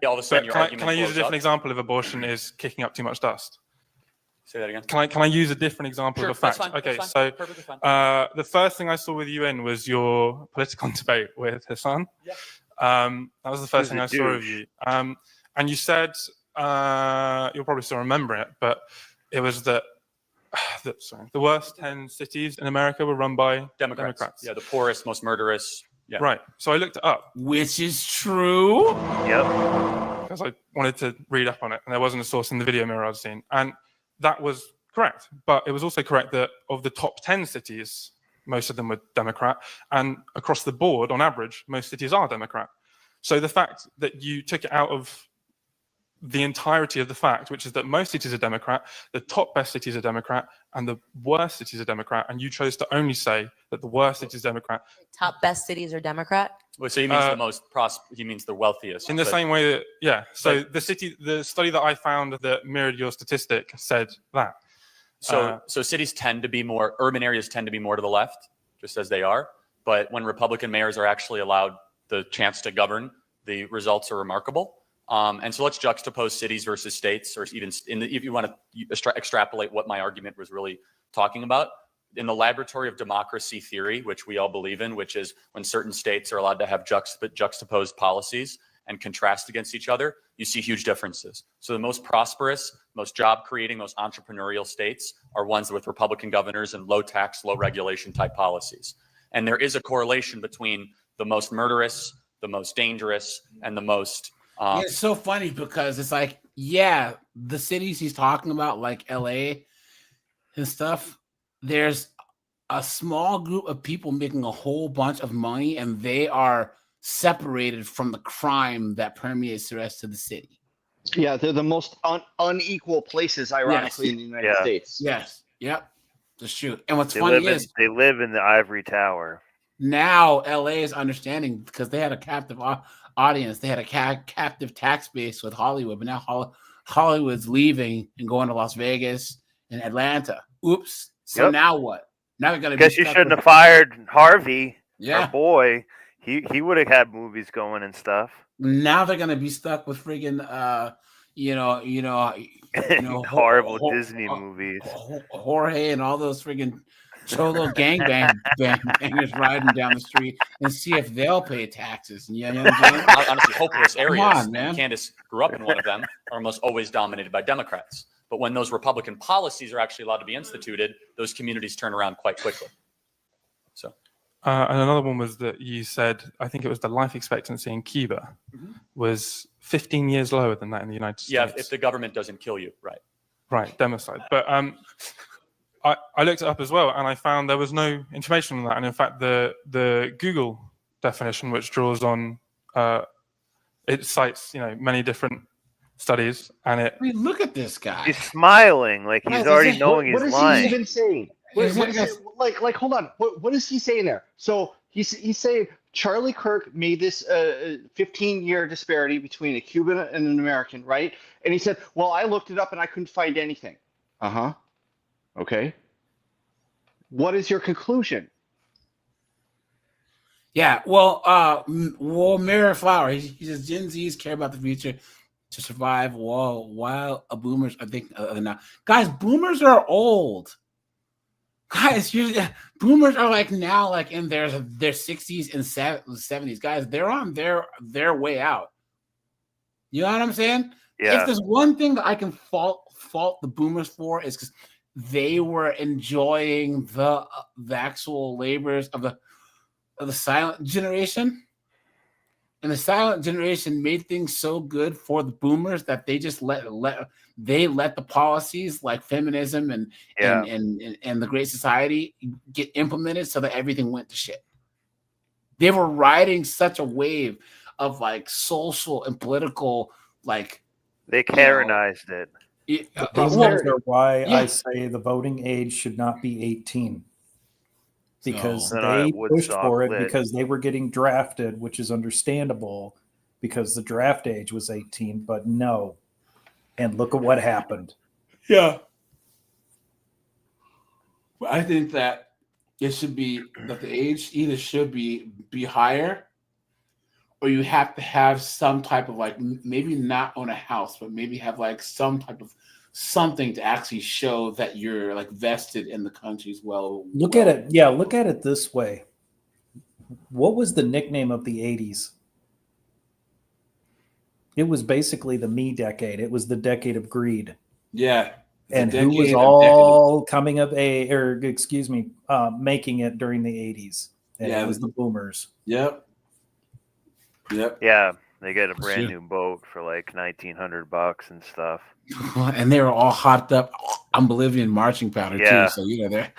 All of a sudden, can I use a different example if abortion is kicking up too much dust? Say that again. Can I use a different example of a fact? That's fine, okay, that's so fine. The first thing I saw with you in was your political debate with Hassan. Yeah. That was the first thing I saw of you. And you said, you'll probably still remember it, but it was that the worst 10 cities in America were run by Democrats. Yeah, the poorest, most murderous. Yeah. Right. So I looked it up. Which is true. Yep. Because I wanted to read up on it, and there wasn't a source in the video mirror I'd seen. And that was correct. But it was also correct that of the top 10 cities, most of them were Democrat. And across the board, on average, most cities are Democrat. So the fact that you took it out of the entirety of the fact, which is that most cities are Democrat, the top best cities are Democrat, and the worst cities are Democrat, and you chose to only say that the worst cities are Democrat. Top best cities are Democrat. Well, so he means the most he means the wealthiest. In the same way that, yeah. So the study that I found that mirrored your statistic said that. So cities tend to be more, urban areas tend to be more to the left, just as they are. But when Republican mayors are actually allowed the chance to govern, the results are remarkable. And so let's juxtapose cities versus states, or even if you want to extrapolate what my argument was really talking about. In the laboratory of democracy theory, which we all believe in, which is when certain states are allowed to have juxtaposed policies and contrast against each other, you see huge differences. So the most prosperous, most job creating, most entrepreneurial states are ones with Republican governors and low tax, low regulation type policies. And there is a correlation between the most murderous, the most dangerous, and the most it's so funny because it's like, yeah, the cities he's talking about, like LA and stuff, there's a small group of people making a whole bunch of money, and they are separated from the crime that permeates the rest of the city. Yeah, they're the most unequal places, ironically, in the United States. Yes. Yep. That's true. And what's They funny live is they live in the ivory tower. now LA is understanding because they had a captive audience. They had a captive tax base with Hollywood, but now Hollywood's leaving and going to Las Vegas and Atlanta. Oops. So now what? Now they're going to Guess you shouldn't have fired Harvey. Yeah. Our boy. He would have had movies going and stuff. Now they're going to be stuck with friggin' horrible Disney movies. Jorge and all those friggin' cholo gangbangers riding down the street and see if they'll pay taxes. You know what I'm saying? Honestly, hopeless areas. Come on, man. Candace grew up in one of them, are almost always dominated by Democrats. But when those Republican policies are actually allowed to be instituted, those communities turn around quite quickly. So, and another one was that you said, I think it was the life expectancy in Cuba was 15 years lower than that in the United States. yeah, if the government doesn't kill you, right? Right, democide. But I looked it up as well, and I found there was no information on that. And in fact, the Google definition, which draws on, it cites many different studies, and it. I mean, look at this guy. He's smiling like he's already knowing he's lying. What is he even saying? Like, hold on. What is he saying there? So he's saying Charlie Kirk made this 15-year disparity between a Cuban and an American, right? And he said, well, I looked it up and I couldn't find anything. Uh-huh. Okay. What is your conclusion? Yeah, well, Mirror Flower, he says Gen Zs care about the future to survive while boomers, I think, now. Guys, boomers are old. Guys, boomers are like now, like in their 60s and 70s. Guys, they're on their way out. You know what I'm saying? Yeah. If there's one thing that I can fault the boomers for, is because they were enjoying the actual labors of the silent generation. And the silent generation made things so good for the boomers that they just let the policies like feminism and the Great Society get implemented so that everything went to shit. They were riding such a wave of like social and political, like they Karenized it. Those are why I say the voting age should not be 18. Because they pushed for it because they were getting drafted, which is understandable because the draft age was 18, but no. And look at what happened. Yeah. I think that it should be that the age either should be higher, or you have to have some type of like, maybe not own a house, but maybe have like some type of something to actually show that you're like vested in the country's Look at it. Yeah, look at it this way. What was the nickname of the 80s? It was basically the me decade. It was the decade of greed. Yeah. And who was all coming of age, or excuse me, making it during the 80s? And Yeah, it was the boomers. Yep. Yeah, they get a brand new boat for like $1,900 and stuff. And they were all hopped up on Bolivian marching powder Yeah. too. So you know they're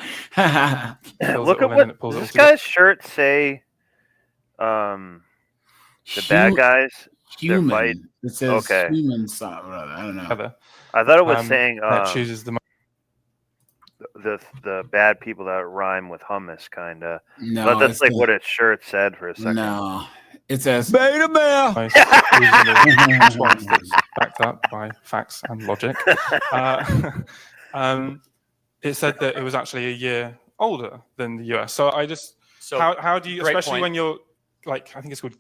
Look at what does this guy's shirt say. The bad guys. They're Human. fighting. It says human something. I don't know. I thought it was saying that chooses the bad people that rhyme with hummus, kind of. No, but that's it's like the- what its shirt said for a second. No, it says beta male. response that's backed up by facts and logic. It said that it was actually a year older than the US. So how do you, great especially point. when you're like, I think it's called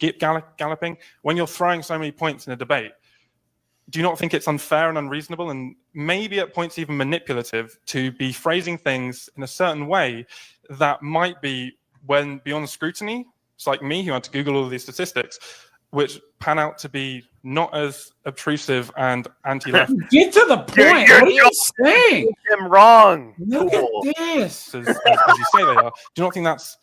galloping, when you're throwing so many points in a debate, do you not think it's unfair and unreasonable and maybe at points even manipulative to be phrasing things in a certain way that might be, when beyond scrutiny, it's like me who had to Google all of these statistics, which pan out to be not as obtrusive and anti-left. Get to the point. What are you saying? I'm wrong. Look at this. As you say they are. Do you not think that's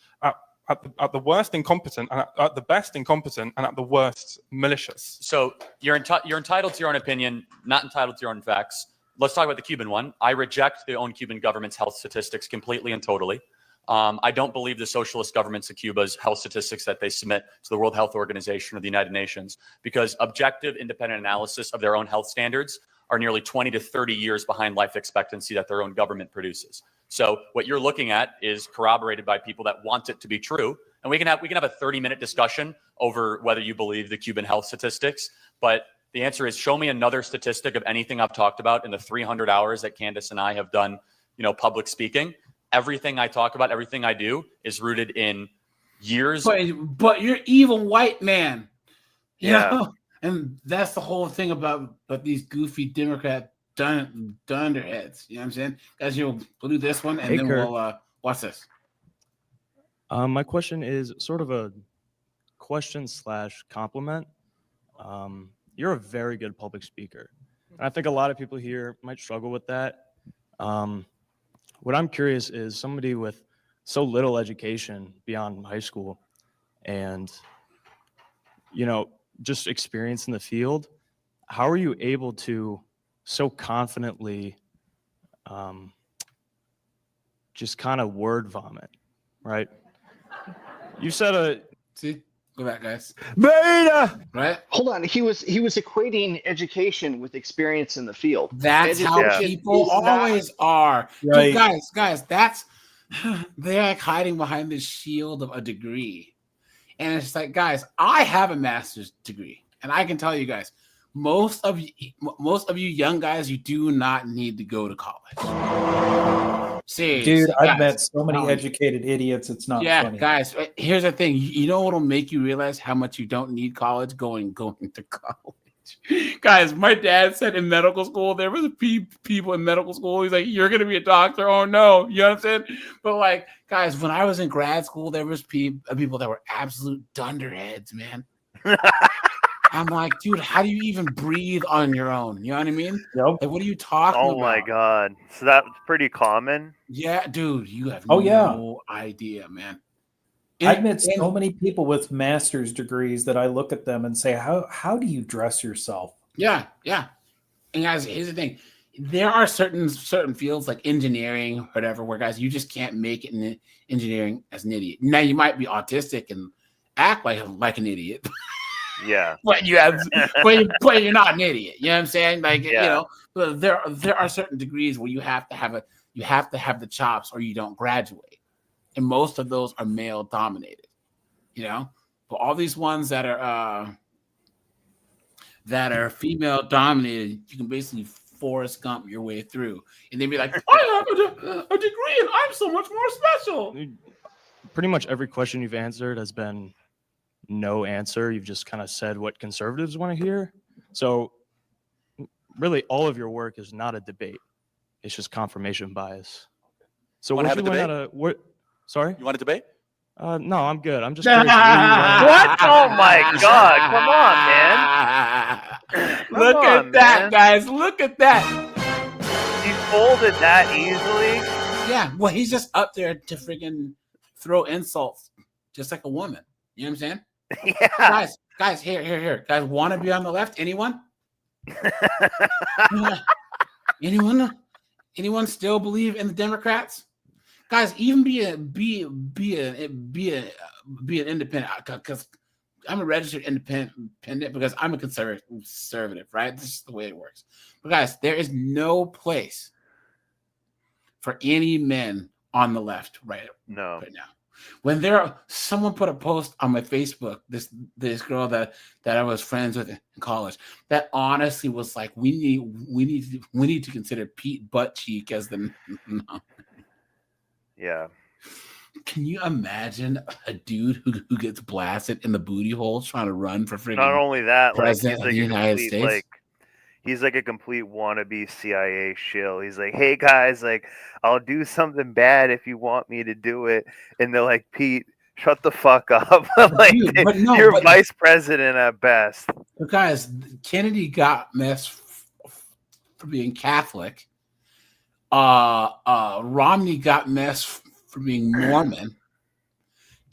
at the worst incompetent, and at the best incompetent, and at the worst malicious? So you're entitled to your own opinion, not entitled to your own facts. Let's talk about the Cuban one. I reject the own Cuban government's health statistics completely and totally. I don't believe the socialist governments of Cuba's health statistics that they submit to the World Health Organization or the United Nations, because objective, independent analysis of their own health standards are nearly 20 to 30 years behind life expectancy that their own government produces. So what you're looking at is corroborated by people that want it to be true. And we can have a 30-minute discussion over whether you believe the Cuban health statistics. But the answer is, show me another statistic of anything I've talked about in the 300 hours that Candace and I have done, public speaking. Everything I talk about, everything I do is rooted in years. But you're evil white man. You Yeah. know? And that's the whole thing about these goofy Democrat dunderheads. You know what I'm saying? Guys, we'll do this one and Hey, then Kirk. we'll watch this. My question is sort of a question / compliment. You're a very good public speaker. And I think a lot of people here might struggle with that. What I'm curious is, somebody with so little education beyond high school and, just experience in the field, how are you able to so confidently just kind of word vomit, right? You said See, go back, guys. Beta. Right? Hold on. He was equating education with experience in the field. That's how people always are. Right. Dude, guys, that's they're like hiding behind this shield of a degree. And it's like, guys, I have a master's degree, and I can tell you guys, most of you young guys, you do not need to go to college. Seriously, Dude, I've guys, met so many educated idiots. It's not funny. guys, here's the thing. You know what'll make you realize how much you don't need college? Going to college. Guys, my dad said in medical school, there was people in medical school. He's like, you're going to be a doctor. Oh, no. You know what I'm saying? But like, guys, when I was in grad school, there was people that were absolute dunderheads, man. I'm like, dude, how do you even breathe on your own? You know what I mean? Yep. Like, what are you talking about? Oh my God. So that's pretty common. Yeah, dude, you have Oh, yeah. no idea, man. I've met so many people with master's degrees that I look at them and say, how do you dress yourself? Yeah. And guys, here's the thing. There are certain fields like engineering or whatever where, guys, you just can't make it in engineering as an idiot. Now, you might be autistic and act like an idiot. Yeah. but you're not an idiot. You know what I'm saying? Like, there are certain degrees where you have to have the chops or you don't graduate. And most of those are male dominated, but all these ones that are female dominated, you can basically Forrest Gump your way through, and they'd be like, I have a degree and I'm so much more special. pretty much every question you've answered has been no answer. You've just kind of said what conservatives want to hear. So really all of your work is not a debate. It's just confirmation bias. So Wanna have a debate? Sorry? You want to debate? No, I'm good. I'm just curious. What? Oh my God. Come on, man. Look at that, guys. Look at that. folded that easily. Yeah, well, he's just up there to freaking throw insults, just like a woman. You know what I'm saying? Yeah. Guys, here. Guys, want to be on the left? Anyone? Anyone still believe in the Democrats? Guys, even be an independent, because I'm a registered independent because I'm a conservative, right? This is the way it works. But guys, there is no place for any men on the left right now. When someone put a post on my Facebook, this girl that I was friends with in college, that honestly was like, we need to consider Pete Buttcheek as the Yeah. Can you imagine a dude who gets blasted in the booty hole trying to run for freaking Not only that, like president of the United States? He's like a complete wannabe CIA shill. He's like, hey guys, like I'll do something bad if you want me to do it, and they're like, Pete, shut the fuck up. Like, Dude, you're vice president at best. But guys, Kennedy got messed for being Catholic. Romney got messed for being Mormon.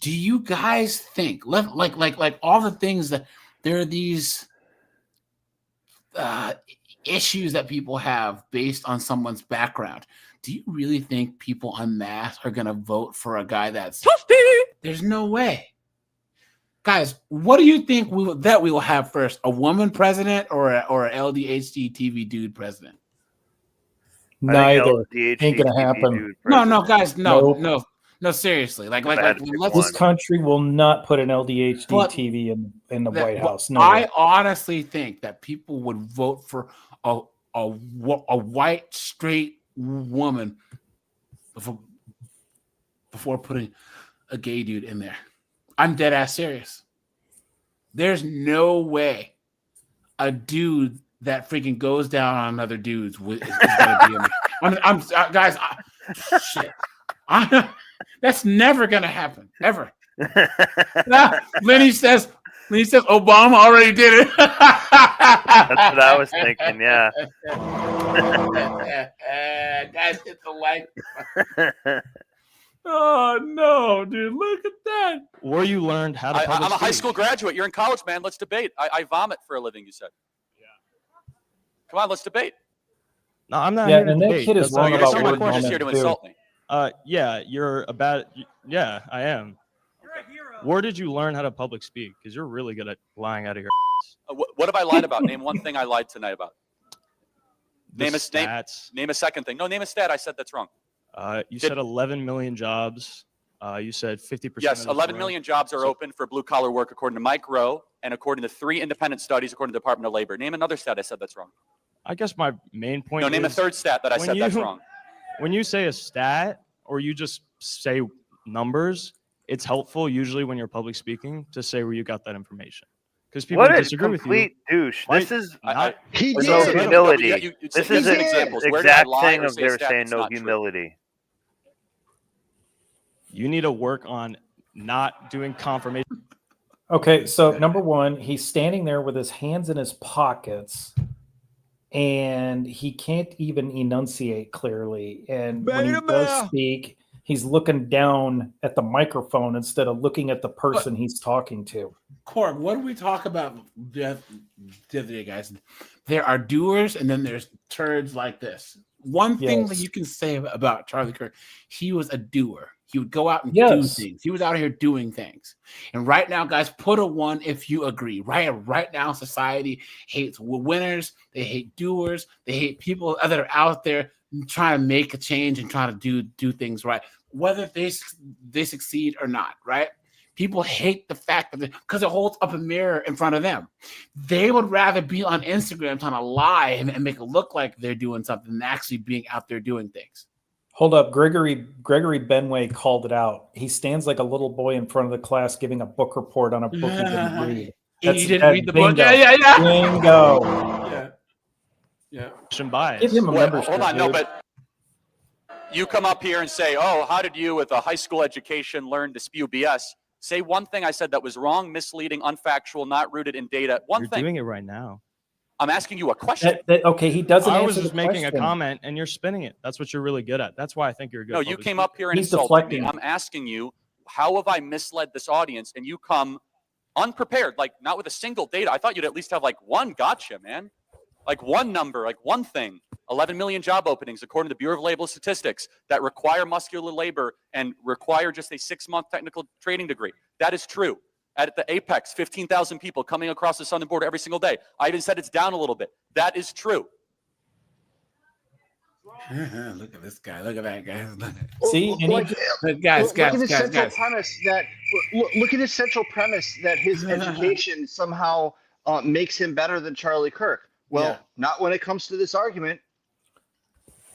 Do you guys think like all the things that there are these issues that people have based on someone's background? Do you really think people en masse are going to vote for a guy that's there's no way? Guys, what do you think we will have first? A woman president or a LDHD TV dude president? Neither. Ain't gonna happen. No, guys, no, Nope. no, seriously. Like This country will not put an LDHD TV in the White House. No way. I honestly think that people would vote for a white straight woman before putting a gay dude in there. I'm dead ass serious. There's no way a dude that freaking goes down on other dudes is going to be in there. Guys, shit. That's never going to happen, ever. Lenny says Obama already did it. That's what I was thinking, yeah. Guys, hit the like. Oh no, dude! Look at that. Or you learned how to. I'm a high school graduate. You're in college, man. Let's debate. I vomit for a living. You said. Yeah. Come on, let's debate. No, I'm not. Yeah, here to and that debate. kid is That's wrong not- about that's not my word question. Just here to vomit, insult me. Yeah, you're a bad. Yeah, I am. You're a hero. Where did you learn how to public speak? Because you're really good at lying out of your ass. What have I lied about? Name one thing I lied tonight about. The stats. Name a second thing. No, name a stat. I said that's wrong. You said 11 million jobs. You said 50%. Yes, 11 million jobs are open for blue collar work according to Mike Rowe and according to 3 independent studies according to the Department of Labor. Name another stat. I said that's wrong. I guess my main point. No, name a is third stat that I said that's wrong. When you say a stat or you just say numbers, it's helpful usually when you're public speaking to say where you got that information. Because people What a disagree with you. complete douche. Right? This is Not- He no did. humility. This is an examples. Where did I exact lie thing or of say they a were stat saying that's no not true? humility. You need to work on not doing confirmation. Okay, so number one, he's standing there with his hands in his pockets, and he can't even enunciate clearly. And when he does speak, he's looking down at the microphone instead of looking at the person he's talking to. Corb, what did we talk about the other day, guys? There are doers, and then there's turds like this. One thing that you can say about Charlie Kirk, he was a doer. He would go out and do things. He was out here doing things. And right now, guys, put a 1 if you agree. Right now, society hates winners. They hate doers. They hate people that are out there trying to make a change and trying to do things right, whether they succeed or not, right? People hate the fact that because it holds up a mirror in front of them. They would rather be on Instagram trying to lie and make it look like they're doing something than actually being out there doing things. Hold up, Gregory Benway called it out. He stands like a little boy in front of the class giving a book report on a book he didn't read. He didn't read the book. Bingo. Yeah. Bingo. Yeah. Bias. Give him a membership. Hold on, dude. no, but you come up here and say, "Oh, how did you, with a high school education, learn to spew BS?" Say one thing I said that was wrong, misleading, unfactual, not rooted in data. One You're thing. doing it right now. I'm asking you a question. Okay, he doesn't I answer was just the making question. a comment, and you're spinning it. That's what you're really good at. That's why I think you're a good. No, you public came speaker. up here and He's insulted me. deflecting. I'm asking you, how have I misled this audience? And you come unprepared, like not with a single data. I thought you'd at least have like one gotcha, man. Like one number, like one thing. 11 million job openings, according to the Bureau of Labor Statistics, that require muscular labor and require just a 6-month technical training degree. That is true. At the apex, 15,000 people coming across the southern border every single day. I even said it's down a little bit. That is true. Look at this guy. Look at that guy. See, guys. Look at his central premise that. Look at his central premise that his education somehow makes him better than Charlie Kirk. Well, not when it comes to this argument.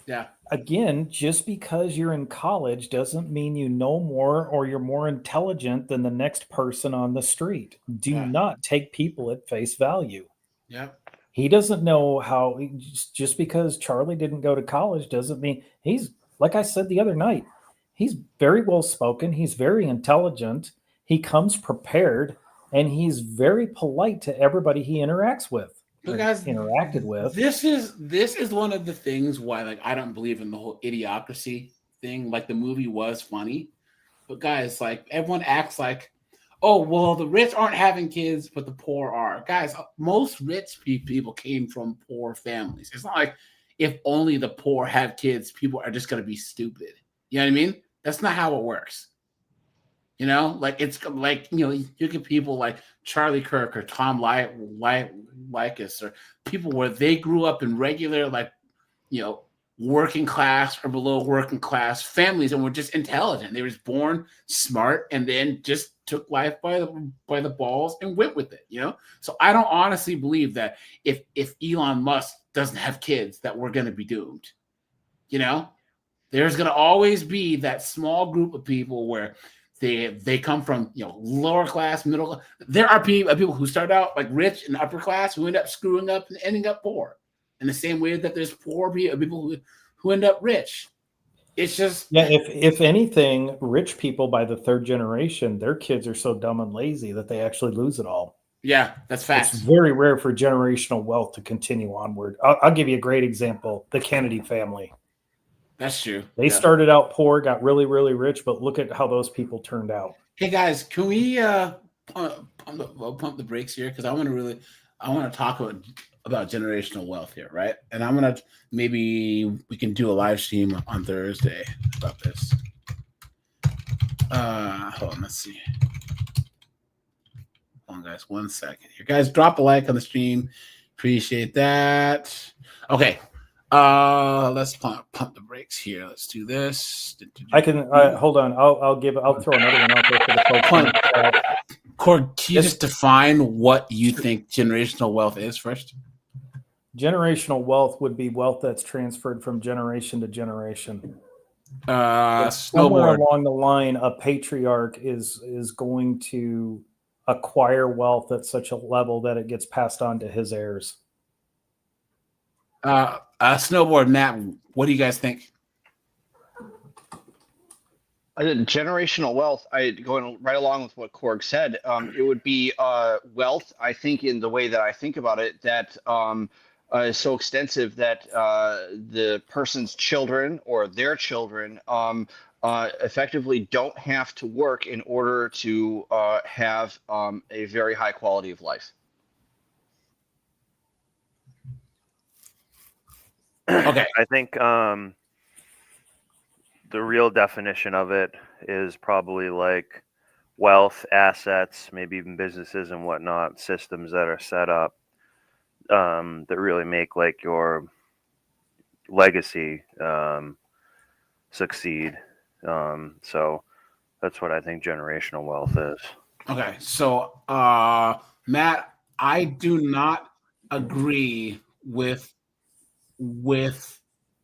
Yeah. Again, just because you're in college doesn't mean you know more or you're more intelligent than the next person on the street. Do not take people at face value. Yeah. He doesn't know how, just because Charlie didn't go to college doesn't mean he's, like I said the other night, he's very well spoken. He's very intelligent. He comes prepared and he's very polite to everybody he interacts with. But guys, interacted with. This is one of the things why like I don't believe in the whole idiocracy thing. Like the movie was funny, but guys, like everyone acts like, oh well, the rich aren't having kids, but the poor are. Guys, most rich people came from poor families. It's not like if only the poor have kids, people are just gonna be stupid. You know what I mean? That's not how it works. You know, like it's like, you know, you get people like Charlie Kirk or Tom Likas or people where they grew up in regular, like, you know, working class or below working class families and were just intelligent. They were just born smart and then just took life by the balls and went with it, you know? So I don't honestly believe that if Elon Musk doesn't have kids that we're going to be doomed. You know, there's going to always be that small group of people where they come from, you know, lower class, middle class. There are people who start out like rich and upper class who end up screwing up and ending up poor. In the same way that there's poor people who end up rich. It's just if anything, rich people by the third generation, their kids are so dumb and lazy that they actually lose it all. Yeah, that's facts. It's very rare for generational wealth to continue onward. I'll give you a great example: the Kennedy family. That's true. They started out poor, got really, really rich, but look at how those people turned out. Hey guys, can we pump the brakes here? Because I want to talk about generational wealth here, right? And I'm gonna maybe we can do a live stream on Thursday about this. Hold on, let's see. Hold on, guys, 1 second here. Guys, drop a like on the stream. Appreciate that. Okay. Let's pump the brakes here. Let's do this. I can hold on. I'll throw another one out there for the folks. Cord, can you just define what you think generational wealth is first? Generational wealth would be wealth that's transferred from generation to generation. Snowboard. Somewhere along the line, a patriarch is going to acquire wealth at such a level that it gets passed on to his heirs. Snowboard, Matt, what do you guys think? Generational wealth, going right along with what Korg said, it would be wealth, I think, in the way that I think about it, that is so extensive that the person's children or their children effectively don't have to work in order to have a very high quality of life. Okay. I think the real definition of it is probably like wealth, assets, maybe even businesses and whatnot, systems that are set up that really make like your legacy succeed. So that's what I think generational wealth is. Okay. So, Matt, I do not agree with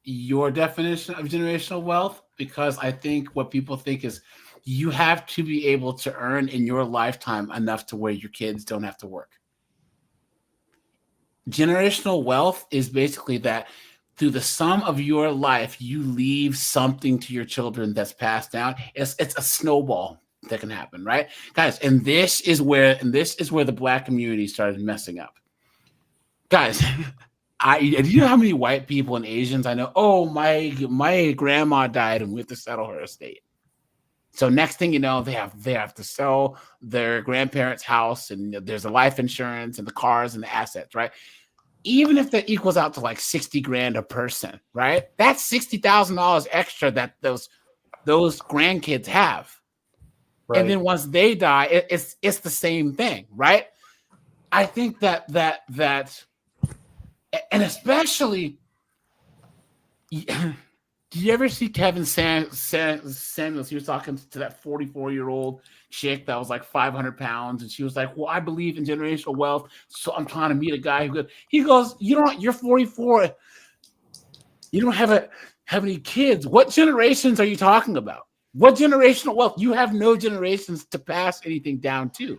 your definition of generational wealth, because I think what people think is you have to be able to earn in your lifetime enough to where your kids don't have to work. Generational wealth is basically that through the sum of your life, you leave something to your children that's passed down. It's a snowball that can happen, right? Guys, and this is where the Black community started messing up. Guys, do you know how many white people and Asians I know? Oh, my grandma died and we have to settle her estate. So next thing you know, they have to sell their grandparents' house, and there's a life insurance and the cars and the assets, right? Even if that equals out to like 60 grand a person, right? That's $60,000 extra that those grandkids have. Right. And then once they die, it's the same thing, right? I think that and especially, did you ever see Kevin Samuels? He was talking to that 44-year-old chick that was like 500 pounds, and she was like, "Well, I believe in generational wealth, so I'm trying to meet a guy who." He goes, "You're 44. You don't have any kids. What generations are you talking about? What generational wealth? You have no generations to pass anything down to."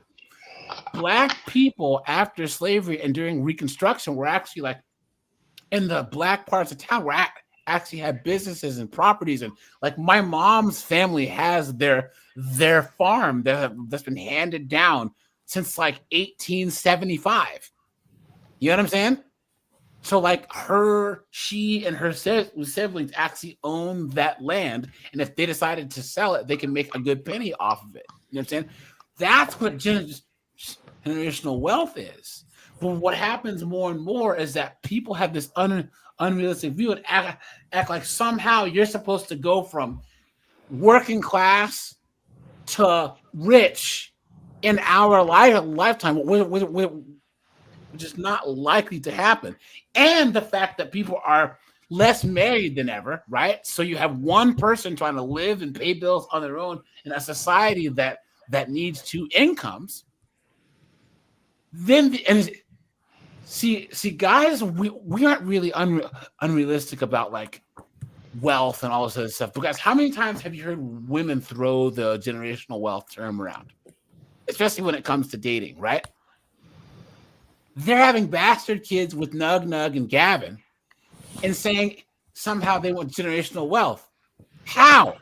Black people after slavery and during Reconstruction were actually like in the black parts of town were actually had businesses and properties, and like my mom's family has their farm that's been handed down since like 1875. You know what I'm saying? So like she and her siblings actually own that land, and if they decided to sell it, they can make a good penny off of it. You know what I'm saying? That's what generational wealth is. But what happens more and more is that people have this unrealistic view and act like somehow you're supposed to go from working class to rich in our lifetime, which is not likely to happen. And the fact that people are less married than ever, right? So you have one person trying to live and pay bills on their own in a society that needs two incomes. Then see, guys, we aren't really unrealistic about like wealth and all this other stuff. Because how many times have you heard women throw the generational wealth term around, especially when it comes to dating, right? They're having bastard kids with Nug and Gavin, and saying somehow they want generational wealth. How?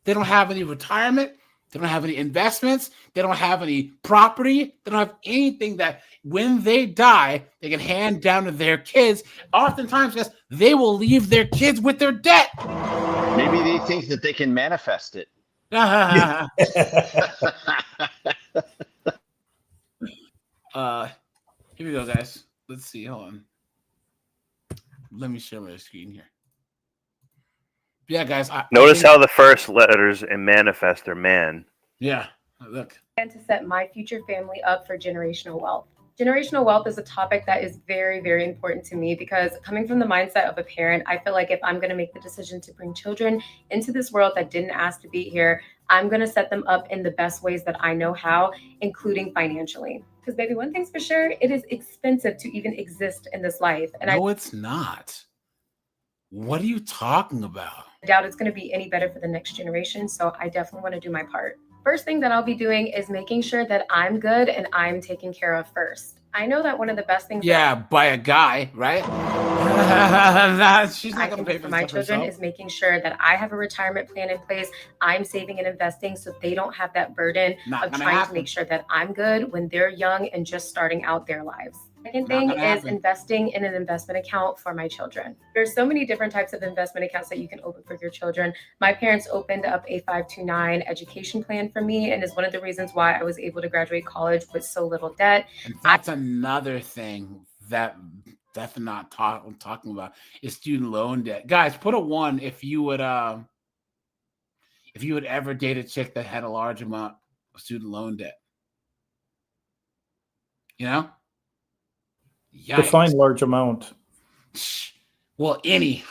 They don't have any retirement. They don't have any investments. They don't have any property. They don't have anything that when they die, they can hand down to their kids. Oftentimes, because they will leave their kids with their debt. Maybe they think that they can manifest it. Here we go, guys. Let's see. Hold on. Let me share my screen here. Yeah, guys. Notice how the first letters in manifest are man. Yeah, look. And to set my future family up for generational wealth. Generational wealth is a topic that is very, very important to me because coming from the mindset of a parent, I feel like if I'm going to make the decision to bring children into this world that didn't ask to be here, I'm going to set them up in the best ways that I know how, including financially. Because baby, one thing's for sure, it is expensive to even exist in this life. And it's not. What are you talking about? I doubt it's going to be any better for the next generation. So I definitely want to do my part. First thing that I'll be doing is making sure that I'm good and I'm taken care of first. I know that one of the best things by a guy, right? She's not going to pay for my children is making sure that I have a retirement plan in place. I'm saving and investing so they don't have that burden of trying to make sure that I'm good when they're young and just starting out their lives. Second thing is investing in an investment account for my children. There's so many different types of investment accounts that you can open for your children. My parents opened up a 529 education plan for me, and is one of the reasons why I was able to graduate college with so little debt. And that's another thing that definitely not talking about is student loan debt. Guys, put a 1 if you would ever date a chick that had a large amount of student loan debt. You know? Yikes. Define large amount. Well, any.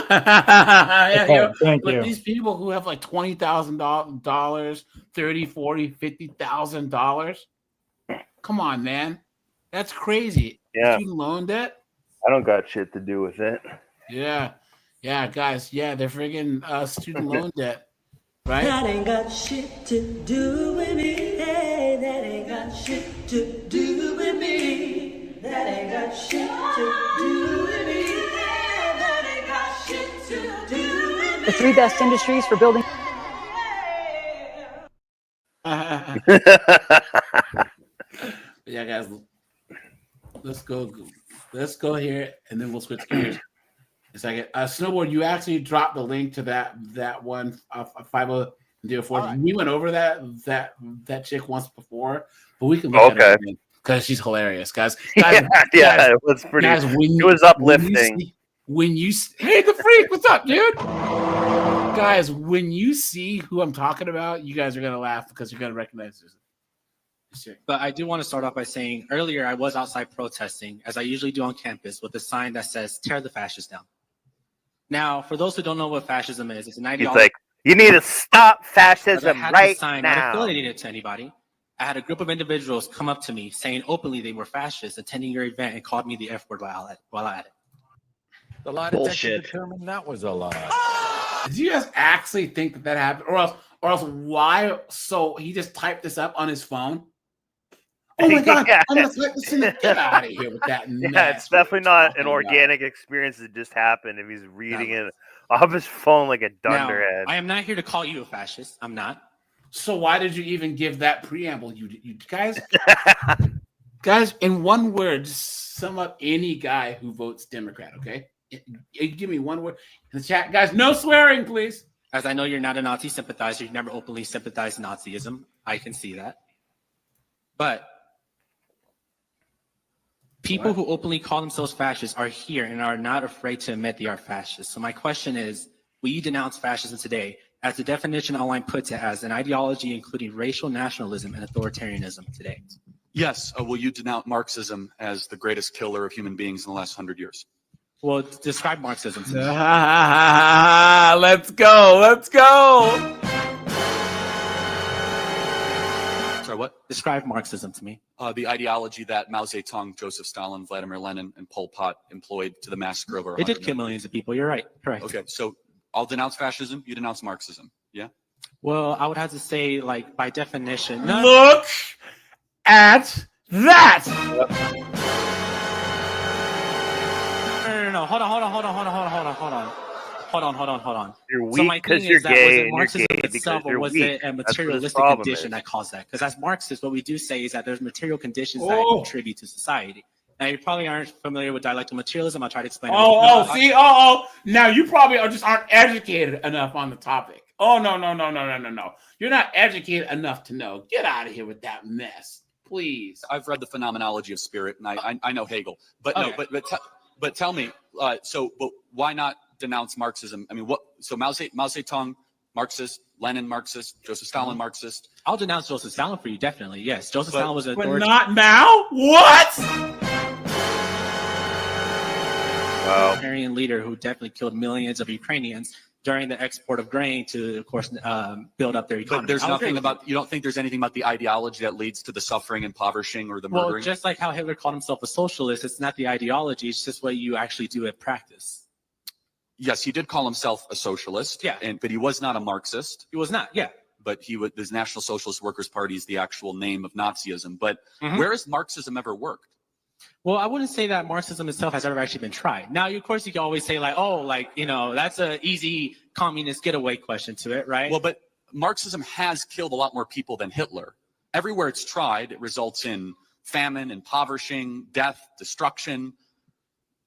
Thank you. These people who have like $20,000, $30,000, $40,000, $50,000. Come on, man. That's crazy. Yeah. Student loan debt? I don't got shit to do with it. Yeah. Yeah, guys. Yeah, they're friggin' student loan debt. Right? That ain't got shit to do with me. Hey, that ain't got shit to do with me. That ain't got shit to do with me. Hey, that ain't got shit to do with me. The 3 best industries for building. Yeah, guys. Let's go here, and then we'll switch gears. A second. Snowboard, you actually dropped the link to that one 5004. Right. We went over that chick once before, but we can look at it again because she's hilarious, guys. It was pretty. Guys, it was uplifting. Hey, the freak, what's up, dude? Guys, when you see who I'm talking about, you guys are gonna laugh because you're gonna recognize this. But I do want to start off by saying earlier I was outside protesting, as I usually do on campus, with a sign that says "Tear the fascists down." Now, for those who don't know what fascism is, it's an ideology. It's like, you need to stop fascism right now. Not affiliated to anybody. I had a group of individuals come up to me saying openly they were fascists, attending your event, and called me the F word while at it. The lie detector determined that was a lie. Did you guys actually think that happened, or else why? So he just typed this up on his phone. Oh my god! I'm gonna type this in. Get out of here with that. Yeah, it's definitely not an organic experience that just happened. If he's reading it off his phone like a dunderhead. I am not here to call you a fascist. I'm not. So why did you even give that preamble? You guys, guys, in one word, sum up any guy who votes Democrat. Okay, give me one word in the chat, guys. No swearing, please. As I know you're not a Nazi sympathizer, you've never openly sympathized Nazism. I can see that, but people who openly call themselves fascists are here and are not afraid to admit they are fascists. So my question is, will you denounce fascism today, as the definition online puts it, as an ideology including racial nationalism and authoritarianism today? Yes. Will you denounce Marxism as the greatest killer of human beings in the last 100 years? Well, describe Marxism to me. Let's go. Let's go. Sorry, what? Describe Marxism to me. The ideology that Mao Zedong, Joseph Stalin, Vladimir Lenin, and Pol Pot employed to the massacre of our. It did kill millions of people. You're right. Correct. Okay, so I'll denounce fascism. You denounce Marxism. Yeah. Well, I would have to say, like, by definition. Look at that. No. Hold on. You're weak because you're gay, and you're gay because you're was weak. it a materialistic condition that caused that? Because as Marxists, what we do say is that there's material conditions that contribute to society. Now, you probably aren't familiar with dialectical materialism. I'll try to explain it. Now you probably aren't educated enough on the topic. Oh, no. You're not educated enough to know. Get out of here with that mess, please. I've read the Phenomenology of Spirit, and I know Hegel. But okay. No, but tell me, but why not denounce Marxism? I mean, what? So Mao Zedong, Marxist, Lenin, Marxist, Joseph Stalin, Marxist. I'll denounce Joseph Stalin for you, definitely. Yes, Joseph Stalin was an but not Mao. What? Wow. Authoritarian leader who definitely killed millions of Ukrainians during the export of grain to, of course, build up their economy. But there's nothing about, you don't think there's anything about the ideology that leads to the suffering, impoverishing, or the murdering? Well, just like how Hitler called himself a socialist, it's not the ideology, it's just what you actually do at practice. Yes, he did call himself a socialist. Yeah. But he was not a Marxist. He was not, yeah. But his National Socialist Workers' Party is the actual name of Nazism. But where has Marxism ever worked? Well, I wouldn't say that Marxism itself has ever actually been tried. Now, of course, you can always say that's an easy communist getaway question to it, right? Well, but Marxism has killed a lot more people than Hitler. Everywhere it's tried, it results in famine, impoverishing, death, destruction.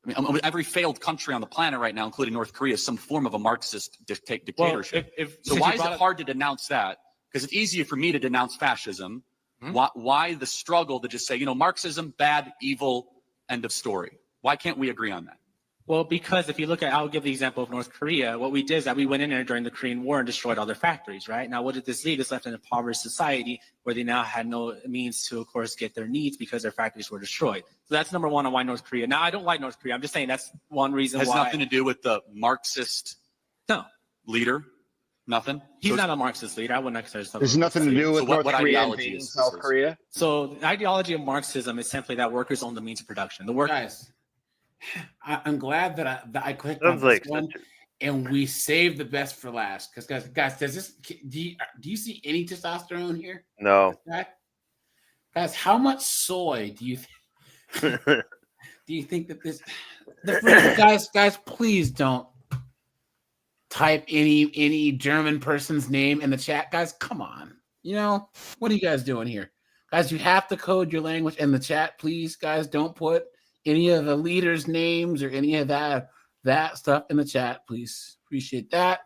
I mean, every failed country on the planet right now, including North Korea, is some form of a Marxist dictatorship. So why is it hard to denounce that? Because it's easier for me to denounce fascism. Why the struggle to just say, Marxism, bad, evil, end of story? Why can't we agree on that? Well, because if you look at, I'll give the example of North Korea. What we did is that we went in there during the Korean War and destroyed all their factories, right? Now, what did this leave? This left an impoverished society where they now had no means to, of course, get their needs because their factories were destroyed. So that's number one on why North Korea. Now, I don't like North Korea. I'm just saying that's one reason why. Has nothing to do with the Marxist leader? Nothing? He's not a Marxist leader. I wouldn't consider himself. There's nothing to do with North Korea invading South Korea? So the ideology of Marxism is simply that workers own the means of production. Guys, I'm glad that I clicked on this one, and we saved the best for last. Because guys, do you see any testosterone here? No. Guys, how much soy do you think that this? Guys, please don't type any German person's name in the chat. Guys, come on. What are you guys doing here? Guys, you have to code your language in the chat, please. Guys, don't put any of the leaders' names or any of that stuff in the chat, please. Appreciate that.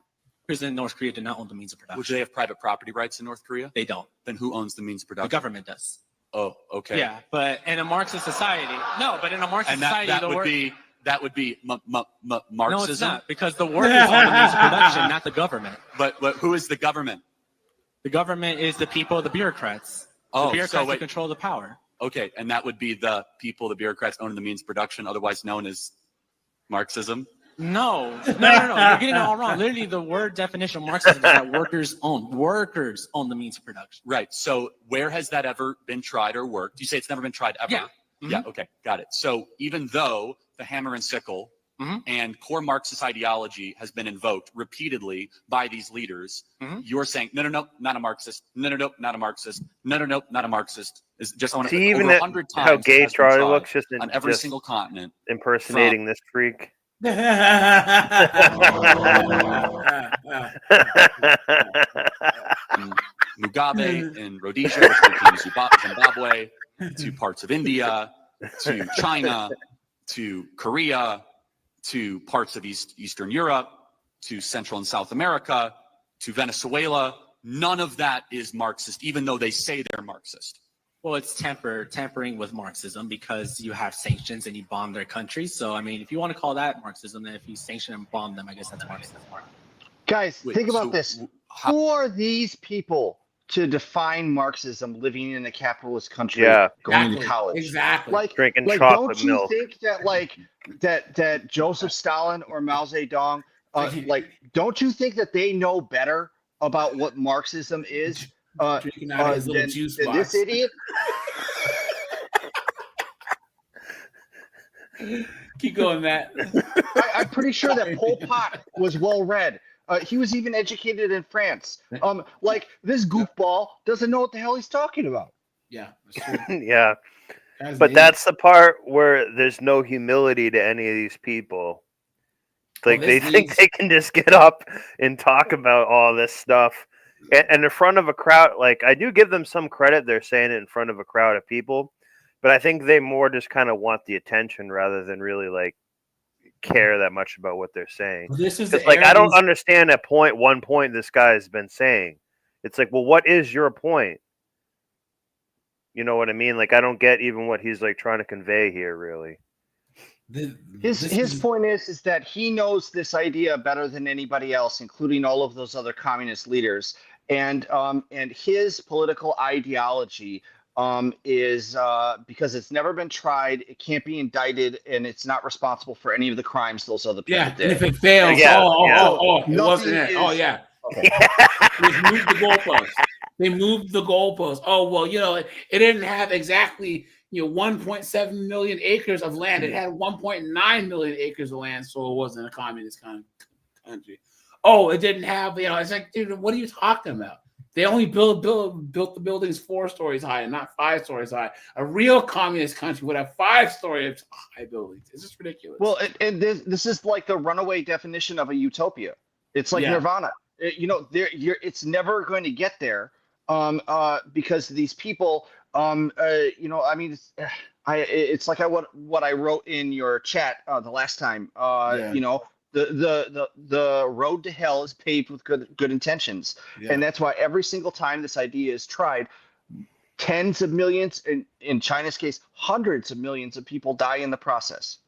President North Korea did not own the means of production. Would they have private property rights in North Korea? They don't. Then who owns the means of production? The government does. Oh, okay. Yeah, but in a Marxist society, no, but in a Marxist society, that would be Marxism. No, it's not, because the workers own the means of production, not the government. But who is the government? The government is the people, the bureaucrats. Oh, the bureaucrats who control the power. Okay, and that would be the people, the bureaucrats owning the means of production, otherwise known as Marxism? No. You're getting it all wrong. Literally, the word definition of Marxism is that workers own the means of production. Right. So where has that ever been tried or worked? You say it's never been tried ever? Yeah. Yeah, okay, got it. So even though the hammer and sickle and core Marxist ideology has been invoked repeatedly by these leaders, you're saying, no, not a Marxist. No, not a Marxist. No, not a Marxist. Is just on See, even over 100 times. how gay Charlie looks just on every single continent. Impersonating this freak. Mugabe in Rhodesia, which became Zimbabwe, to parts of India, to China, to Korea, to parts of Eastern Europe, to Central and South America, to Venezuela. None of that is Marxist, even though they say they're Marxist. Well, it's tampering with Marxism because you have sanctions and you bomb their countries. So, I mean, if you want to call that Marxism, then if you sanction and bomb them, I guess that's Marxism. Guys, think about this. Who are these people to define Marxism living in a capitalist country, going to college? Exactly. Like, drinking don't chocolate you milk. think that that Joseph Stalin or Mao Zedong, don't you think that they know better about what Marxism is Drinking out of his little than juice this box. idiot? Keep going, Matt. I'm pretty sure that Pol Pot was well read. He was even educated in France. This goofball doesn't know what the hell he's talking about. Yeah, that's true. Yeah. Guys, But that's the part where there's no humility to any of these people. Like they think they can just get up and talk about all this stuff. And in front of a crowd, like I do give them some credit. They're saying it in front of a crowd of people, but I think they more just kind of want the attention rather than really like care that much about what they're saying. This is like I don't understand at one point this guy has been saying. It's like, well, what is your point? You know what I mean? Like I don't get even what he's like trying to convey here, really. His point is that he knows this idea better than anybody else, including all of those other communist leaders, and his political ideology is because it's never been tried, it can't be indicted, and it's not responsible for any of the crimes those other people did. And if it fails, it wasn't it. Okay. They moved the goalpost. They moved the goalpost. Oh well, it didn't have exactly 1.7 million acres of land. It had 1.9 million acres of land, so it wasn't a communist country. Oh, it didn't have, it's like, dude, what are you talking about? They only built the buildings 4 stories high and not 5 stories high. A real communist country would have 5-story high buildings. It's just ridiculous. Well, and this is like the runaway definition of a utopia. It's like Nirvana. It's never going to get there because these people. It's like what I wrote in your chat the last time. The road to hell is paved with good intentions, and that's why every single time this idea is tried, tens of millions, in China's case, hundreds of millions of people die in the process.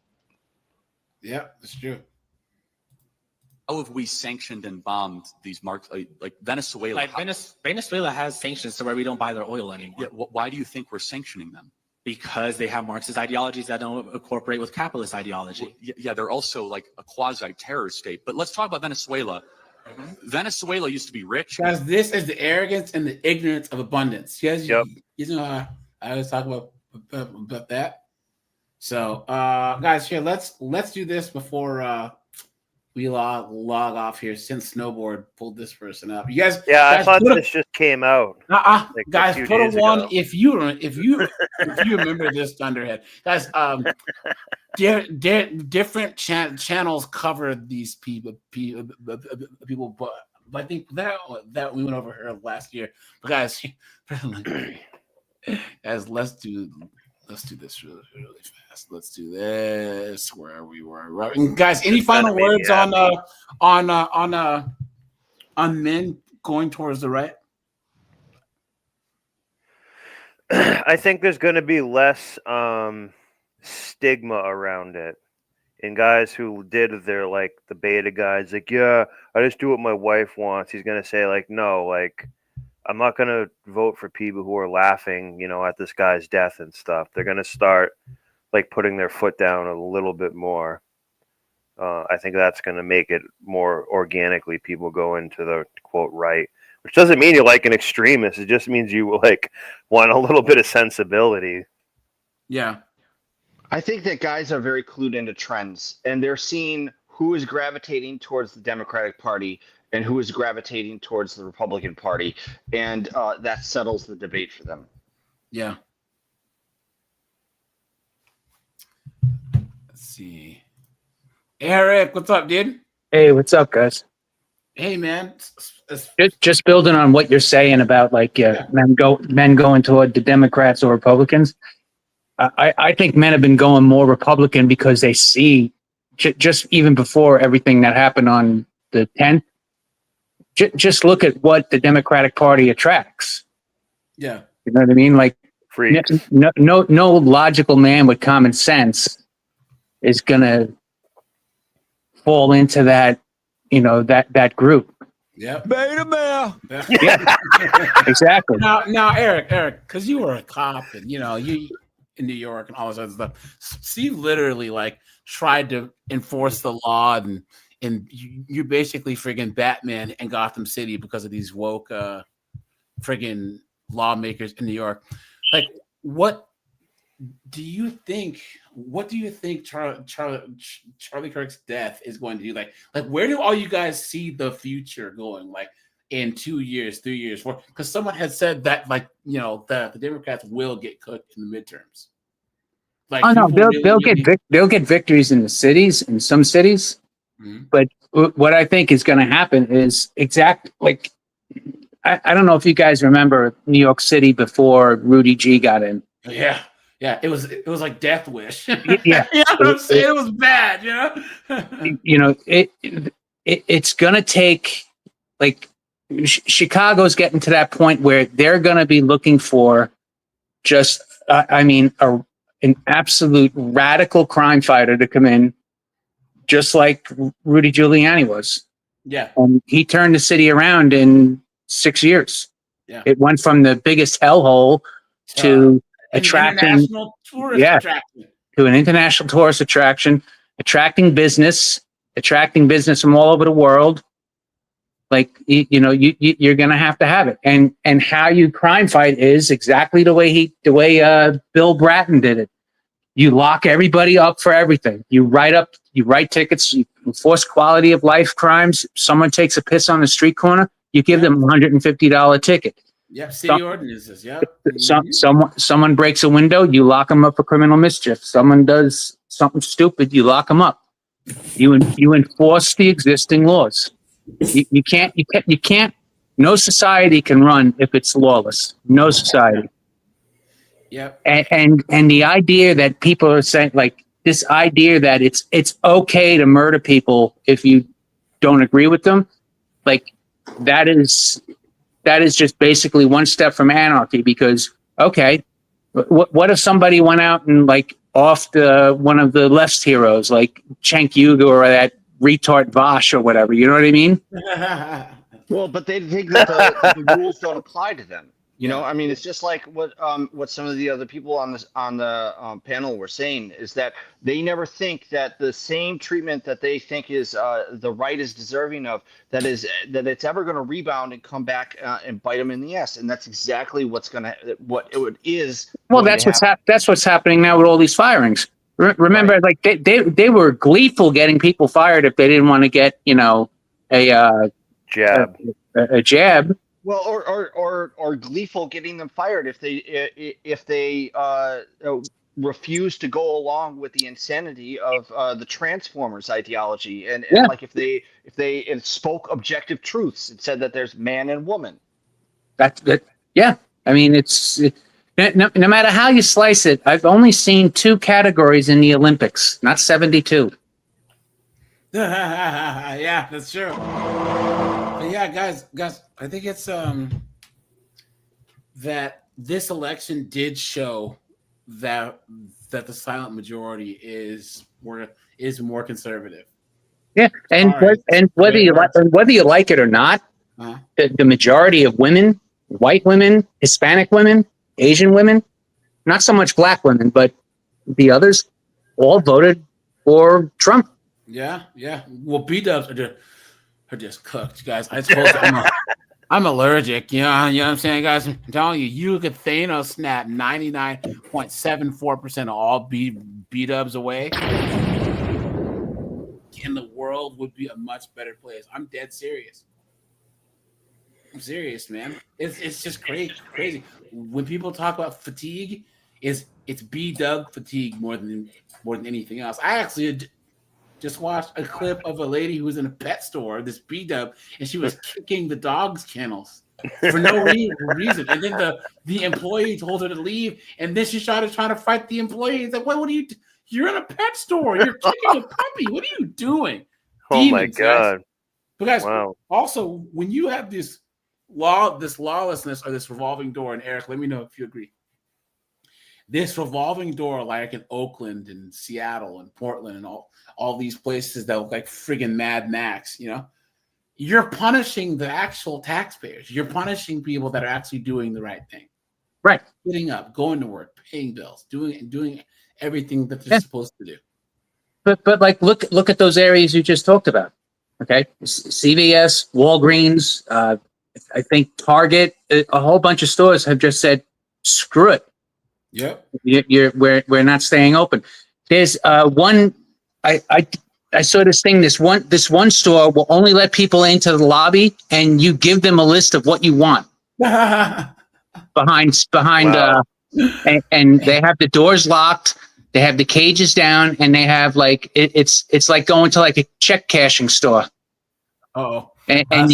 Yeah, that's true. How have we sanctioned and bombed these like Venezuela? Venezuela has sanctions to where we don't buy their oil anymore. Yeah, why do you think we're sanctioning them? Because they have Marxist ideologies that don't incorporate with capitalist ideology. Well, they're also like a quasi-terror state. But let's talk about Venezuela. Venezuela used to be rich. Guys, this is the arrogance and the ignorance of abundance. You guys, I always talk about that. So, guys, here let's do this before we log off here. Since Snowboard pulled this person up, you guys. I thought this just came out. Guys, put a 1 if you remember this Thunderhead, guys. Different channels cover these people, but I think that we went over here last year. But guys, As let's do this really, really fast. Let's do this. Where we were, and guys. Any final words on men going towards the right? I think there's going to be less stigma around it. And guys who did, they're like the beta guys, like, yeah, I just do what my wife wants. He's going to say, like, no, like, I'm not going to vote for people who are laughing, at this guy's death and stuff. They're going to start, like, putting their foot down a little bit more. I think that's going to make it more organically people go into the, quote, right. Which doesn't mean you're like an extremist. It just means you, like, want a little bit of sensibility. Yeah. I think that guys are very clued into trends, and they're seeing who is gravitating towards the Democratic Party and who is gravitating towards the Republican Party, and that settles the debate for them. Yeah. Let's see. Eric, what's up, dude? Hey, what's up, guys? Hey, man. Just building on what you're saying about men going toward the Democrats or Republicans. I think men have been going more Republican because they see just even before everything that happened on the 10th. Just look at what the Democratic Party attracts. Yeah. You know what I mean? Like, freaks. No logical man with common sense is gonna fall into that, that group. Yeah. Beta male. Yeah. Exactly. Now, Eric, because you were a cop and you in New York and all this other stuff. Steve literally tried to enforce the law and you're basically friggin' Batman in Gotham City because of these woke friggin' lawmakers in New York. Like, what do you think Charlie Kirk's death is going to do? Like where do all you guys see the future going? Like in 2 years, 3 years, 4? Because someone has said that the Democrats will get cooked in the midterms. Oh no, they'll get victories in some cities. Mm-hmm. But what I think is going to happen is I don't know if you guys remember New York City before Rudy G got in. Yeah. Yeah, it was like Death Wish. Yeah, you know what I'm saying? It was bad, It's gonna take Chicago's getting to that point where they're gonna be looking for just an absolute radical crime fighter to come in, just like Rudy Giuliani was. Yeah, and he turned the city around in 6 years. Yeah, it went from the biggest hellhole to attracting to an international tourist attraction, attracting business from all over the world. You're going to have it, and how you crime fight is exactly the way Bill Bratton did it. You lock everybody up for everything. You write tickets. You enforce quality of life crimes. Someone takes a piss on the street corner, you give them a $150 ticket. Yep, city ordinances. Yep. Someone breaks a window, you lock them up for criminal mischief. Someone does something stupid, you lock them up. You enforce the existing laws. You can't. No society can run if it's lawless. No society. Yep. And the idea that people are saying, this idea that it's okay to murder people if you don't agree with them, that is just basically one step from anarchy. Because what if somebody went out and off one of the left's heroes, like Cenk Uygur or that retard Vosh or whatever? You know what I mean? Well, but they think that the rules don't apply to them. It's just like what some of the other people on the panel were saying, is that they never think that the same treatment that they think is the right is deserving of, that it's ever going to rebound and come back and bite them in the ass, and that's exactly what it is. Well, that's what's happening now with all these firings. Remember, they were gleeful getting people fired if they didn't want to get a jab. Well, or gleeful getting them fired if they refuse to go along with the insanity of the Transformers ideology, and if they spoke objective truths and said that there's man and woman. Yeah. I mean, No matter how you slice it, I've only seen 2 categories in the Olympics, not 72. Yeah, that's true. But yeah, guys, I think it's that this election did show that the silent majority is more conservative. Yeah, and whether you like it or not, the majority of women, white women, Hispanic women, Asian women, not so much black women, but the others, all voted for Trump. Yeah. Well, B-dubs are just cooked, guys. I told you I'm allergic. You know what I'm saying, guys? I'm telling you, you could Thanos snap 99.74% of all B-dubs away, and the world would be a much better place. I'm dead serious. I'm serious, man. It's just crazy. When people talk about fatigue, it's B-dub fatigue more than anything else. I actually just watched a clip of a lady who was in a pet store, this B-dub, and she was kicking the dog's kennels for no reason. And then the employee told her to leave, and then she started trying to fight the employee. He's like, what are you? You're in a pet store. You're kicking a puppy. What are you doing? Oh my God! Guys. But guys, also when you have this lawlessness or this revolving door, and Eric, let me know if you agree. This revolving door, like in Oakland and Seattle and Portland and all these places that look like friggin' Mad Max, you're punishing the actual taxpayers. You're punishing people that are actually doing the right thing. Right. Getting up, going to work, paying bills, doing everything that they're supposed to do. But like look at those areas you just talked about. Okay, CVS, Walgreens, I think Target, a whole bunch of stores have just said, screw it. Yep. We're not staying open. There's one. I saw this thing. This one store will only let people into the lobby, and you give them a list of what you want. behind, wow. And they have the doors locked. They have the cages down, and they have like it's like going to like a check cashing store. Oh. And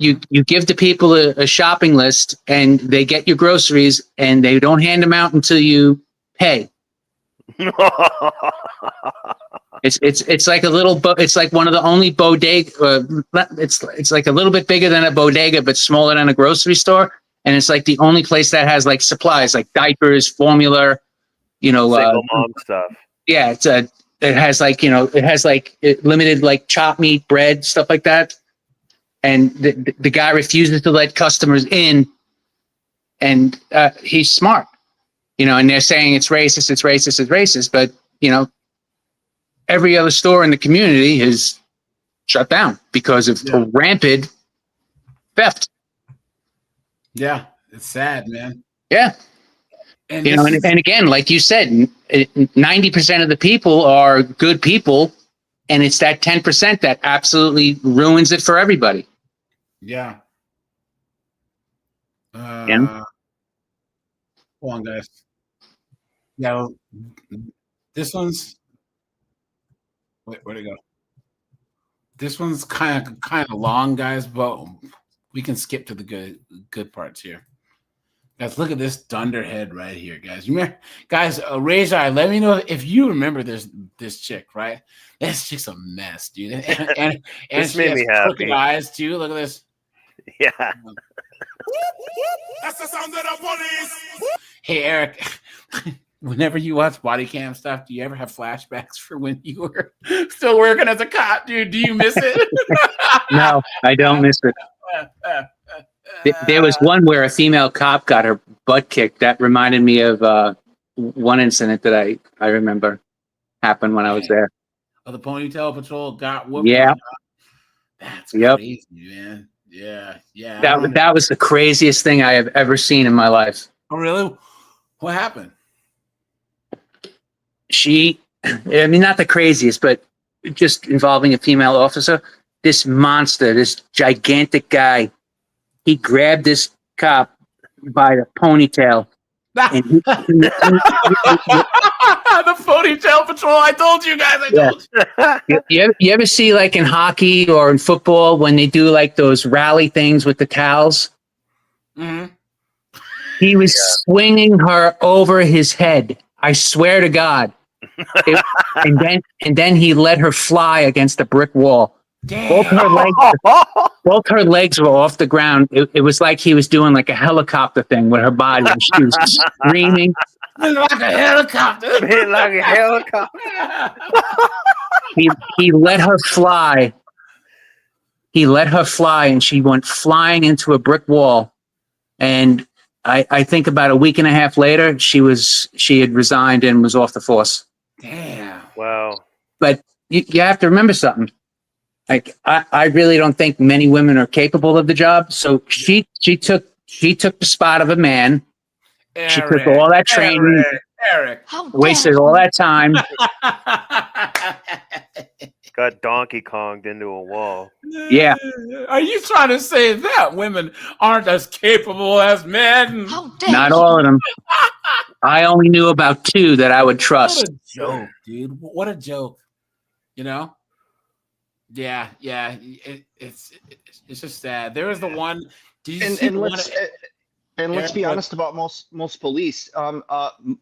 you give the people a shopping list, and they get your groceries, and they don't hand them out until you pay. It's like a little it's like one of the only bodega. It's like a little bit bigger than a bodega, but smaller than a grocery store. And it's like the only place that has like supplies, like diapers, formula, single mom stuff. Yeah, it has like limited like chopped meat, bread, stuff like that. And the guy refuses to let customers in, and he's smart, and they're saying it's racist, but every other store in the community is shut down because of rampant theft. Yeah, it's sad, man. Yeah. And and again, like you said, 90% of the people are good people, and it's that 10% that absolutely ruins it for everybody. Yeah. Yeah. Hold on, guys. Yeah, this one's. Wait, where'd it go? This one's kind of long, guys, but we can skip to the good parts here. Guys, look at this dunderhead right here, guys. You remember, guys, raise your eye. Let me know if you remember this chick, right? This chick's a mess, dude. And this she made has me happy. crooked eyes too. Look at this. Yeah. That's the sound of the police. Hey, Eric. Whenever you watch body cam stuff, do you ever have flashbacks for when you were still working as a cop, dude? Do you miss it? No, I don't miss it. There was one where a female cop got her butt kicked. That reminded me of one incident that I remember happened when I was there. Oh, the ponytail patrol got whooped. Yeah. That's crazy, man. Yeah. That was the craziest thing I have ever seen in my life. Oh, really? What happened? Not the craziest, but just involving a female officer. This monster, this gigantic guy, he grabbed this cop by the ponytail. And the ponytail patrol. I told you guys. You ever see like in hockey or in football when they do like those rally things with the towels? Mm-hmm. He was swinging her over his head. I swear to God. And then he let her fly against a brick wall. Both her legs were off the ground. It was like he was doing like a helicopter thing with her body. And she was screaming. Like a helicopter. Like a helicopter. He let her fly. He let her fly, and she went flying into a brick wall. And I think about a week and a half later, she had resigned and was off the force. Damn. Wow. But you have to remember something. Like I really don't think many women are capable of the job. So she took the spot of a man. Eric, she took all that training. Eric. Wasted all that time. Got Donkey Konged into a wall. Yeah. Are you trying to say that women aren't as capable as men? Not all of them. I only knew about 2 that I would trust. What a joke, dude. What a joke. You know? Yeah. It's just sad. There was the one. Did you see And the one? let's be honest about most police.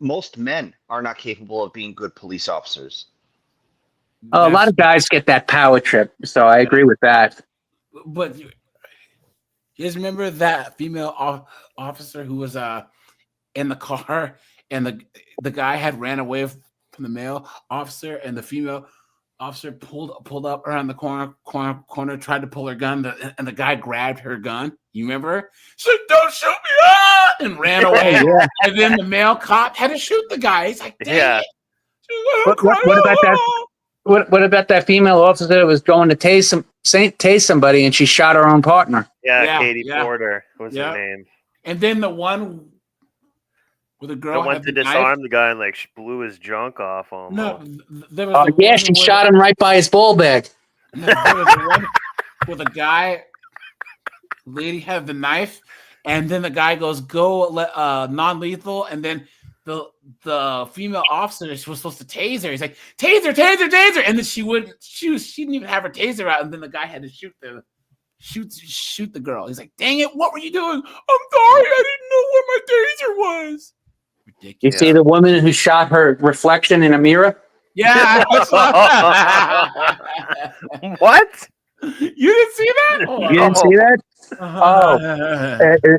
Most men are not capable of being good police officers. Oh, a lot of guys get that power trip, so I agree with that. But you guys remember that female officer who was in the car, and the guy had ran away from the male officer, and the female officer pulled up around the corner, tried to pull her gun, and the guy grabbed her gun. You remember? She said, "Don't shoot me!" And ran away. Yeah. And then the male cop had to shoot the guy. He's like, "Dang it!" What about that? What about that female officer that was going to tase somebody, and she shot her own partner? Yeah, Katie Porter was her name. And then the one where the girl went to disarm the guy and like blew his junk off almost. No, there was she shot him right by his ball bag. No, there was the one where the lady had the knife, and then the guy goes, "Go non-lethal," and then the female officer was supposed to tase her. He's like, "Taser, taser, taser," and then she didn't even have her taser out, and then the guy had to shoot the girl. He's like, "Dang it, what were you doing?" "I'm sorry, I didn't know where my taser was." Ridiculous. You see the woman who shot her reflection in a mirror? Yeah. What? You didn't see that? You didn't see that?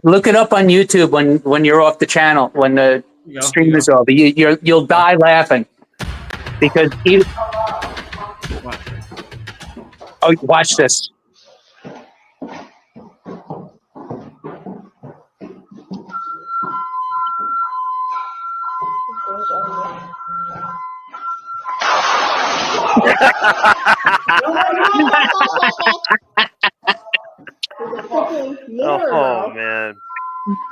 Look it up on YouTube when you're off the channel, when the stream is over. You'll die laughing because watch this. Oh man!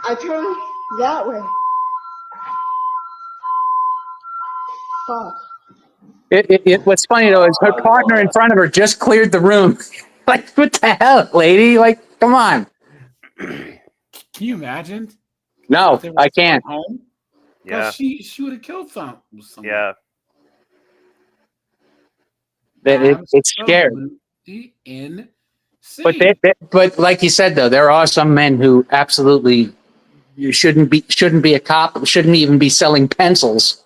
I turned that way. Fuck. What's funny though is her partner in front of her just cleared the room. Like, what the hell, lady? Like, come on. Can you imagine? No, I can't. Home? Yeah. She would have killed someone. Yeah. It's scary. Insane. But like you said though, there are some men who absolutely shouldn't be a cop, shouldn't even be selling pencils.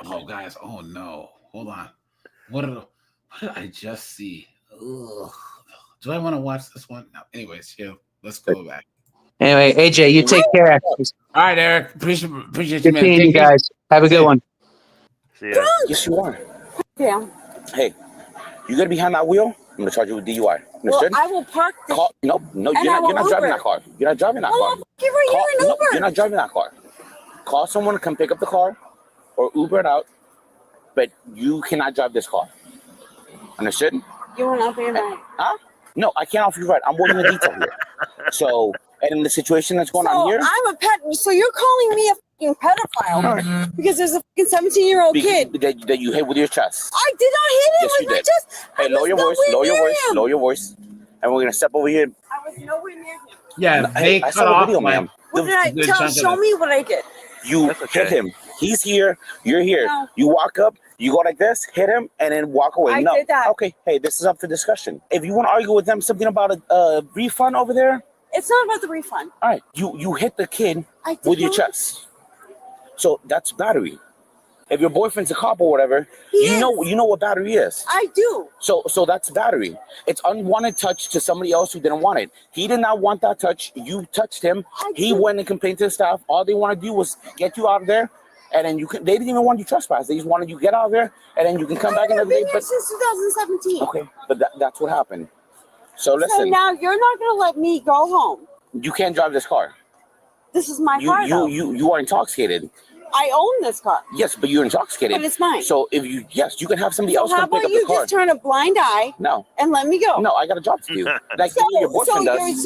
Oh guys, oh no. Hold on. What did I just see? Ugh. Do I want to watch this one? No. Anyways, let's go back. Anyway, AJ, you take care. All right, Eric. Appreciate you, Good man. seeing you guys. Have a good one. See ya. Yes, you are. Yeah. Hey, you gonna be behind that wheel? I'm gonna charge you with DUI. Understood? Well, I will park. No, you're not driving that car. You're not driving that car. Give her here an Uber. You're not driving that car. Call someone to come pick up the car, or Uber it out. But you cannot drive this car. Understood? You want to offer your ride? Huh? No, I can't offer you a ride. I'm working the detail here. So, and in the situation that's going on here, I'm a pet. So you're calling me a fucking pedophile because there's a fucking 17-year-old kid that you hit with your chest. I did not hit him with my chest. Hey, lower your voice, and we're gonna step over here. I was nowhere near him. Yeah, hey, I saw the video, ma'am. What did I tell? Show me what I did. You hit him. He's here. You're here. No. You walk up. You go like this, hit him, and then walk away. I did that. Okay. Hey, this is up for discussion. If you want to argue with them something about a refund over there, It's not about the refund. All right, you hit the kid I did with your not. chest. So that's battery. If your boyfriend's a cop or whatever, you know what battery is. I do. So that's battery. It's unwanted touch to somebody else who didn't want it. He did not want that touch. You touched him. He went and complained to the staff. All they want to do was get you out of there, and then they didn't even want you trespass. They just wanted you to get out of there, and then you can come back another day. I've been here since 2017. Okay, but that's what happened. So listen. So now you're not going to let me go home. You can't drive this car. This is my car, though. You are intoxicated. I own this car. Yes, but you're intoxicated. But it's mine. So if you you can have somebody else How come pick about up you the car. just turn a blind eye? No. And let me go. No, I got a job to do. Like your boyfriend does.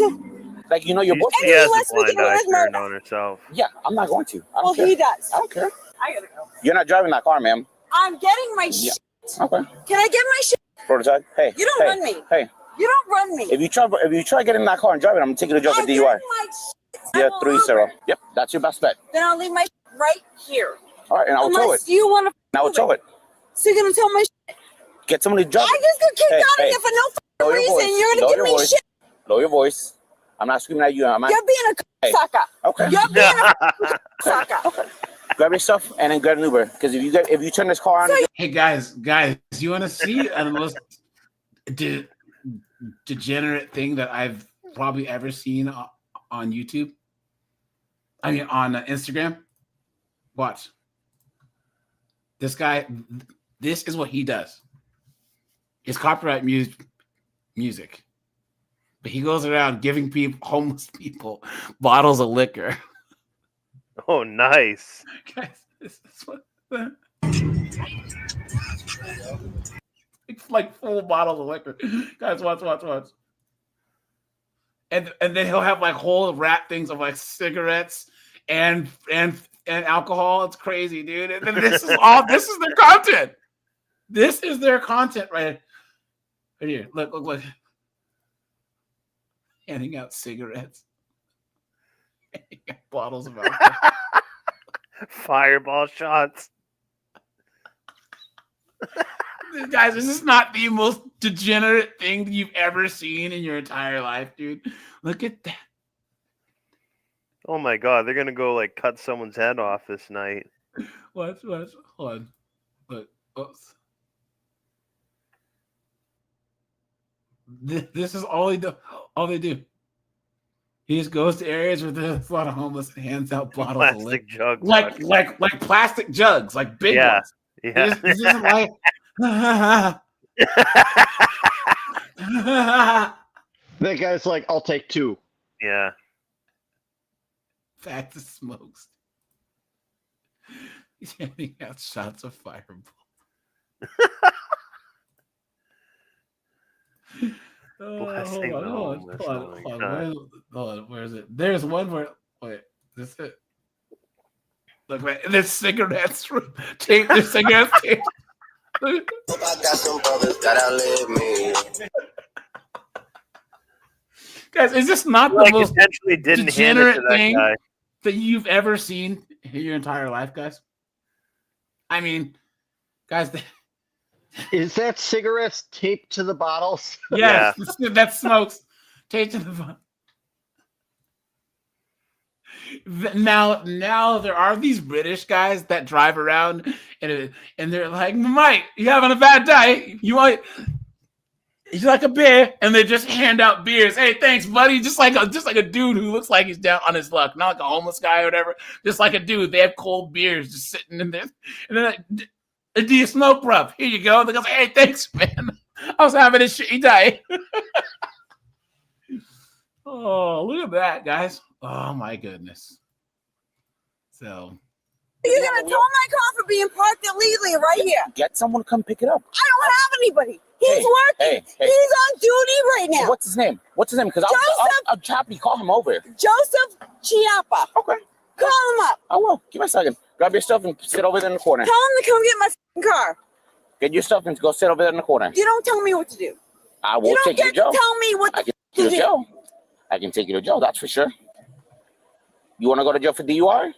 Like your boyfriend She has a blind eye turned on herself. Yeah, I'm not going to. I don't Well, care. he does. I don't care. I gotta go. You're not driving that car, ma'am. I'm getting my shit. Okay. Can I get my shit? Prototype. Hey. You don't hey, run me. Hey. You don't run me. If you try getting in that car and driving, I'm gonna take you to jail for DUI. My shit. Yeah, 3-0. Yep, that's your best bet. Then I'll leave my shit right here. All right, and I'll tow it. Unless you want to. Now I'll tow it. So you're gonna tow my shit? Get somebody to drive it. I just got kicked out of here for no Lower your reason. voice. You're Lower gonna your give me voice. shit. Lower your voice. I'm not screaming at you. You're being a Hey. sucker. Okay. You're being a sucker. Okay. Grab your stuff and then grab an Uber. Because if you turn this car on, Hey guys, you want to see the most degenerate thing that I've probably ever seen on YouTube? I mean, on Instagram. Watch. This guy. This is what he does. It's copyright music, but he goes around giving homeless people bottles of liquor. Oh, nice. Guys, this is what. It's like full bottles of liquor. Guys, watch. And then he'll have like whole wrap things of like cigarettes and alcohol. It's crazy, dude. And then this is their content. This is their content right here. Look. Handing out cigarettes. Handing out bottles of alcohol. Fireball shots. Guys, is this not the most degenerate thing you've ever seen in your entire life, dude? Look at that. Oh my god, they're gonna go like cut someone's head off this night. What? Hold on. Look. Oops. This is all they do. He just goes to areas where there's a lot of homeless and hands out bottles of liquor. Jugs. Like plastic jugs, like big ones. Yeah. This isn't like that guy's like, I'll take 2. Yeah. Fat the smokes. He's handing out shots of Fireball. Hold on. Where is it? There's one where. Wait, is this it? Look, man, there's cigarettes taped. There's cigarettes taped. I got some brothers that outlive me. Guys, is this not Like, the most essentially didn't hand it to degenerate that thing guy. that you've ever seen in your entire life, guys? I mean, guys, is that cigarettes taped to the bottles? yes, that's smokes taped to the bottle. Now there are these British guys that drive around and they're like, Mike, you having a bad day? You like a beer? And they just hand out beers. Hey, thanks, buddy. Just like a dude who looks like he's down on his luck, not like a homeless guy or whatever. Just like a dude. They have cold beers just sitting in there. And then like, do you smoke, bruv? Here you go. And the guy's like, hey, thanks, man. I was having a shitty day. Oh, look at that, guys. Oh my goodness. So You're gonna tow my car for being parked illegally right here. Get someone to come pick it up. I don't have anybody. He's working. Hey. He's on duty right now. What's his name? Because I'll happily call him over. Joseph Chiappa. Okay. Call him up. I will. Give me a second. Grab your stuff and sit over there in the corner. Tell him to come get my f***ing car. Get your stuff and go sit over there in the corner. You don't tell me what to do. I will take you to jail. You don't get to tell me what to do. I can take you to jail, that's for sure. You want to go to jail for DUI?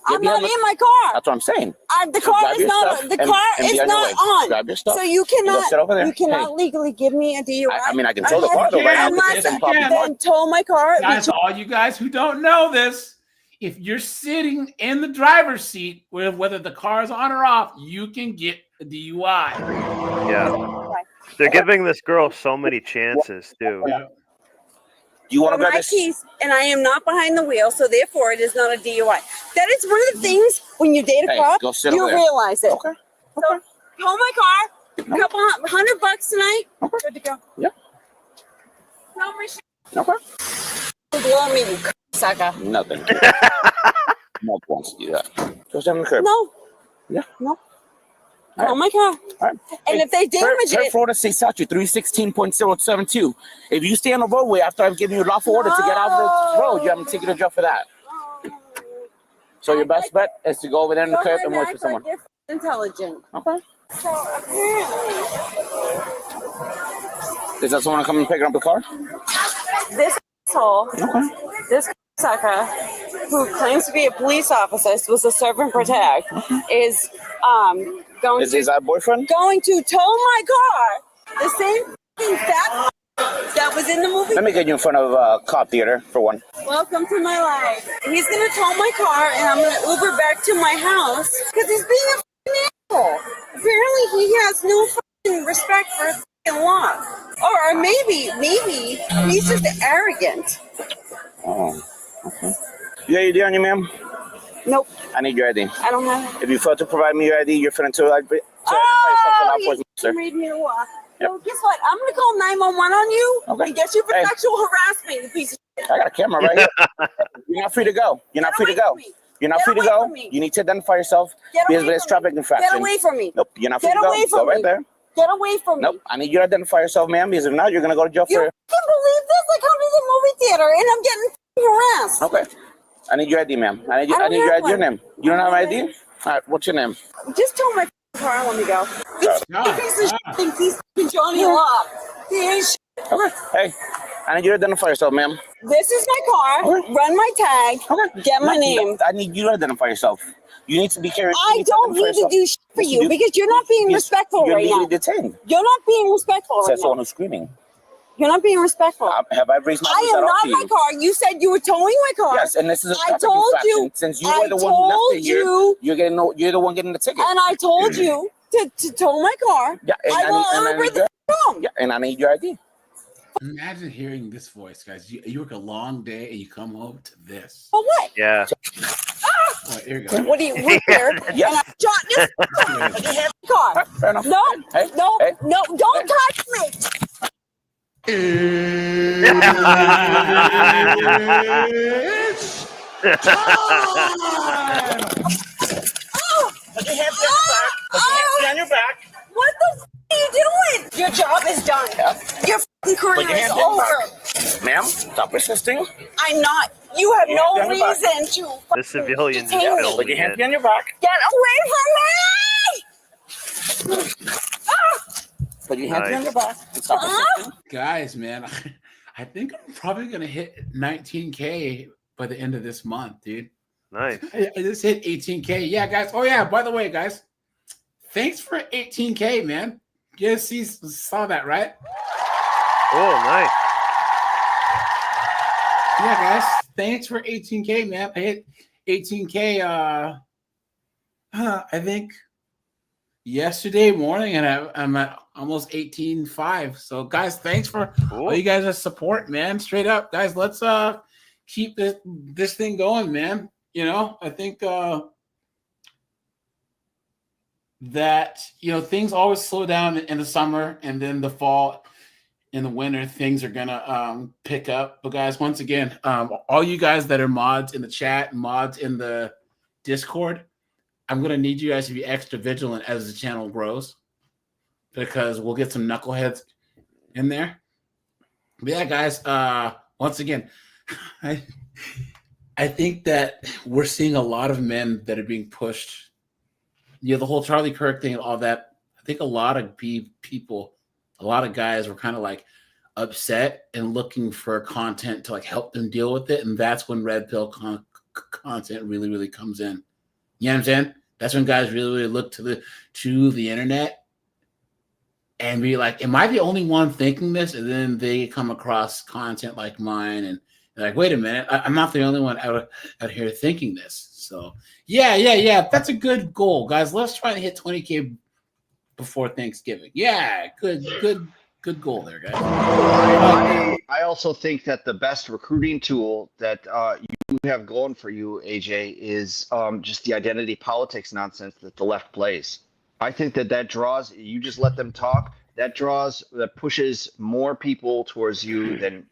Get I'm not behind in my car. That's what I'm saying. The So car grab is your not. stuff The and- car and be is on your not way. on. Grab your stuff. So you and go sit over there. You cannot Hey. legally give me a DUI. I mean, I can tow the car though right now. Yes, you can. Then tow my car. Guys, all you guys who don't know this, if you're sitting in the driver's seat, whether the car is on or off, you can get a DUI. Yeah. They're giving this girl so many chances, too. Yeah. You want to grab my this? keys, and I am not behind the wheel, so therefore it is not a DUI. That is one of the things when you date a Hey, cop, go sit you over there. realize it. Okay. So, tow my car. A couple $100 tonight. Good to go. Yeah. Tow my shit. Okay. What do you want me to sucker? Nothing. No wants to do that. Go sit on the curb. No. Yeah. No. Tow my car. All right. And if they damage it, Florida State Statute 316.072. If you stay on the roadway after I've given you a lawful order to get out of the road, you haven't taken a job for that. So your best bet is to go over there in the curb and wait for someone. they're intelligent. Okay. So apparently, Is that someone coming and picking up the car? this asshole, this sucker, who claims to be a police officer, is supposed to serve and protect, is going Is that boyfriend? going to tow my car. The same fucking fat that was in the movie. Let me get you in front of cop theater for one. Welcome to my life. He's gonna tow my car, and I'm gonna Uber back to my house because he's being a fucking asshole. Apparently, he has no fucking respect for a fucking law, or maybe he's just arrogant. Oh, okay. You got your ID on you, ma'am? Nope. I need your ID. I don't have it. If you fail to provide me your ID, you're finna to identify yourself for law Oh, enforcement, you sir. can read me the law. Well, guess what? I'm gonna call 911 on you and get you for Hey. sexual harassment, you piece of shit. I got a camera right here. You're not free to go. You're not free to go. You're not free to go. You need to identify yourself Get because away it's from me. traffic infraction. Get away from me. Nope, you're not free Get to go. away from Go right me. there. Get away from me. Nope, I need you to identify yourself, ma'am, because if not, you're gonna go to jail You for. can believe this? I come to the movie theater and I'm getting harassed. Okay, I need your ID, ma'am. I need I don't your have ID. Your one. name. You don't have ID? All right, what's your name? Just tow my car and let me go. This piece of shit thinks he's fucking Johnny Law. He ain't shit. Okay, hey, I need you to identify yourself, ma'am. This is my car. Run my tag. Get my name. I need you to identify yourself. You need to be careful. I don't need to do shit for you because you're not being respectful You're right now. legally detained. You're not being respectful right Says now. someone who's screaming. You're not being respectful. Have I raised my I voice am at all not to in my you? car. You said you were towing my car. Yes, and this is a I traffic told infraction. you. Since you I were the one who left told it here, you. you're the one getting the ticket. And I told you to tow my car. Yeah, and I will Uber the home. Yeah, and I need your ID. Imagine hearing this voice, guys. You work a long day and you come home to this. For what? Yeah. Oh, here we go. What do you root there? Yeah. And I shot this car. Fair enough. No, Hey, no, hey. no, don't touch me. It's time! Put your hands on your back. What the f are you doing? Your job is done. Your f***ing career Put your is hands on your over. Ma'am, stop resisting. I'm not. You have Put your no hands on your back. reason to The civilians detain are me. Put your filming hands it. behind your back. Get away from me! Put your hands Nice. behind your back. And stop resisting. Guys, man, I think I'm probably gonna hit 19K by the end of this month, dude. Nice. I just hit 18K. Yeah, guys. Oh yeah, by the way, guys, thanks for 18K, man. You guys saw that, right? Oh, nice. Yeah, guys. Thanks for 18K, man. I hit 18K. I think yesterday morning, and I'm at almost 18.5. So, guys, thanks for all you guys' support, man. Straight up, guys. Let's keep this thing going, man. You know, I think that things always slow down in the summer, and then the fall. In the winter, things are gonna pick up. But guys, once again, all you guys that are mods in the chat, mods in the Discord, I'm gonna need you guys to be extra vigilant as the channel grows, because we'll get some knuckleheads in there. But yeah, guys, once again, I think that we're seeing a lot of men that are being pushed. The whole Charlie Kirk thing and all that. I think a lot of people. A lot of guys were kind of like upset and looking for content to like help them deal with it. And that's when red pill content really, really comes in. You know what I'm saying? That's when guys really look to the internet and be like, am I the only one thinking this? And then they come across content like mine and they're like, wait a minute, I'm not the only one out here thinking this. So yeah. That's a good goal, guys. Let's try to hit 20K before Thanksgiving. Yeah, good goal there, guys. I also think that the best recruiting tool that you have going for you, AJ, is just the identity politics nonsense that the left plays. I think that draws, you just let them talk, that pushes more people towards you than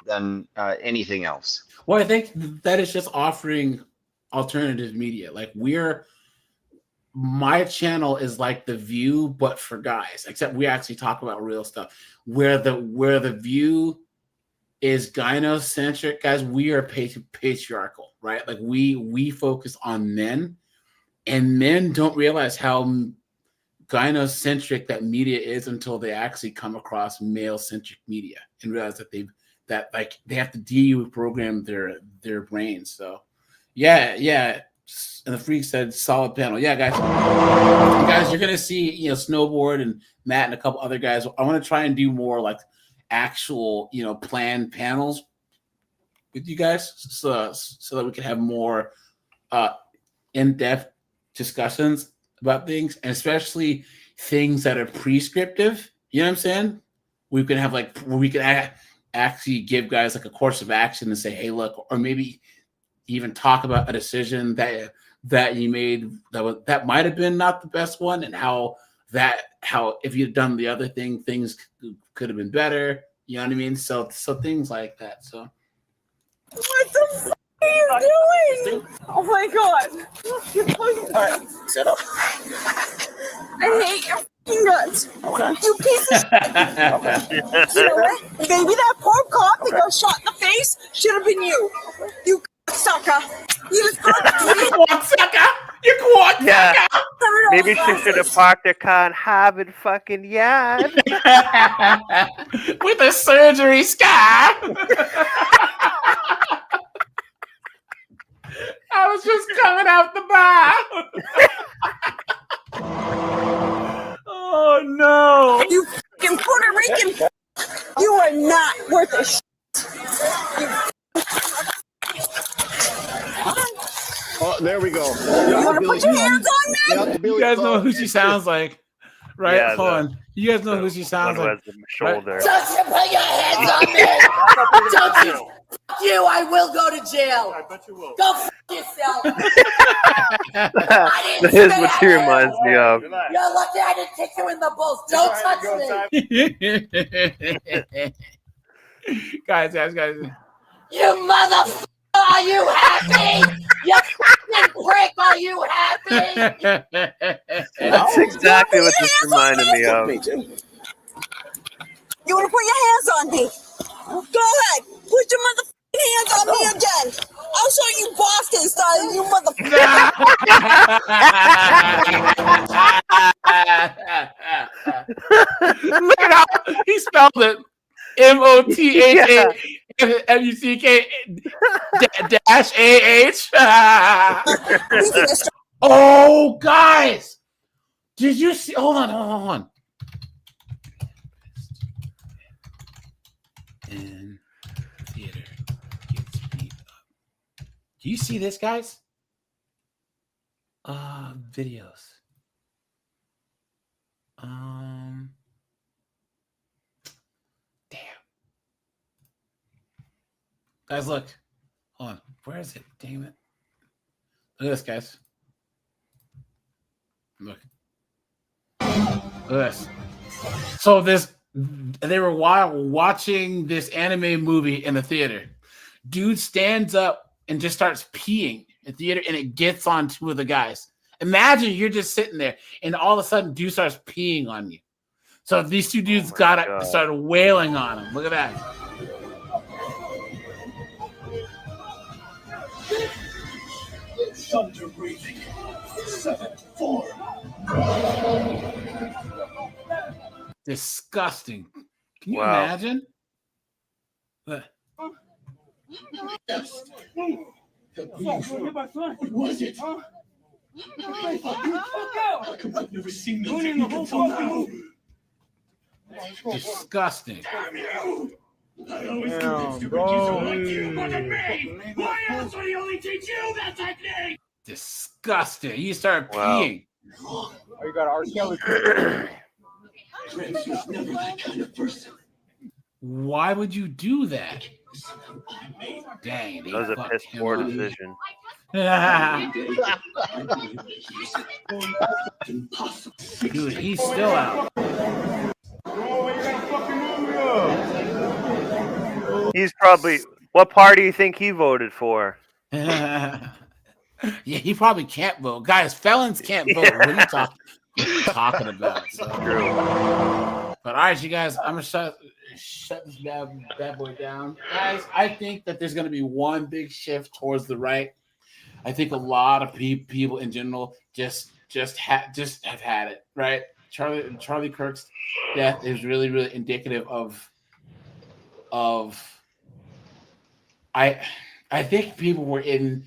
anything else. Well, I think that is just offering alternative media. Like my channel is like The View, but for guys, except we actually talk about real stuff. Where the View is gynocentric, guys, we are patriarchal, right? Like we focus on men, and men don't realize how gynocentric that media is until they actually come across male-centric media and realize that they have to deprogram their brains. So yeah. And the Freak said solid panel. Yeah, guys, you're gonna see Snowboard and Matt and a couple other guys. I want to try and do more like actual planned panels with you guys, so that we can have more in-depth discussions about things, and especially things that are prescriptive. You know what I'm saying? We can have we can actually give guys like a course of action and say, hey, look, or maybe even talk about a decision that you made that might have been not the best one, and how if you'd done the other thing, things could have been better. You know what I mean? So things like that. So What the f are you doing? Oh my god. All right, sit up. I hate your f***ing guts. Okay. You piece of shit. Okay. You know what? Maybe that poor cop that got shot in the face should have been you. You sucker. You sucker. You quad Yeah. sucker. Maybe she should have parked her car in Harvard fucking yard. With a surgery scar. I was just coming out the bar. Oh no. You fucking Puerto Rican. You are not worth a shit. Oh, there we go. You want to put your hands on me? You guys know who she sounds like, right? Yeah, Hold on. You guys know who she sounds one who like. has the shoulder. Right? Don't you put your hands on me! Don't you? F you! I will go to jail. I bet you will. Go f yourself. That is what she reminds me of. You're lucky I didn't kick you in the balls. Don't touch me. guys. You motherfucker! Are you happy? You fucking prick! Are you happy? That's exactly what this reminded me of. You want to put your hands on me? Go ahead. Put your motherfucking hands on me again. I'll show you Boston style, you motherfucker. Look at how he spelled it. MOTHAMUCK -AH. Oh, guys, did you see? Hold on. In theater gets beat up. Do you see this, guys? Videos. Guys, look. Hold on. Where is it? Damn it. Look at this, guys. Look. Look at this. So they were watching this anime movie in the theater. Dude stands up and just starts peeing in the theater, and it gets on two of the guys. Imagine you're just sitting there, and all of a sudden, dude starts peeing on you. So these two dudes started wailing on him. Look at that. Thunder breathing. 7-4. Disgusting. Can you Wow. imagine? What was it? I've never seen the in the whole fucking movie. Disgusting. I always do that stupid so like you, but me. Why else would he only teach you that technique? Disgusting. You start Wow. peeing. Oh, you got R. Kelly. Prince was never that kind of person. Why would you do that? Dang, they That was a fucked piss him poor up. decision. Dude, he's still out. He's probably. What party do you think he voted for? Yeah, he probably can't vote. Guys, felons can't vote. What are you talking about? So. But all right, you guys, I'm gonna shut this bad boy down. Guys, I think that there's gonna be one big shift towards the right. I think a lot of people in general just have had it, right? Charlie Kirk's death is really, really indicative of I think people were in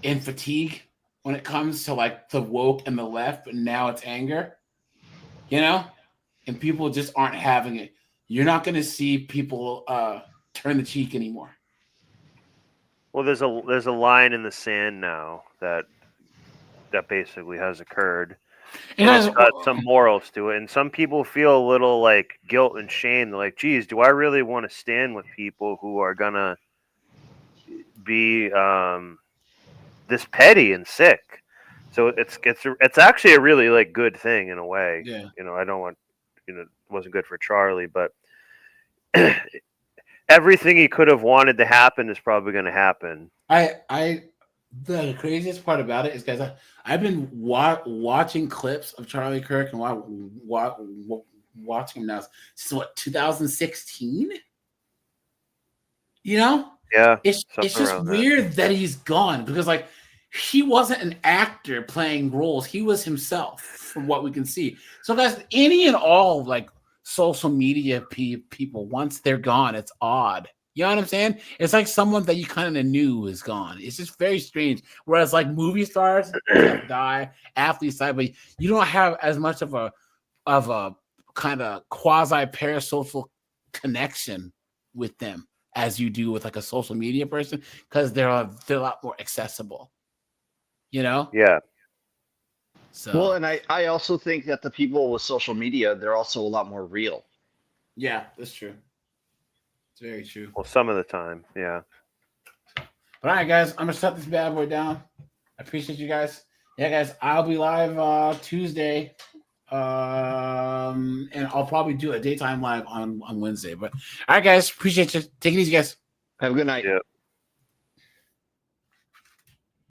fatigue when it comes to like the woke and the left, but now it's anger, and people just aren't having it. You're not going to see people turn the cheek anymore. Well, there's a line in the sand now that basically has occurred. And it's got some morals to it, and some people feel a little like guilt and shame. They're like, "Geez, do I really want to stand with people who are gonna be this petty and sick?" So it's actually a really like good thing in a way. Yeah. I don't want it wasn't good for Charlie, but everything he could have wanted to happen is probably going to happen. The craziest part about it is, guys, I've been watching clips of Charlie Kirk and watching him now since 2016. Yeah, it's just weird that he's gone, because like he wasn't an actor playing roles; he was himself, from what we can see. So, guys, any and all like social media people, once they're gone, it's odd. You know what I'm saying? It's like someone that you kind of knew is gone. It's just very strange. Whereas like movie stars die, athletes die, but you don't have as much of a kind of quasi parasocial connection with them as you do with like a social media person, because they're a lot more accessible. Yeah. So. Well, and I also think that the people with social media, they're also a lot more real. Yeah, that's true. It's very true. Well, some of the time, yeah. But all right, guys, I'm gonna shut this bad boy down. I appreciate you guys. Yeah, guys, I'll be live Tuesday, and I'll probably do a daytime live on Wednesday. But all right, guys, appreciate you. Take it easy, guys. Have a good night. Yeah.